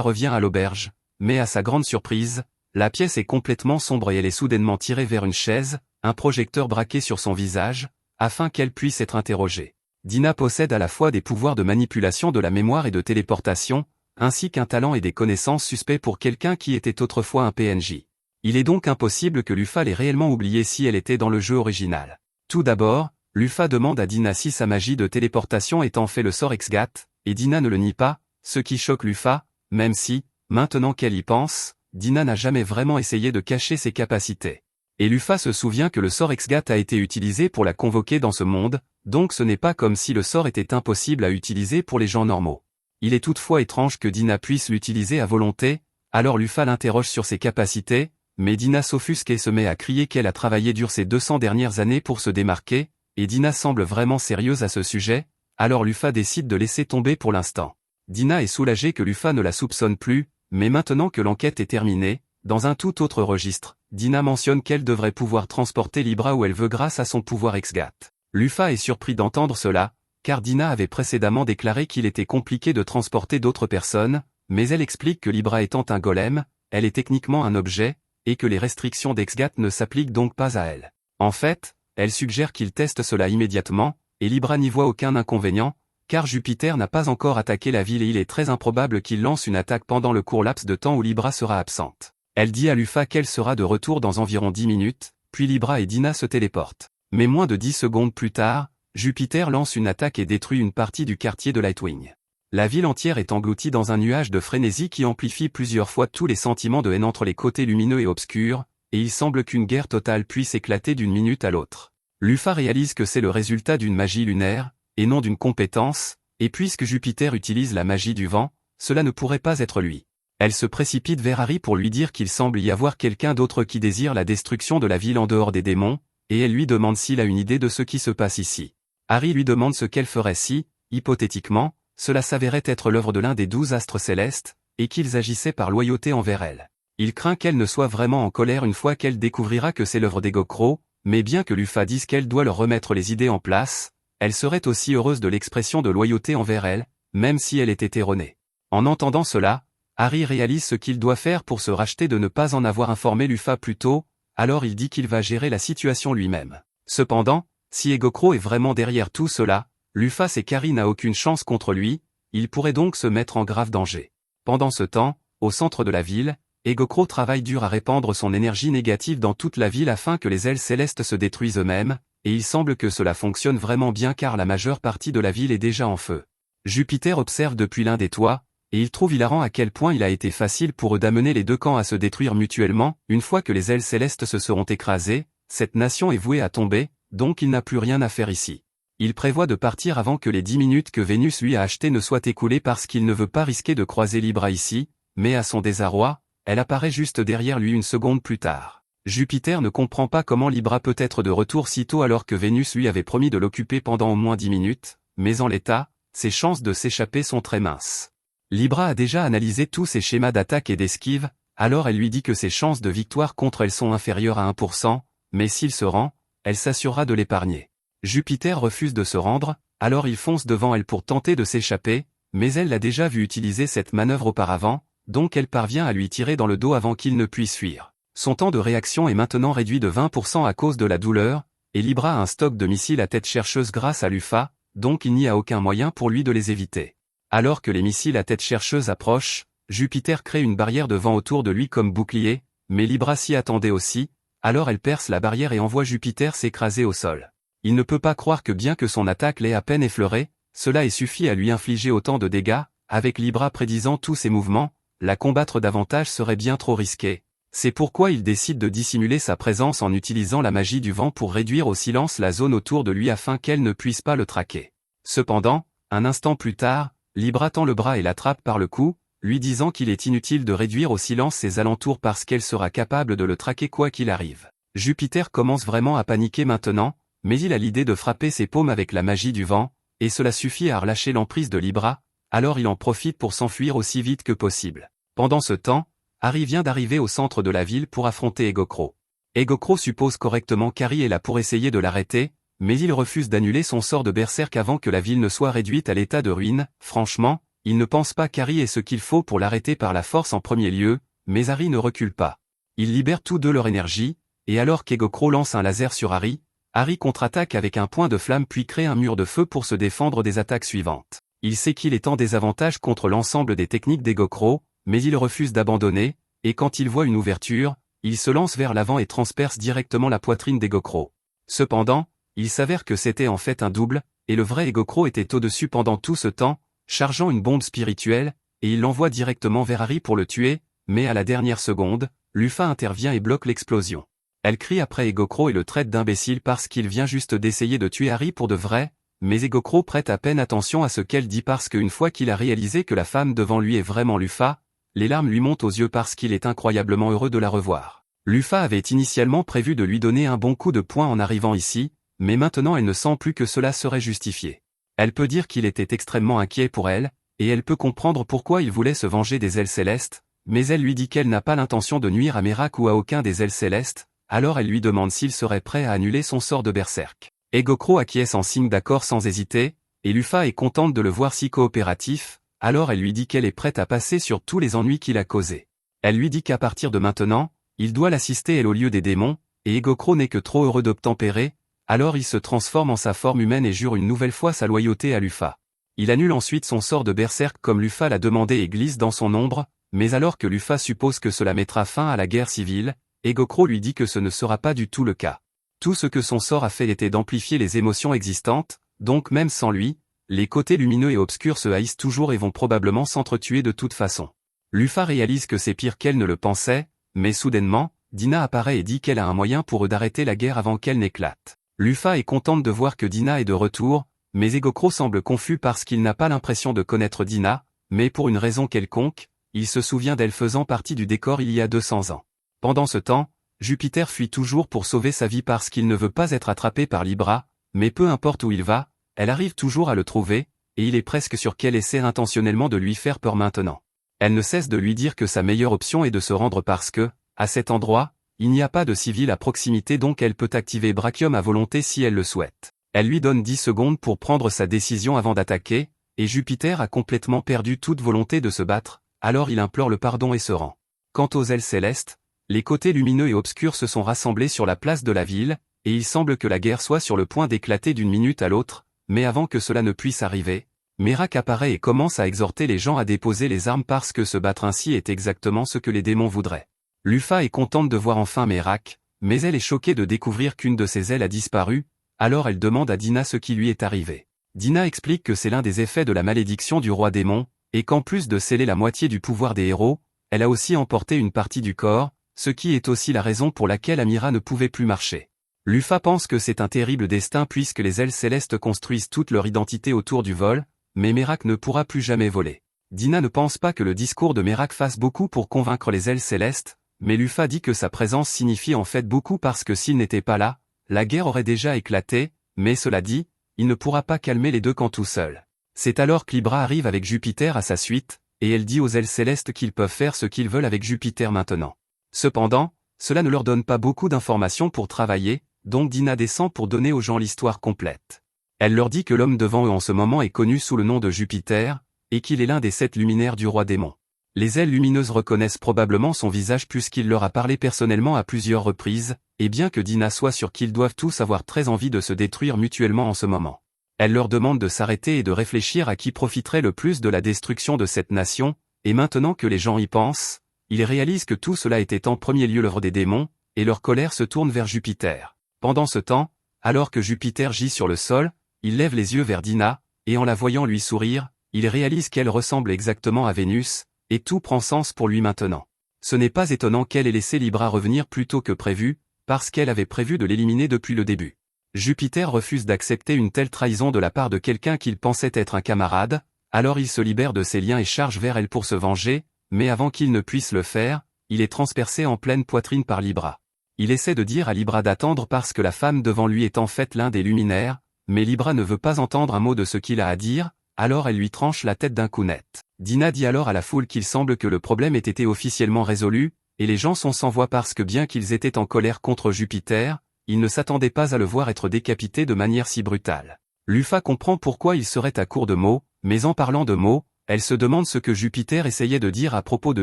revient à l'auberge, mais à sa grande surprise, la pièce est complètement sombre et elle est soudainement tirée vers une chaise, un projecteur braqué sur son visage, afin qu'elle puisse être interrogée. Dina possède à la fois des pouvoirs de manipulation de la mémoire et de téléportation, ainsi qu'un talent et des connaissances suspects pour quelqu'un qui était autrefois un PNJ. Il est donc impossible que Luffy l'ait réellement oublié si elle était dans le jeu original. Tout d'abord, Lufa demande à Dina si sa magie de téléportation est en fait le sort Exgat, et Dina ne le nie pas, ce qui choque Lufa, même si, maintenant qu'elle y pense, Dina n'a jamais vraiment essayé de cacher ses capacités. Et Lufa se souvient que le sort Exgat a été utilisé pour la convoquer dans ce monde, donc ce n'est pas comme si le sort était impossible à utiliser pour les gens normaux. Il est toutefois étrange que Dina puisse l'utiliser à volonté, alors Lufa l'interroge sur ses capacités, mais Dina s'offusque et se met à crier qu'elle a travaillé dur ces 200 dernières années pour se démarquer, et Dina semble vraiment sérieuse à ce sujet, alors Lufa décide de laisser tomber pour l'instant. Dina est soulagée que Lufa ne la soupçonne plus, mais maintenant que l'enquête est terminée, dans un tout autre registre, Dina mentionne qu'elle devrait pouvoir transporter Libra où elle veut grâce à son pouvoir Exgat. Lufa est surpris d'entendre cela, car Dina avait précédemment déclaré qu'il était compliqué de transporter d'autres personnes, mais elle explique que Libra étant un golem, elle est techniquement un objet, et que les restrictions d'Exgat ne s'appliquent donc pas à elle. En fait, elle suggère qu'il teste cela immédiatement, et Libra n'y voit aucun inconvénient, car Jupiter n'a pas encore attaqué la ville et il est très improbable qu'il lance une attaque pendant le court laps de temps où Libra sera absente. Elle dit à Lufa qu'elle sera de retour dans environ 10 minutes, puis Libra et Dina se téléportent. Mais moins de 10 secondes plus tard, Jupiter lance une attaque et détruit une partie du quartier de Lightwing. La ville entière est engloutie dans un nuage de frénésie qui amplifie plusieurs fois tous les sentiments de haine entre les côtés lumineux et obscurs, et il semble qu'une guerre totale puisse éclater d'une minute à l'autre. Lufa réalise que c'est le résultat d'une magie lunaire, et non d'une compétence, et puisque Jupiter utilise la magie du vent, cela ne pourrait pas être lui. Elle se précipite vers Harry pour lui dire qu'il semble y avoir quelqu'un d'autre qui désire la destruction de la ville en dehors des démons, et elle lui demande s'il a une idée de ce qui se passe ici. Harry lui demande ce qu'elle ferait si, hypothétiquement, cela s'avérait être l'œuvre de l'un des 12 astres célestes, et qu'ils agissaient par loyauté envers elle. Il craint qu'elle ne soit vraiment en colère une fois qu'elle découvrira que c'est l'œuvre des Gokro, mais bien que Lufa dise qu'elle doit leur remettre les idées en place, elle serait aussi heureuse de l'expression de loyauté envers elle, même si elle était erronée. En entendant cela, Harry réalise ce qu'il doit faire pour se racheter de ne pas en avoir informé Lufa plus tôt, alors il dit qu'il va gérer la situation lui-même. Cependant, si Egokro est vraiment derrière tout cela, Lufa et Kari n'a aucune chance contre lui, il pourrait donc se mettre en grave danger. Pendant ce temps, au centre de la ville, Egokro travaille dur à répandre son énergie négative dans toute la ville afin que les ailes célestes se détruisent eux-mêmes, et il semble que cela fonctionne vraiment bien car la majeure partie de la ville est déjà en feu. Jupiter observe depuis l'un des toits, et il trouve hilarant à quel point il a été facile pour eux d'amener les deux camps à se détruire mutuellement. Une fois que les ailes célestes se seront écrasées, cette nation est vouée à tomber, donc il n'a plus rien à faire ici. Il prévoit de partir avant que les 10 minutes que Vénus lui a achetées ne soient écoulées parce qu'il ne veut pas risquer de croiser Libra ici, mais à son désarroi, elle apparaît juste derrière lui une seconde plus tard. Jupiter ne comprend pas comment Libra peut être de retour si tôt alors que Vénus lui avait promis de l'occuper pendant au moins 10 minutes, mais en l'état, ses chances de s'échapper sont très minces. Libra a déjà analysé tous ses schémas d'attaque et d'esquive, alors elle lui dit que ses chances de victoire contre elle sont inférieures à 1%, mais s'il se rend, elle s'assurera de l'épargner. Jupiter refuse de se rendre, alors il fonce devant elle pour tenter de s'échapper, mais elle l'a déjà vu utiliser cette manœuvre auparavant, donc elle parvient à lui tirer dans le dos avant qu'il ne puisse fuir. Son temps de réaction est maintenant réduit de 20% à cause de la douleur, et Libra a un stock de missiles à tête chercheuse grâce à Lufa, donc il n'y a aucun moyen pour lui de les éviter. Alors que les missiles à tête chercheuse approchent, Jupiter crée une barrière de vent autour de lui comme bouclier, mais Libra s'y attendait aussi, alors elle perce la barrière et envoie Jupiter s'écraser au sol. Il ne peut pas croire que bien que son attaque l'ait à peine effleuré, cela ait suffi à lui infliger autant de dégâts, avec Libra prédisant tous ses mouvements, la combattre davantage serait bien trop risqué. C'est pourquoi il décide de dissimuler sa présence en utilisant la magie du vent pour réduire au silence la zone autour de lui afin qu'elle ne puisse pas le traquer. Cependant, un instant plus tard, Libra tend le bras et l'attrape par le cou, lui disant qu'il est inutile de réduire au silence ses alentours parce qu'elle sera capable de le traquer quoi qu'il arrive. Jupiter commence vraiment à paniquer maintenant, mais il a l'idée de frapper ses paumes avec la magie du vent, et cela suffit à relâcher l'emprise de Libra, alors il en profite pour s'enfuir aussi vite que possible. Pendant ce temps, Harry vient d'arriver au centre de la ville pour affronter Egokro. Egokro suppose correctement qu'Harry est là pour essayer de l'arrêter, mais il refuse d'annuler son sort de berserk avant que la ville ne soit réduite à l'état de ruine. Franchement, il ne pense pas qu'Harry ait ce qu'il faut pour l'arrêter par la force en premier lieu, mais Harry ne recule pas. Ils libèrent tous deux leur énergie, et alors qu'Egokro lance un laser sur Harry, Harry contre-attaque avec un point de flamme puis crée un mur de feu pour se défendre des attaques suivantes. Il sait qu'il est en désavantage contre l'ensemble des techniques d'Egokro, mais il refuse d'abandonner, et quand il voit une ouverture, il se lance vers l'avant et transperce directement la poitrine d'Egokro. Cependant, Il s'avère que c'était en fait un double, et le vrai Egokro était au-dessus pendant tout ce temps, chargeant une bombe spirituelle, et il l'envoie directement vers Harry pour le tuer, mais à la dernière seconde, Lufa intervient et bloque l'explosion. Elle crie après Egokro et le traite d'imbécile parce qu'il vient juste d'essayer de tuer Harry pour de vrai, mais Egokro prête à peine attention à ce qu'elle dit parce qu'une fois qu'il a réalisé que la femme devant lui est vraiment Lufa, les larmes lui montent aux yeux parce qu'il est incroyablement heureux de la revoir. Lufa avait initialement prévu de lui donner un bon coup de poing en arrivant ici, mais maintenant elle ne sent plus que cela serait justifié. Elle peut dire qu'il était extrêmement inquiet pour elle, et elle peut comprendre pourquoi il voulait se venger des ailes célestes, mais elle lui dit qu'elle n'a pas l'intention de nuire à Merak ou à aucun des ailes célestes, alors elle lui demande s'il serait prêt à annuler son sort de berserk. Egokro acquiesce en signe d'accord sans hésiter, et Lufa est contente de le voir si coopératif, alors elle lui dit qu'elle est prête à passer sur tous les ennuis qu'il a causés. Elle lui dit qu'à partir de maintenant, il doit l'assister elle au lieu des démons, et Egokro n'est que trop heureux d'obtempérer, alors il se transforme en sa forme humaine et jure une nouvelle fois sa loyauté à Lufa. Il annule ensuite son sort de berserk comme Lufa l'a demandé et glisse dans son ombre, mais alors que Lufa suppose que cela mettra fin à la guerre civile, Egokro lui dit que ce ne sera pas du tout le cas. Tout ce que son sort a fait était d'amplifier les émotions existantes, donc même sans lui, les côtés lumineux et obscurs se haïssent toujours et vont probablement s'entretuer de toute façon. Lufa réalise que c'est pire qu'elle ne le pensait, mais soudainement, Dina apparaît et dit qu'elle a un moyen pour eux d'arrêter la guerre avant qu'elle n'éclate. Lufa est contente de voir que Dina est de retour, mais Egokro semble confus parce qu'il n'a pas l'impression de connaître Dina, mais pour une raison quelconque, il se souvient d'elle faisant partie du décor il y a 200 ans. Pendant ce temps, Jupiter fuit toujours pour sauver sa vie parce qu'il ne veut pas être attrapé par Libra, mais peu importe où il va, elle arrive toujours à le trouver, et il est presque sûr qu'elle essaie intentionnellement de lui faire peur maintenant. Elle ne cesse de lui dire que sa meilleure option est de se rendre parce que, à cet endroit, il n'y a pas de civil à proximité donc elle peut activer Brachium à volonté si elle le souhaite. Elle lui donne 10 secondes pour prendre sa décision avant d'attaquer, et Jupiter a complètement perdu toute volonté de se battre, alors il implore le pardon et se rend. Quant aux ailes célestes, les côtés lumineux et obscurs se sont rassemblés sur la place de la ville, et il semble que la guerre soit sur le point d'éclater d'une minute à l'autre, mais avant que cela ne puisse arriver, Merak apparaît et commence à exhorter les gens à déposer les armes parce que se battre ainsi est exactement ce que les démons voudraient. Lufa est contente de voir enfin Merak, mais elle est choquée de découvrir qu'une de ses ailes a disparu, alors elle demande à Dina ce qui lui est arrivé. Dina explique que c'est l'un des effets de la malédiction du roi démon, et qu'en plus de sceller la moitié du pouvoir des héros, elle a aussi emporté une partie du corps, ce qui est aussi la raison pour laquelle Amira ne pouvait plus marcher. Lufa pense que c'est un terrible destin puisque les ailes célestes construisent toute leur identité autour du vol, mais Merak ne pourra plus jamais voler. Dina ne pense pas que le discours de Merak fasse beaucoup pour convaincre les ailes célestes, mais Lufa dit que sa présence signifie en fait beaucoup parce que s'il n'était pas là, la guerre aurait déjà éclaté, mais cela dit, il ne pourra pas calmer les deux camps tout seul. C'est alors que Libra arrive avec Jupiter à sa suite, et elle dit aux ailes célestes qu'ils peuvent faire ce qu'ils veulent avec Jupiter maintenant. Cependant, cela ne leur donne pas beaucoup d'informations pour travailler, donc Dina descend pour donner aux gens l'histoire complète. Elle leur dit que l'homme devant eux en ce moment est connu sous le nom de Jupiter, et qu'il est l'un des 7 luminaires du roi démon. Les ailes lumineuses reconnaissent probablement son visage puisqu'il leur a parlé personnellement à plusieurs reprises, et bien que Dina soit sûre qu'ils doivent tous avoir très envie de se détruire mutuellement en ce moment. Elle leur demande de s'arrêter et de réfléchir à qui profiterait le plus de la destruction de cette nation, et maintenant que les gens y pensent, ils réalisent que tout cela était en premier lieu l'œuvre des démons, et leur colère se tourne vers Jupiter. Pendant ce temps, alors que Jupiter gît sur le sol, il lève les yeux vers Dina, et en la voyant lui sourire, il réalise qu'elle ressemble exactement à Vénus, et tout prend sens pour lui maintenant. Ce n'est pas étonnant qu'elle ait laissé Libra revenir plus tôt que prévu, parce qu'elle avait prévu de l'éliminer depuis le début. Jupiter refuse d'accepter une telle trahison de la part de quelqu'un qu'il pensait être un camarade, alors il se libère de ses liens et charge vers elle pour se venger, mais avant qu'il ne puisse le faire, il est transpercé en pleine poitrine par Libra. Il essaie de dire à Libra d'attendre parce que la femme devant lui est en fait l'un des luminaires, mais Libra ne veut pas entendre un mot de ce qu'il a à dire, alors elle lui tranche la tête d'un coup net. Dina dit alors à la foule qu'il semble que le problème ait été officiellement résolu, et les gens sont sans voix parce que bien qu'ils étaient en colère contre Jupiter, ils ne s'attendaient pas à le voir être décapité de manière si brutale. Lufa comprend pourquoi il serait à court de mots, mais en parlant de mots, elle se demande ce que Jupiter essayait de dire à propos de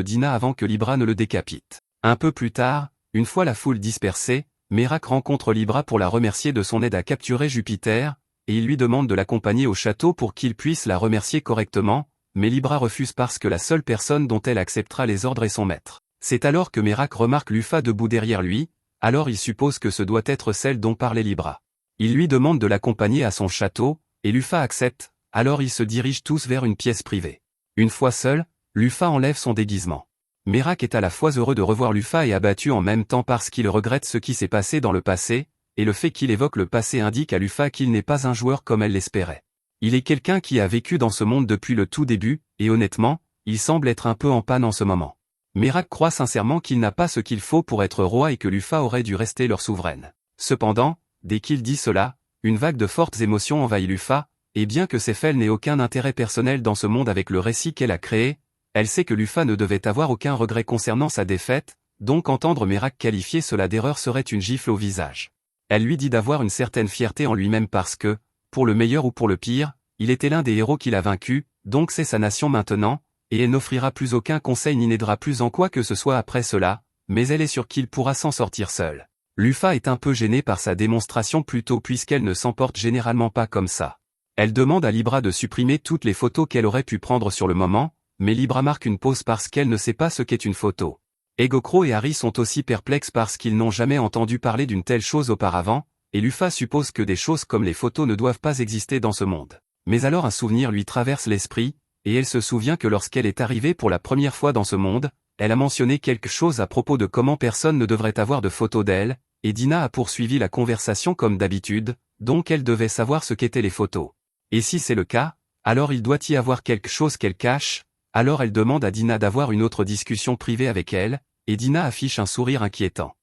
Dina avant que Libra ne le décapite. Un peu plus tard, une fois la foule dispersée, Merak rencontre Libra pour la remercier de son aide à capturer Jupiter, et il lui demande de l'accompagner au château pour qu'il puisse la remercier correctement, mais Libra refuse parce que la seule personne dont elle acceptera les ordres est son maître. C'est alors que Merak remarque Lufa debout derrière lui, alors il suppose que ce doit être celle dont parlait Libra. Il lui demande de l'accompagner à son château, et Lufa accepte, alors ils se dirigent tous vers une pièce privée. Une fois seul, Lufa enlève son déguisement. Merak est à la fois heureux de revoir Lufa et abattu en même temps parce qu'il regrette ce qui s'est passé dans le passé, et le fait qu'il évoque le passé indique à Lufa qu'il n'est pas un joueur comme elle l'espérait. Il est quelqu'un qui a vécu dans ce monde depuis le tout début, et honnêtement, il semble être un peu en panne en ce moment. Merak croit sincèrement qu'il n'a pas ce qu'il faut pour être roi et que Lufa aurait dû rester leur souveraine. Cependant, dès qu'il dit cela, une vague de fortes émotions envahit Lufa, et bien que Seyfel n'ait aucun intérêt personnel dans ce monde avec le récit qu'elle a créé, elle sait que Lufa ne devait avoir aucun regret concernant sa défaite, donc entendre Merak qualifier cela d'erreur serait une gifle au visage. Elle lui dit d'avoir une certaine fierté en lui-même parce que, pour le meilleur ou pour le pire, il était l'un des héros qu'il a vaincu, donc c'est sa nation maintenant, et elle n'offrira plus aucun conseil ni n'aidera plus en quoi que ce soit après cela, mais elle est sûre qu'il pourra s'en sortir seul. Lufa est un peu gênée par sa démonstration plutôt puisqu'elle ne s'en porte généralement pas comme ça. Elle demande à Libra de supprimer toutes les photos qu'elle aurait pu prendre sur le moment, mais Libra marque une pause parce qu'elle ne sait pas ce qu'est une photo. Egokro et Harry sont aussi perplexes parce qu'ils n'ont jamais entendu parler d'une telle chose auparavant, et Lufa suppose que des choses comme les photos ne doivent pas exister dans ce monde. Mais alors un souvenir lui traverse l'esprit, et elle se souvient que lorsqu'elle est arrivée pour la première fois dans ce monde, elle a mentionné quelque chose à propos de comment personne ne devrait avoir de photos d'elle, et Dina a poursuivi la conversation comme d'habitude, donc elle devait savoir ce qu'étaient les photos. Et si c'est le cas, alors il doit y avoir quelque chose qu'elle cache, alors elle demande à Dina d'avoir une autre discussion privée avec elle, et Dina affiche un sourire inquiétant.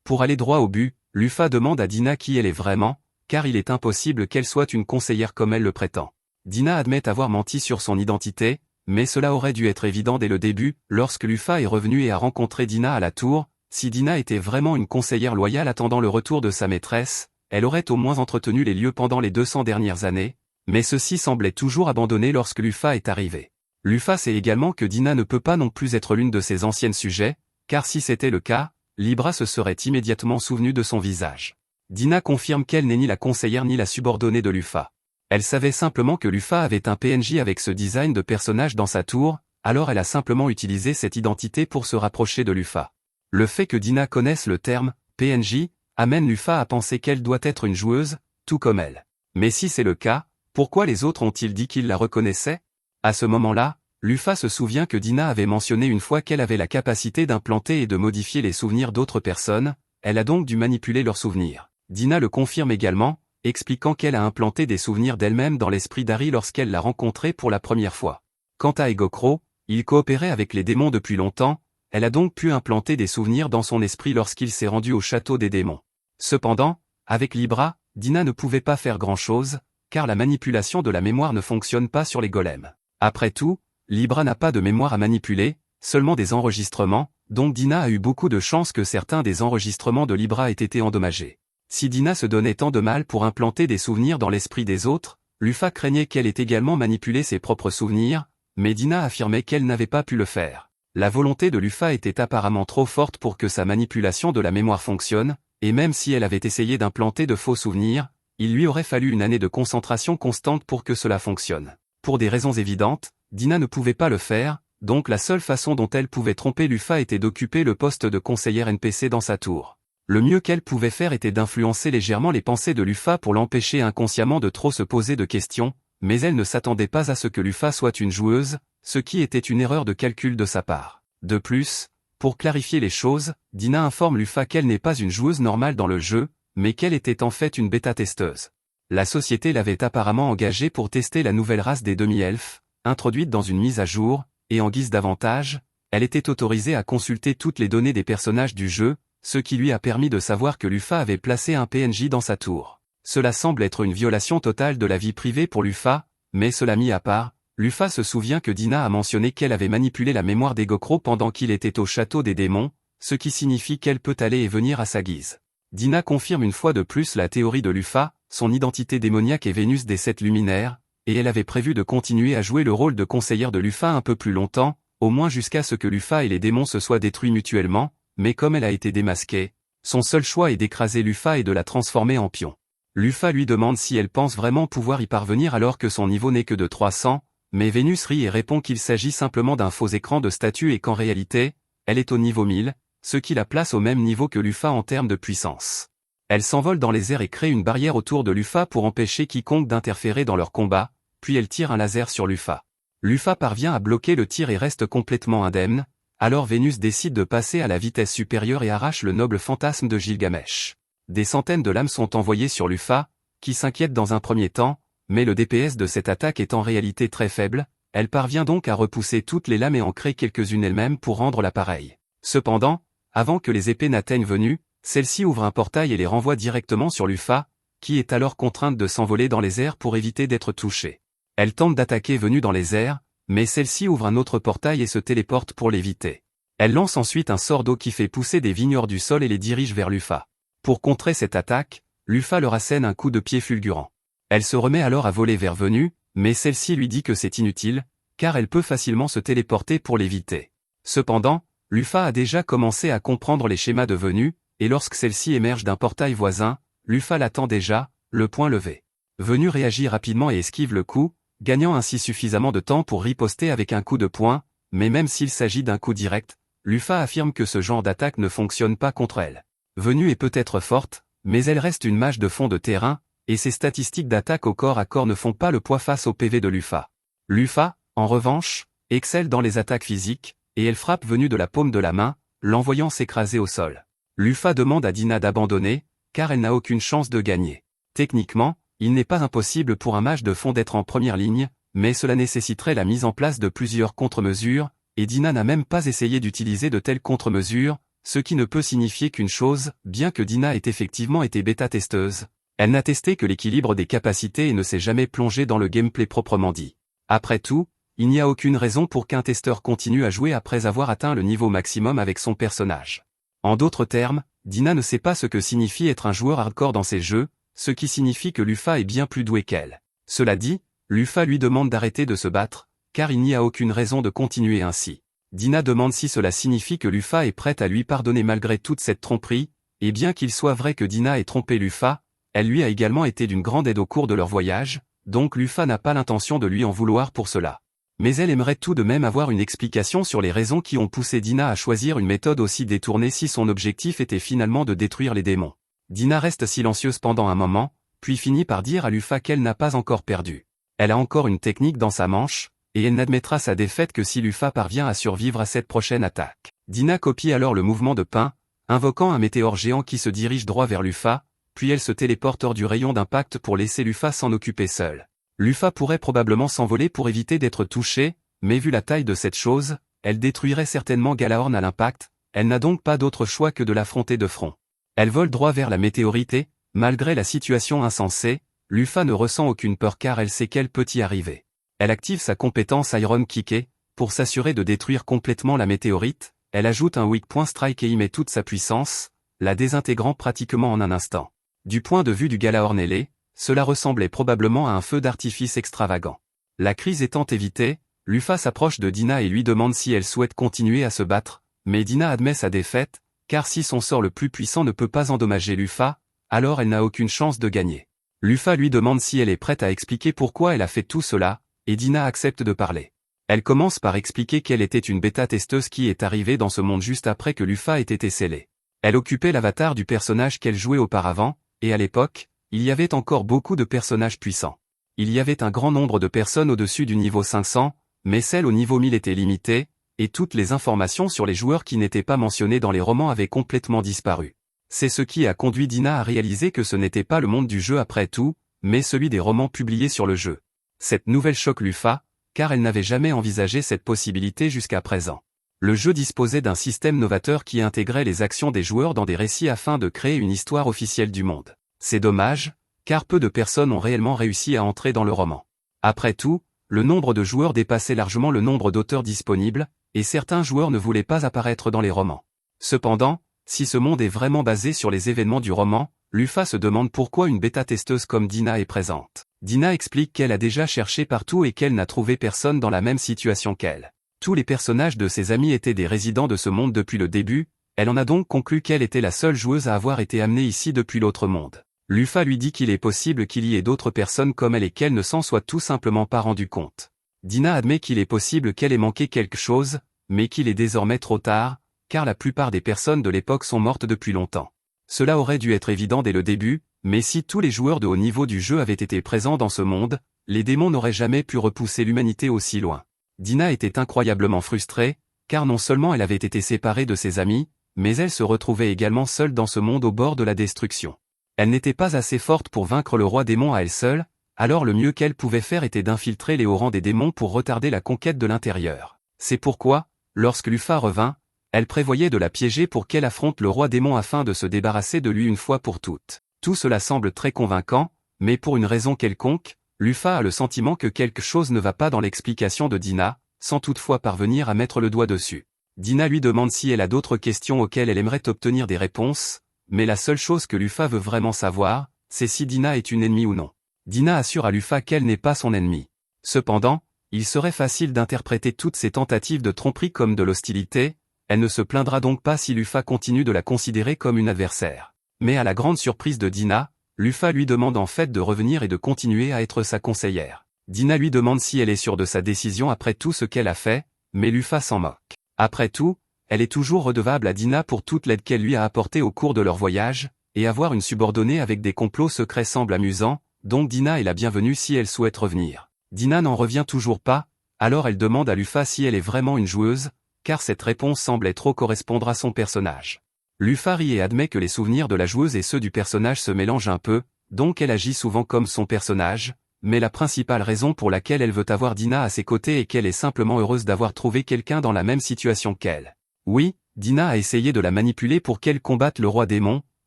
Pour aller droit au but, Lufa demande à Dina qui elle est vraiment, car il est impossible qu'elle soit une conseillère comme elle le prétend. Dina admet avoir menti sur son identité, mais cela aurait dû être évident dès le début, lorsque Lufa est revenu et a rencontré Dina à la tour. Si Dina était vraiment une conseillère loyale attendant le retour de sa maîtresse, elle aurait au moins entretenu les lieux pendant les 200 dernières années, mais ceux-ci semblaient toujours abandonnés lorsque Lufa est arrivé. Lufa sait également que Dina ne peut pas non plus être l'une de ses anciennes sujets, car si c'était le cas, Libra se serait immédiatement souvenu de son visage. Dina confirme qu'elle n'est ni la conseillère ni la subordonnée de Lufa. Elle savait simplement que Lufa avait un PNJ avec ce design de personnage dans sa tour, alors elle a simplement utilisé cette identité pour se rapprocher de Lufa. Le fait que Dina connaisse le terme « PNJ » amène Lufa à penser qu'elle doit être une joueuse, tout comme elle. Mais si c'est le cas, pourquoi les autres ont-ils dit qu'ils la reconnaissaient? À ce moment-là, Lufa se souvient que Dina avait mentionné une fois qu'elle avait la capacité d'implanter et de modifier les souvenirs d'autres personnes, elle a donc dû manipuler leurs souvenirs. Dina le confirme également, expliquant qu'elle a implanté des souvenirs d'elle-même dans l'esprit d'Harry lorsqu'elle l'a rencontré pour la première fois. Quant à Egokro, il coopérait avec les démons depuis longtemps, elle a donc pu implanter des souvenirs dans son esprit lorsqu'il s'est rendu au château des démons. Cependant, avec Libra, Dina ne pouvait pas faire grand-chose, car la manipulation de la mémoire ne fonctionne pas sur les golems. Après tout, Libra n'a pas de mémoire à manipuler, seulement des enregistrements, donc Dina a eu beaucoup de chance que certains des enregistrements de Libra aient été endommagés. Si Dina se donnait tant de mal pour implanter des souvenirs dans l'esprit des autres, Lufa craignait qu'elle ait également manipulé ses propres souvenirs, mais Dina affirmait qu'elle n'avait pas pu le faire. La volonté de Lufa était apparemment trop forte pour que sa manipulation de la mémoire fonctionne, et même si elle avait essayé d'implanter de faux souvenirs, il lui aurait fallu une année de concentration constante pour que cela fonctionne. Pour des raisons évidentes, Dina ne pouvait pas le faire, donc la seule façon dont elle pouvait tromper Lufa était d'occuper le poste de conseillère NPC dans sa tour. Le mieux qu'elle pouvait faire était d'influencer légèrement les pensées de Lufa pour l'empêcher inconsciemment de trop se poser de questions, mais elle ne s'attendait pas à ce que Lufa soit une joueuse, ce qui était une erreur de calcul de sa part. De plus, pour clarifier les choses, Dina informe Lufa qu'elle n'est pas une joueuse normale dans le jeu, mais qu'elle était en fait une bêta-testeuse. La société l'avait apparemment engagée pour tester la nouvelle race des demi-elfes, introduite dans une mise à jour, et en guise d'avantage, elle était autorisée à consulter toutes les données des personnages du jeu, ce qui lui a permis de savoir que Lufa avait placé un PNJ dans sa tour. Cela semble être une violation totale de la vie privée pour Lufa, mais cela mis à part, Lufa se souvient que Dina a mentionné qu'elle avait manipulé la mémoire d'Egokro pendant qu'il était au château des démons, ce qui signifie qu'elle peut aller et venir à sa guise. Dina confirme une fois de plus la théorie de Lufa, son identité démoniaque est Vénus des 7 luminaires, et elle avait prévu de continuer à jouer le rôle de conseillère de Lufa un peu plus longtemps, au moins jusqu'à ce que Lufa et les démons se soient détruits mutuellement, mais comme elle a été démasquée, son seul choix est d'écraser Lufa et de la transformer en pion. Lufa lui demande si elle pense vraiment pouvoir y parvenir alors que son niveau n'est que de 300, mais Vénus rit et répond qu'il s'agit simplement d'un faux écran de statue et qu'en réalité, elle est au niveau 1000, ce qui la place au même niveau que Lufa en termes de puissance. Elle s'envole dans les airs et crée une barrière autour de Lufa pour empêcher quiconque d'interférer dans leur combat, puis elle tire un laser sur Lufa. Lufa parvient à bloquer le tir et reste complètement indemne, alors Vénus décide de passer à la vitesse supérieure et arrache le noble fantasme de Gilgamesh. Des centaines de lames sont envoyées sur Lufa, qui s'inquiète dans un premier temps, mais le DPS de cette attaque est en réalité très faible, elle parvient donc à repousser toutes les lames et en crée quelques-unes elle-même pour rendre l'appareil. Cependant, avant que les épées n'atteignent Vénus, celle-ci ouvre un portail et les renvoie directement sur Lufa, qui est alors contrainte de s'envoler dans les airs pour éviter d'être touchée. Elle tente d'attaquer Vénus dans les airs, mais celle-ci ouvre un autre portail et se téléporte pour l'éviter. Elle lance ensuite un sort d'eau qui fait pousser des vignes hors du sol et les dirige vers Lufa. Pour contrer cette attaque, Lufa leur assène un coup de pied fulgurant. Elle se remet alors à voler vers Vénus, mais celle-ci lui dit que c'est inutile, car elle peut facilement se téléporter pour l'éviter. Cependant, Lufa a déjà commencé à comprendre les schémas de Vénus, et lorsque celle-ci émerge d'un portail voisin, Lufa l'attend déjà, le poing levé. Vénus réagit rapidement et esquive le coup, gagnant ainsi suffisamment de temps pour riposter avec un coup de poing, mais même s'il s'agit d'un coup direct, Lufa affirme que ce genre d'attaque ne fonctionne pas contre elle. Vénus est peut-être forte, mais elle reste une mage de fond de terrain, et ses statistiques d'attaque au corps à corps ne font pas le poids face au PV de Lufa. Lufa, en revanche, excelle dans les attaques physiques, et elle frappe Vénus de la paume de la main, l'envoyant s'écraser au sol. Lufa demande à Dina d'abandonner, car elle n'a aucune chance de gagner. Techniquement, il n'est pas impossible pour un mage de fond d'être en première ligne, mais cela nécessiterait la mise en place de plusieurs contre-mesures, et Dina n'a même pas essayé d'utiliser de telles contre-mesures, ce qui ne peut signifier qu'une chose, bien que Dina ait effectivement été bêta-testeuse. Elle n'a testé que l'équilibre des capacités et ne s'est jamais plongée dans le gameplay proprement dit. Après tout, il n'y a aucune raison pour qu'un testeur continue à jouer après avoir atteint le niveau maximum avec son personnage. En d'autres termes, Dina ne sait pas ce que signifie être un joueur hardcore dans ces jeux, ce qui signifie que Lufa est bien plus doué qu'elle. Cela dit, Lufa lui demande d'arrêter de se battre, car il n'y a aucune raison de continuer ainsi. Dina demande si cela signifie que Lufa est prête à lui pardonner malgré toute cette tromperie, et bien qu'il soit vrai que Dina ait trompé Lufa, elle lui a également été d'une grande aide au cours de leur voyage, donc Lufa n'a pas l'intention de lui en vouloir pour cela. Mais elle aimerait tout de même avoir une explication sur les raisons qui ont poussé Dina à choisir une méthode aussi détournée si son objectif était finalement de détruire les démons. Dina reste silencieuse pendant un moment, puis finit par dire à Lufa qu'elle n'a pas encore perdu. Elle a encore une technique dans sa manche, et elle n'admettra sa défaite que si Lufa parvient à survivre à cette prochaine attaque. Dina copie alors le mouvement de Pain, invoquant un météore géant qui se dirige droit vers Lufa, puis elle se téléporte hors du rayon d'impact pour laisser Lufa s'en occuper seule. Lufa pourrait probablement s'envoler pour éviter d'être touchée, mais vu la taille de cette chose, elle détruirait certainement Gjallarhorn à l'impact, elle n'a donc pas d'autre choix que de l'affronter de front. Elle vole droit vers la météorite et, malgré la situation insensée, Lufa ne ressent aucune peur car elle sait qu'elle peut y arriver. Elle active sa compétence Iron Kick pour s'assurer de détruire complètement la météorite, elle ajoute un Weak Point Strike et y met toute sa puissance, la désintégrant pratiquement en un instant. Du point de vue du Gjallarhorn ailé, cela ressemblait probablement à un feu d'artifice extravagant. La crise étant évitée, Lufa s'approche de Dina et lui demande si elle souhaite continuer à se battre, mais Dina admet sa défaite, car si son sort le plus puissant ne peut pas endommager Lufa, alors elle n'a aucune chance de gagner. Lufa lui demande si elle est prête à expliquer pourquoi elle a fait tout cela, et Dina accepte de parler. Elle commence par expliquer qu'elle était une bêta-testeuse qui est arrivée dans ce monde juste après que Lufa ait été scellée. Elle occupait l'avatar du personnage qu'elle jouait auparavant, et à l'époque, il y avait encore beaucoup de personnages puissants. Il y avait un grand nombre de personnes au-dessus du niveau 500, mais celle au niveau 1000 était limitée, et toutes les informations sur les joueurs qui n'étaient pas mentionnés dans les romans avaient complètement disparu. C'est ce qui a conduit Dina à réaliser que ce n'était pas le monde du jeu après tout, mais celui des romans publiés sur le jeu. Cette nouvelle choque Lufa, car elle n'avait jamais envisagé cette possibilité jusqu'à présent. Le jeu disposait d'un système novateur qui intégrait les actions des joueurs dans des récits afin de créer une histoire officielle du monde. C'est dommage, car peu de personnes ont réellement réussi à entrer dans le roman. Après tout, le nombre de joueurs dépassait largement le nombre d'auteurs disponibles, et certains joueurs ne voulaient pas apparaître dans les romans. Cependant, si ce monde est vraiment basé sur les événements du roman, Lufa se demande pourquoi une bêta-testeuse comme Dina est présente. Dina explique qu'elle a déjà cherché partout et qu'elle n'a trouvé personne dans la même situation qu'elle. Tous les personnages de ses amis étaient des résidents de ce monde depuis le début, elle en a donc conclu qu'elle était la seule joueuse à avoir été amenée ici depuis l'autre monde. Lufa lui dit qu'il est possible qu'il y ait d'autres personnes comme elle et qu'elle ne s'en soit tout simplement pas rendu compte. Dina admet qu'il est possible qu'elle ait manqué quelque chose, mais qu'il est désormais trop tard, car la plupart des personnes de l'époque sont mortes depuis longtemps. Cela aurait dû être évident dès le début, mais si tous les joueurs de haut niveau du jeu avaient été présents dans ce monde, les démons n'auraient jamais pu repousser l'humanité aussi loin. Dina était incroyablement frustrée, car non seulement elle avait été séparée de ses amis, mais elle se retrouvait également seule dans ce monde au bord de la destruction. Elle n'était pas assez forte pour vaincre le roi démon à elle seule, alors le mieux qu'elle pouvait faire était d'infiltrer les hauts rangs des démons pour retarder la conquête de l'intérieur. C'est pourquoi, lorsque Lufa revint, elle prévoyait de la piéger pour qu'elle affronte le roi démon afin de se débarrasser de lui une fois pour toutes. Tout cela semble très convaincant, mais pour une raison quelconque, Lufa a le sentiment que quelque chose ne va pas dans l'explication de Dina, sans toutefois parvenir à mettre le doigt dessus. Dina lui demande si elle a d'autres questions auxquelles elle aimerait obtenir des réponses, mais la seule chose que Lufa veut vraiment savoir, c'est si Dina est une ennemie ou non. Dina assure à Lufa qu'elle n'est pas son ennemie. Cependant, il serait facile d'interpréter toutes ces tentatives de tromperie comme de l'hostilité, elle ne se plaindra donc pas si Lufa continue de la considérer comme une adversaire. Mais à la grande surprise de Dina, Lufa lui demande en fait de revenir et de continuer à être sa conseillère. Dina lui demande si elle est sûre de sa décision après tout ce qu'elle a fait, mais Lufa s'en moque. Après tout, elle est toujours redevable à Dina pour toute l'aide qu'elle lui a apportée au cours de leur voyage, et avoir une subordonnée avec des complots secrets semble amusant, donc Dina est la bienvenue si elle souhaite revenir. Dina n'en revient toujours pas, alors elle demande à Lufa si elle est vraiment une joueuse, car cette réponse semble trop correspondre à son personnage. Lufa rit et admet que les souvenirs de la joueuse et ceux du personnage se mélangent un peu, donc elle agit souvent comme son personnage, mais la principale raison pour laquelle elle veut avoir Dina à ses côtés est qu'elle est simplement heureuse d'avoir trouvé quelqu'un dans la même situation qu'elle. Oui, Dina a essayé de la manipuler pour qu'elle combatte le roi démon,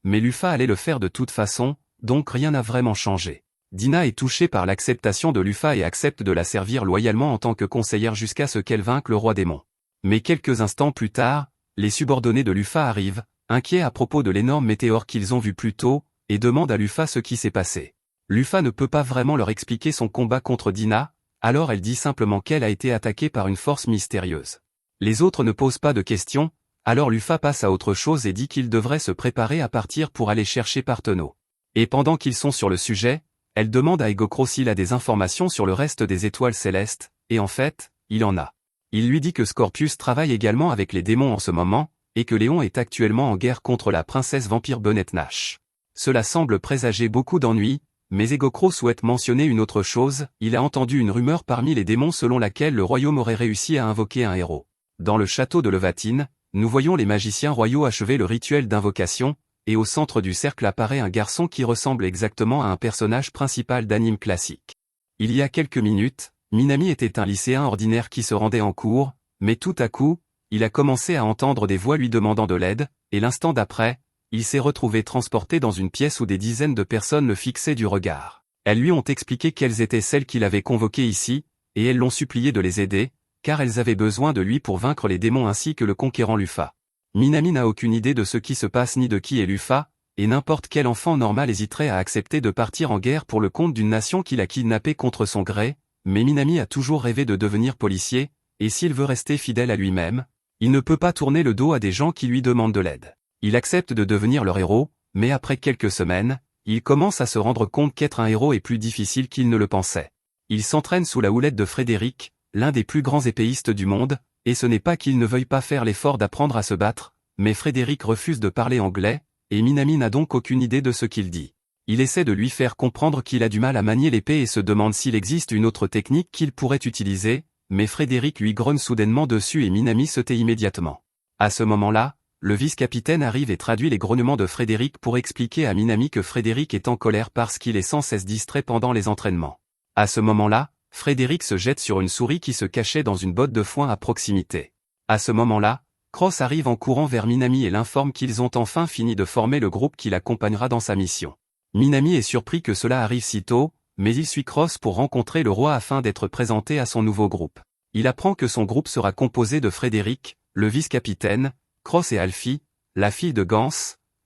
mais Lufa allait le faire de toute façon, donc rien n'a vraiment changé. Dina est touchée par l'acceptation de Lufa et accepte de la servir loyalement en tant que conseillère jusqu'à ce qu'elle vainque le roi démon. Mais quelques instants plus tard, les subordonnés de Lufa arrivent, inquiets à propos de l'énorme météore qu'ils ont vu plus tôt, et demandent à Lufa ce qui s'est passé. Lufa ne peut pas vraiment leur expliquer son combat contre Dina, alors elle dit simplement qu'elle a été attaquée par une force mystérieuse. Les autres ne posent pas de questions, alors Lufa passe à autre chose et dit qu'ils devraient se préparer à partir pour aller chercher Parthenau. Et pendant qu'ils sont sur le sujet, elle demande à Egokro s'il a des informations sur le reste des étoiles célestes, et en fait, il en a. Il lui dit que Scorpius travaille également avec les démons en ce moment, et que Léon est actuellement en guerre contre la princesse vampire Bennett Nash. Cela semble présager beaucoup d'ennuis, mais Egokro souhaite mentionner une autre chose, il a entendu une rumeur parmi les démons selon laquelle le royaume aurait réussi à invoquer un héros. Dans le château de Levatine, nous voyons les magiciens royaux achever le rituel d'invocation, et au centre du cercle apparaît un garçon qui ressemble exactement à un personnage principal d'anime classique. Il y a quelques minutes, Minami était un lycéen ordinaire qui se rendait en cours, mais tout à coup, il a commencé à entendre des voix lui demandant de l'aide, et l'instant d'après, il s'est retrouvé transporté dans une pièce où des dizaines de personnes le fixaient du regard. Elles lui ont expliqué quelles étaient celles qu'il avait convoquées ici, et elles l'ont supplié de les aider, car elles avaient besoin de lui pour vaincre les démons ainsi que le conquérant Lufa. Minami n'a aucune idée de ce qui se passe ni de qui est Lufa, et n'importe quel enfant normal hésiterait à accepter de partir en guerre pour le compte d'une nation qu'il a kidnappée contre son gré, mais Minami a toujours rêvé de devenir policier, et s'il veut rester fidèle à lui-même, il ne peut pas tourner le dos à des gens qui lui demandent de l'aide. Il accepte de devenir leur héros, mais après quelques semaines, il commence à se rendre compte qu'être un héros est plus difficile qu'il ne le pensait. Il s'entraîne sous la houlette de Frédéric, l'un des plus grands épéistes du monde, et ce n'est pas qu'il ne veuille pas faire l'effort d'apprendre à se battre, mais Frédéric refuse de parler anglais, et Minami n'a donc aucune idée de ce qu'il dit. Il essaie de lui faire comprendre qu'il a du mal à manier l'épée et se demande s'il existe une autre technique qu'il pourrait utiliser, mais Frédéric lui grogne soudainement dessus et Minami se tait immédiatement. À ce moment-là, le vice-capitaine arrive et traduit les grognements de Frédéric pour expliquer à Minami que Frédéric est en colère parce qu'il est sans cesse distrait pendant les entraînements. À ce moment-là, Frédéric se jette sur une souris qui se cachait dans une botte de foin à proximité. À ce moment-là, Cross arrive en courant vers Minami et l'informe qu'ils ont enfin fini de former le groupe qui l'accompagnera dans sa mission. Minami est surpris que cela arrive si tôt, mais il suit Cross pour rencontrer le roi afin d'être présenté à son nouveau groupe. Il apprend que son groupe sera composé de Frédéric, le vice-capitaine, Cross et Alfie, la fille de Gans,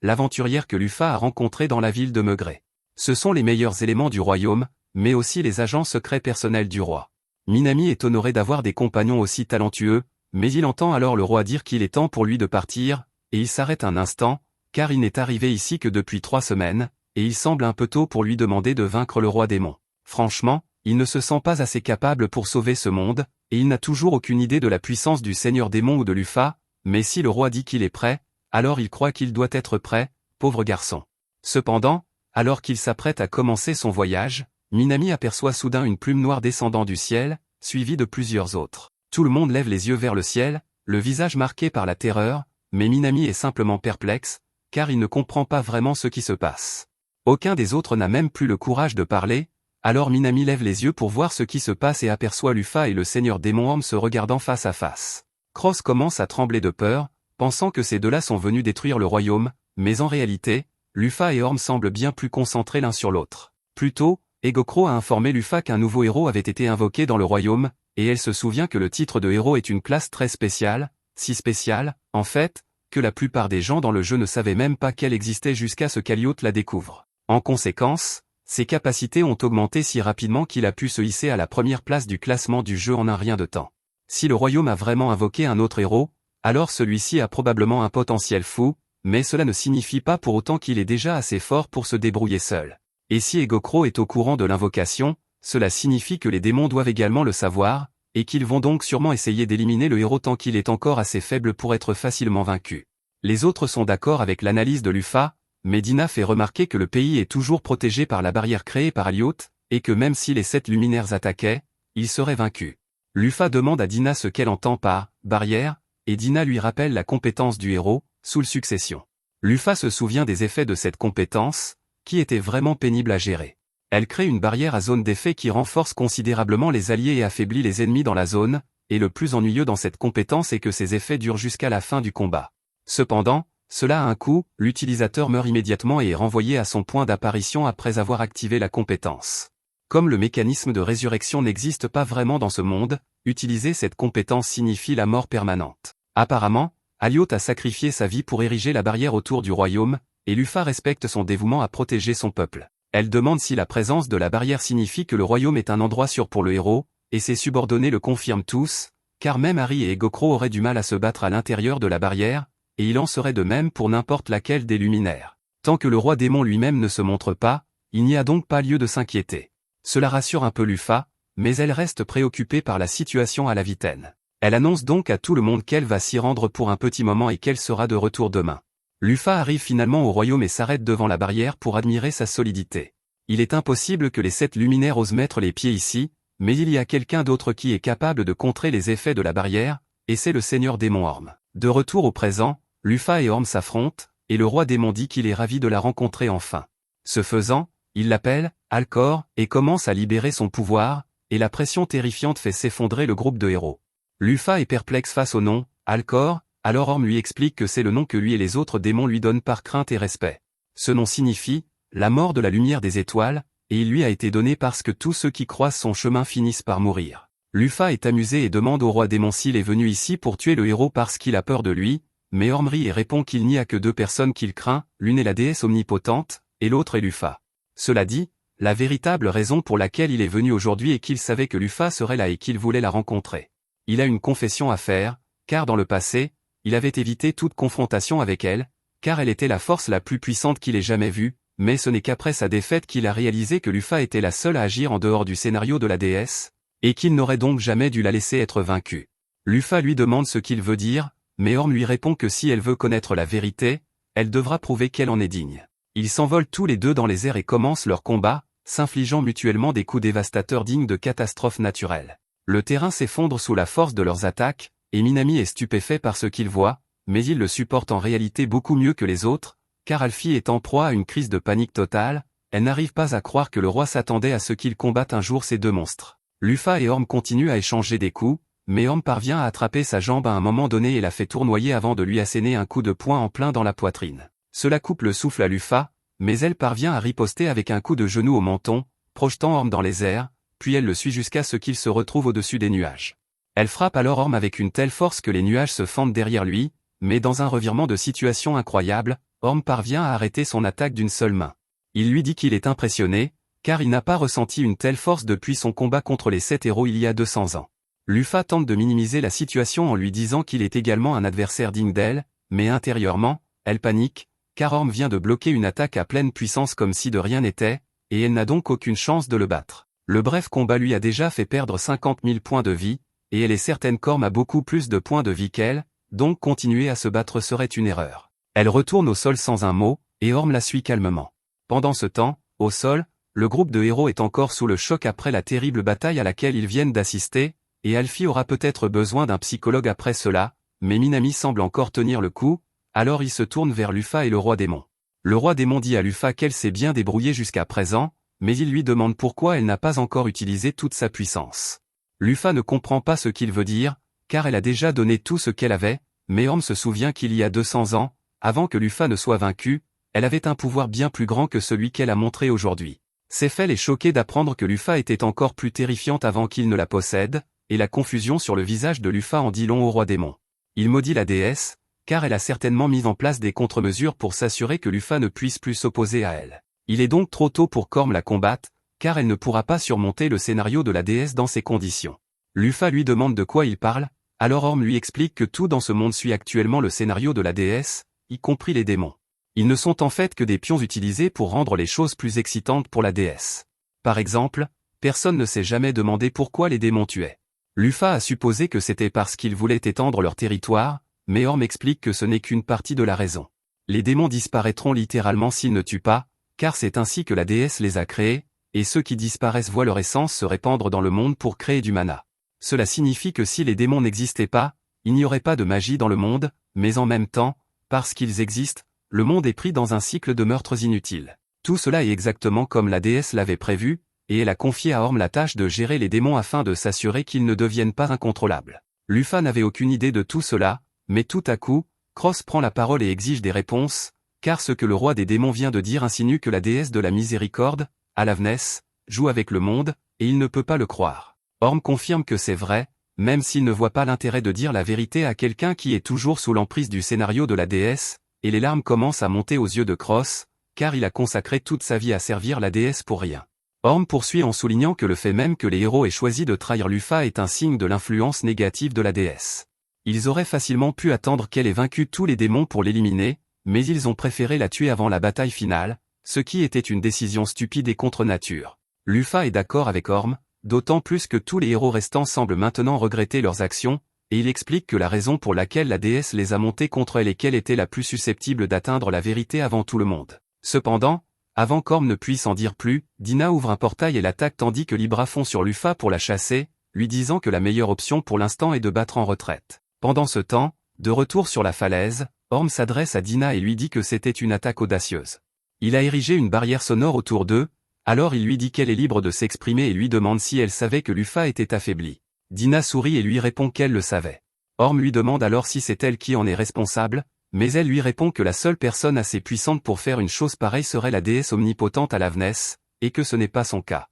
l'aventurière que Lufa a rencontrée dans la ville de Meugret. Ce sont les meilleurs éléments du royaume, mais aussi les agents secrets personnels du roi. Minami est honoré d'avoir des compagnons aussi talentueux, mais il entend alors le roi dire qu'il est temps pour lui de partir, et il s'arrête un instant, car il n'est arrivé ici que depuis 3 semaines, et il semble un peu tôt pour lui demander de vaincre le roi démon. Franchement, il ne se sent pas assez capable pour sauver ce monde, et il n'a toujours aucune idée de la puissance du seigneur démon ou de Lufa, mais si le roi dit qu'il est prêt, alors il croit qu'il doit être prêt, pauvre garçon. Cependant, alors qu'il s'apprête à commencer son voyage, Minami aperçoit soudain une plume noire descendant du ciel, suivie de plusieurs autres. Tout le monde lève les yeux vers le ciel, le visage marqué par la terreur, mais Minami est simplement perplexe, car il ne comprend pas vraiment ce qui se passe. Aucun des autres n'a même plus le courage de parler, alors Minami lève les yeux pour voir ce qui se passe et aperçoit Luffy et le seigneur démon Orm se regardant face à face. Cross commence à trembler de peur, pensant que ces deux-là sont venus détruire le royaume, mais en réalité, Luffy et Orm semblent bien plus concentrés l'un sur l'autre. Plus tôt, Egokro a informé Luffy qu'un nouveau héros avait été invoqué dans le royaume, et elle se souvient que le titre de héros est une classe très spéciale, si spéciale, en fait, que la plupart des gens dans le jeu ne savaient même pas qu'elle existait jusqu'à ce qu'Alioth la découvre. En conséquence, ses capacités ont augmenté si rapidement qu'il a pu se hisser à la première place du classement du jeu en un rien de temps. Si le royaume a vraiment invoqué un autre héros, alors celui-ci a probablement un potentiel fou, mais cela ne signifie pas pour autant qu'il est déjà assez fort pour se débrouiller seul. Et si Egokro est au courant de l'invocation, cela signifie que les démons doivent également le savoir, et qu'ils vont donc sûrement essayer d'éliminer le héros tant qu'il est encore assez faible pour être facilement vaincu. Les autres sont d'accord avec l'analyse de Luffy, mais Dina fait remarquer que le pays est toujours protégé par la barrière créée par Alioth, et que même si les 7 luminaires attaquaient, ils seraient vaincus. Luffy demande à Dina ce qu'elle entend par « barrière », et Dina lui rappelle la compétence du héros, Soul Succession. Luffy se souvient des effets de cette compétence, qui était vraiment pénible à gérer. Elle crée une barrière à zone d'effet qui renforce considérablement les alliés et affaiblit les ennemis dans la zone, et le plus ennuyeux dans cette compétence est que ses effets durent jusqu'à la fin du combat. Cependant, cela a un coût, l'utilisateur meurt immédiatement et est renvoyé à son point d'apparition après avoir activé la compétence. Comme le mécanisme de résurrection n'existe pas vraiment dans ce monde, utiliser cette compétence signifie la mort permanente. Apparemment, Alioth a sacrifié sa vie pour ériger la barrière autour du royaume, et Luffy respecte son dévouement à protéger son peuple. Elle demande si la présence de la barrière signifie que le royaume est un endroit sûr pour le héros, et ses subordonnés le confirment tous, car même Harry et Egokro auraient du mal à se battre à l'intérieur de la barrière, et il en serait de même pour n'importe laquelle des luminaires. Tant que le roi démon lui-même ne se montre pas, il n'y a donc pas lieu de s'inquiéter. Cela rassure un peu Luffy, mais elle reste préoccupée par la situation à la Vitaine. Elle annonce donc à tout le monde qu'elle va s'y rendre pour un petit moment et qu'elle sera de retour demain. Luffy arrive finalement au royaume et s'arrête devant la barrière pour admirer sa solidité. Il est impossible que les 7 luminaires osent mettre les pieds ici, mais il y a quelqu'un d'autre qui est capable de contrer les effets de la barrière, et c'est le seigneur démon Orm. De retour au présent, Luffy et Orm s'affrontent, et le roi démon dit qu'il est ravi de la rencontrer enfin. Ce faisant, il l'appelle Alcor et commence à libérer son pouvoir, et la pression terrifiante fait s'effondrer le groupe de héros. Luffy est perplexe face au nom Alcor, alors Orm lui explique que c'est le nom que lui et les autres démons lui donnent par crainte et respect. Ce nom signifie la mort de la lumière des étoiles, et il lui a été donné parce que tous ceux qui croisent son chemin finissent par mourir. Luffy est amusé et demande au roi démon s'il est venu ici pour tuer le héros parce qu'il a peur de lui, mais Orm rit et répond qu'il n'y a que 2 personnes qu'il craint, l'une est la déesse omnipotente, et l'autre est Luffy. Cela dit, la véritable raison pour laquelle il est venu aujourd'hui est qu'il savait que Luffy serait là et qu'il voulait la rencontrer. Il a une confession à faire, car dans le passé, il avait évité toute confrontation avec elle, car elle était la force la plus puissante qu'il ait jamais vue, mais ce n'est qu'après sa défaite qu'il a réalisé que Luffy était la seule à agir en dehors du scénario de la déesse, et qu'il n'aurait donc jamais dû la laisser être vaincue. Luffy lui demande ce qu'il veut dire, mais Orm lui répond que si elle veut connaître la vérité, elle devra prouver qu'elle en est digne. Ils s'envolent tous les deux dans les airs et commencent leur combat, s'infligeant mutuellement des coups dévastateurs dignes de catastrophes naturelles. Le terrain s'effondre sous la force de leurs attaques, et Minami est stupéfait par ce qu'il voit, mais il le supporte en réalité beaucoup mieux que les autres, car Alfie est en proie à une crise de panique totale, elle n'arrive pas à croire que le roi s'attendait à ce qu'il combatte un jour ces 2 monstres. Luffy et Orm continuent à échanger des coups, mais Orm parvient à attraper sa jambe à un moment donné et la fait tournoyer avant de lui asséner un coup de poing en plein dans la poitrine. Cela coupe le souffle à Luffy, mais elle parvient à riposter avec un coup de genou au menton, projetant Orm dans les airs, puis elle le suit jusqu'à ce qu'il se retrouve au-dessus des nuages. Elle frappe alors Orm avec une telle force que les nuages se fendent derrière lui, mais dans un revirement de situation incroyable, Orm parvient à arrêter son attaque d'une seule main. Il lui dit qu'il est impressionné, car il n'a pas ressenti une telle force depuis son combat contre les 7 héros il y a 200 ans. Luffy tente de minimiser la situation en lui disant qu'il est également un adversaire digne d'elle, mais intérieurement, elle panique, car Orm vient de bloquer une attaque à pleine puissance comme si de rien n'était, et elle n'a donc aucune chance de le battre. Le bref combat lui a déjà fait perdre 50 000 points de vie, et elle est certaine qu'Orm a beaucoup plus de points de vie qu'elle, donc continuer à se battre serait une erreur. Elle retourne au sol sans un mot, et Orm la suit calmement. Pendant ce temps, au sol, le groupe de héros est encore sous le choc après la terrible bataille à laquelle ils viennent d'assister, et Alfie aura peut-être besoin d'un psychologue après cela, mais Minami semble encore tenir le coup, alors il se tourne vers Luffy et le roi démon. Le roi démon dit à Luffy qu'elle s'est bien débrouillée jusqu'à présent, mais il lui demande pourquoi elle n'a pas encore utilisé toute sa puissance. Luffy ne comprend pas ce qu'il veut dire, car elle a déjà donné tout ce qu'elle avait, mais Orm se souvient qu'il y a 200 ans, avant que Luffy ne soit vaincu, elle avait un pouvoir bien plus grand que celui qu'elle a montré aujourd'hui. Céphale est choqué d'apprendre que Luffy était encore plus terrifiante avant qu'il ne la possède, et la confusion sur le visage de Luffy en dit long au roi démon. Il maudit la déesse, car elle a certainement mis en place des contre-mesures pour s'assurer que Luffy ne puisse plus s'opposer à elle. Il est donc trop tôt pour qu'Orm la combatte, car elle ne pourra pas surmonter le scénario de la déesse dans ces conditions. Luffy lui demande de quoi il parle, alors Orm lui explique que tout dans ce monde suit actuellement le scénario de la déesse, y compris les démons. Ils ne sont en fait que des pions utilisés pour rendre les choses plus excitantes pour la déesse. Par exemple, personne ne s'est jamais demandé pourquoi les démons tuaient. Luffy a supposé que c'était parce qu'ils voulaient étendre leur territoire, mais Orm explique que ce n'est qu'une partie de la raison. Les démons disparaîtront littéralement s'ils ne tuent pas, car c'est ainsi que la déesse les a créés, et ceux qui disparaissent voient leur essence se répandre dans le monde pour créer du mana. Cela signifie que si les démons n'existaient pas, il n'y aurait pas de magie dans le monde, mais en même temps, parce qu'ils existent, le monde est pris dans un cycle de meurtres inutiles. Tout cela est exactement comme la déesse l'avait prévu, et elle a confié à Orm la tâche de gérer les démons afin de s'assurer qu'ils ne deviennent pas incontrôlables. Luffy n'avait aucune idée de tout cela, mais tout à coup, Cross prend la parole et exige des réponses, car ce que le roi des démons vient de dire insinue que la déesse de la miséricorde, Alavnes, joue avec le monde, et il ne peut pas le croire. Orm confirme que c'est vrai, même s'il ne voit pas l'intérêt de dire la vérité à quelqu'un qui est toujours sous l'emprise du scénario de la déesse, et les larmes commencent à monter aux yeux de Cross, car il a consacré toute sa vie à servir la déesse pour rien. Orm poursuit en soulignant que le fait même que les héros aient choisi de trahir Luffy est un signe de l'influence négative de la déesse. Ils auraient facilement pu attendre qu'elle ait vaincu tous les démons pour l'éliminer, mais ils ont préféré la tuer avant la bataille finale, ce qui était une décision stupide et contre nature. Luffy est d'accord avec Orm, d'autant plus que tous les héros restants semblent maintenant regretter leurs actions, et il explique que la raison pour laquelle la déesse les a montés contre elle est qu'elle était la plus susceptible d'atteindre la vérité avant tout le monde. Cependant, avant qu'Orm ne puisse en dire plus, Dina ouvre un portail et l'attaque tandis que Libra fond sur Luffy pour la chasser, lui disant que la meilleure option pour l'instant est de battre en retraite. Pendant ce temps, de retour sur la falaise, Orm s'adresse à Dina et lui dit que c'était une attaque audacieuse. Il a érigé une barrière sonore autour d'eux, alors il lui dit qu'elle est libre de s'exprimer et lui demande si elle savait que Luffy était affaibli. Dina sourit et lui répond qu'elle le savait. Orm lui demande alors si c'est elle qui en est responsable, mais elle lui répond que la seule personne assez puissante pour faire une chose pareille serait la déesse omnipotente Alavnes, et que ce n'est pas son cas.